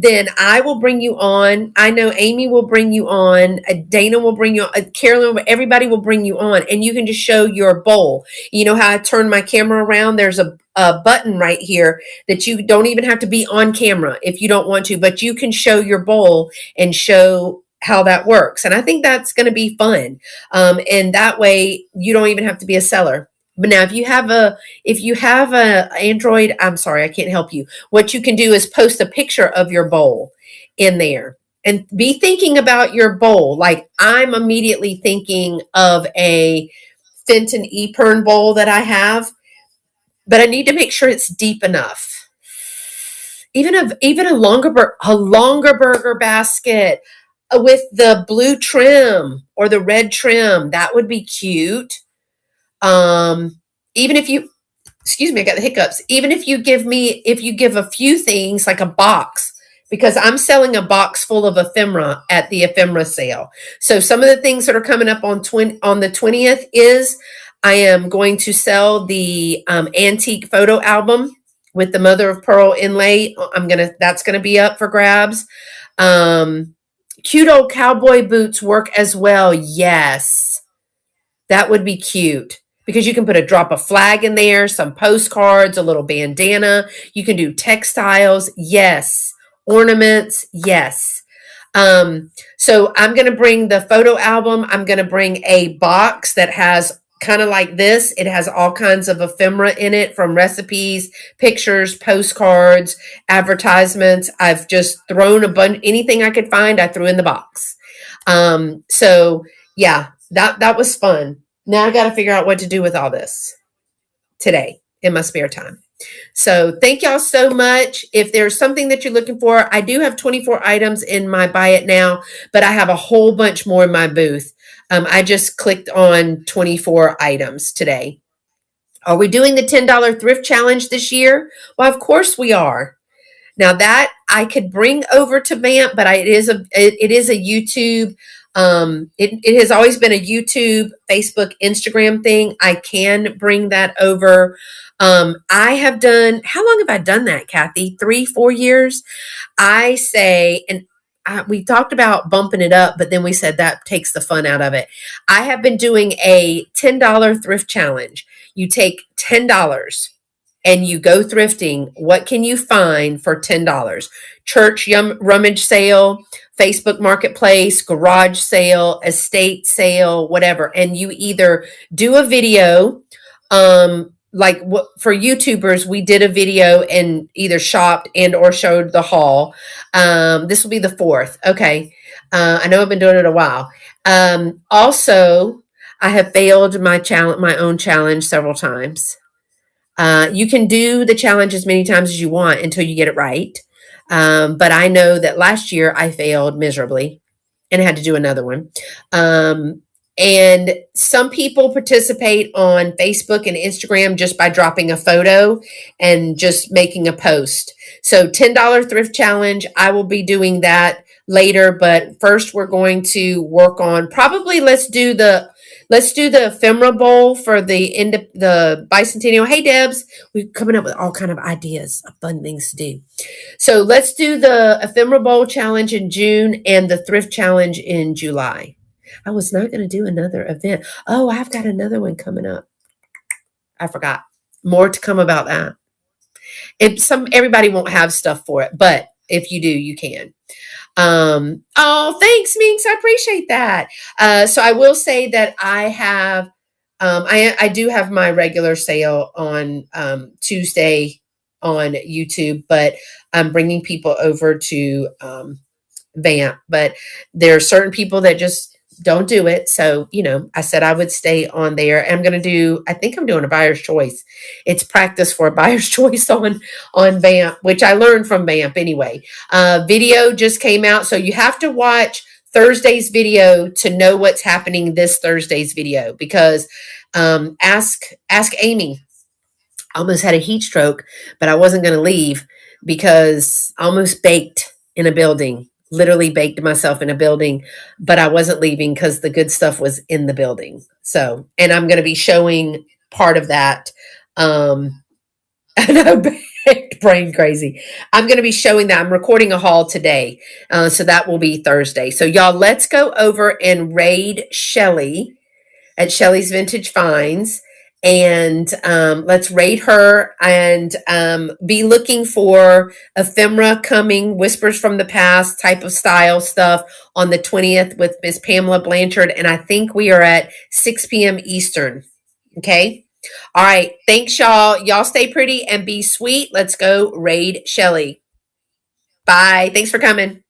then I will bring you on. I know Amy will bring you on. Dana will bring you on. Carolyn, everybody will bring you on. And you can just show your bowl. You know how I turn my camera around? There's a button right here that you don't even have to be on camera if you don't want to. But you can show your bowl and show how that works. And I think that's going to be fun. And that way you don't even have to be a seller. But now if you have a Android, I'm sorry, I can't help you. What you can do is post a picture of your bowl in there and be thinking about your bowl. Like I'm immediately thinking of a Fenton Epergne bowl that I have, but I need to make sure it's deep enough. Even a longer burger basket with the blue trim or the red trim, that would be cute. Even if you, excuse me, I got the hiccups. Even if you give a few things, like a box, because I'm selling a box full of ephemera at the ephemera sale. So some of the things that are coming up on the 20th is I am going to sell the antique photo album with the mother of pearl inlay. That's going to be up for grabs. Cute old cowboy boots work as well. Yes, that would be cute, because you can put a drop of flag in there, some postcards, a little bandana. You can do textiles. Yes. Ornaments. Yes. So I'm going to bring the photo album. I'm going to bring a box that has kind of like this. It has all kinds of ephemera in it, from recipes, pictures, postcards, advertisements. I've just thrown anything I could find, I threw in the box. So yeah, that was fun. Now I got to figure out what to do with all this today in my spare time. So thank y'all so much. If there's something that you're looking for, I do have 24 items in my Buy It Now, but I have a whole bunch more in my booth. I just clicked on 24 items today. Are we doing the $10 thrift challenge this year? Well, of course we are. Now that I could bring over to Vamp, but it is a YouTube. It has always been a YouTube, Facebook, Instagram thing. I can bring that over. I have done, how long have I done that, Kathy? 3-4 years. I say, and we talked about bumping it up, but then we said that takes the fun out of it. I have been doing a $10 thrift challenge. You take $10 and you go thrifting. What can you find for $10? Church rummage sale, Facebook Marketplace, garage sale, estate sale, whatever. And you either do a video, like what for YouTubers, we did a video and either shopped and or showed the haul. This will be the fourth. Okay. I know I've been doing it a while. Also, I have failed my own challenge several times. You can do the challenge as many times as you want until you get it right. But I know that last year I failed miserably and I had to do another one. And some people participate on Facebook and Instagram just by dropping a photo and just making a post. So $10 thrift challenge, I will be doing that later, but first we're going to work on probably let's do the ephemera bowl for the bicentennial. Hey Debs, we're coming up with all kind of ideas of fun things to do. So let's do the ephemera bowl challenge in June and the thrift challenge in July. I was not going to do another event. Oh, I've got another one coming up. I forgot. More to come about that. Everybody won't have stuff for it, but if you do, you can. Oh, thanks, Minx. I appreciate that. So I will say that I have, I do have my regular sale on Tuesday on YouTube, but I'm bringing people over to Vamp. But there are certain people that just don't do it. So, I said I would stay on there. I'm going to do, I think I'm doing a buyer's choice. It's practice for a buyer's choice on Vamp, which I learned from Vamp anyway. Video just came out. So you have to watch Thursday's video to know what's happening this Thursday's video, because ask Amy. I almost had a heat stroke, but I wasn't going to leave because I almost baked in a building. Literally baked myself in a building, but I wasn't leaving because the good stuff was in the building. So, and I'm going to be showing part of that. I know, brain crazy. I'm going to be showing that. I'm recording a haul today. So that will be Thursday. So y'all, let's go over and raid Shelly at Shelly's Vintage Finds. And let's rate her and be looking for ephemera coming, whispers from the past type of style stuff on the 20th with Miss Pamela Blanchard. And I think we are at 6 p.m. Eastern. Okay. All right. Thanks, y'all. Y'all stay pretty and be sweet. Let's go raid Shelly. Bye. Thanks for coming.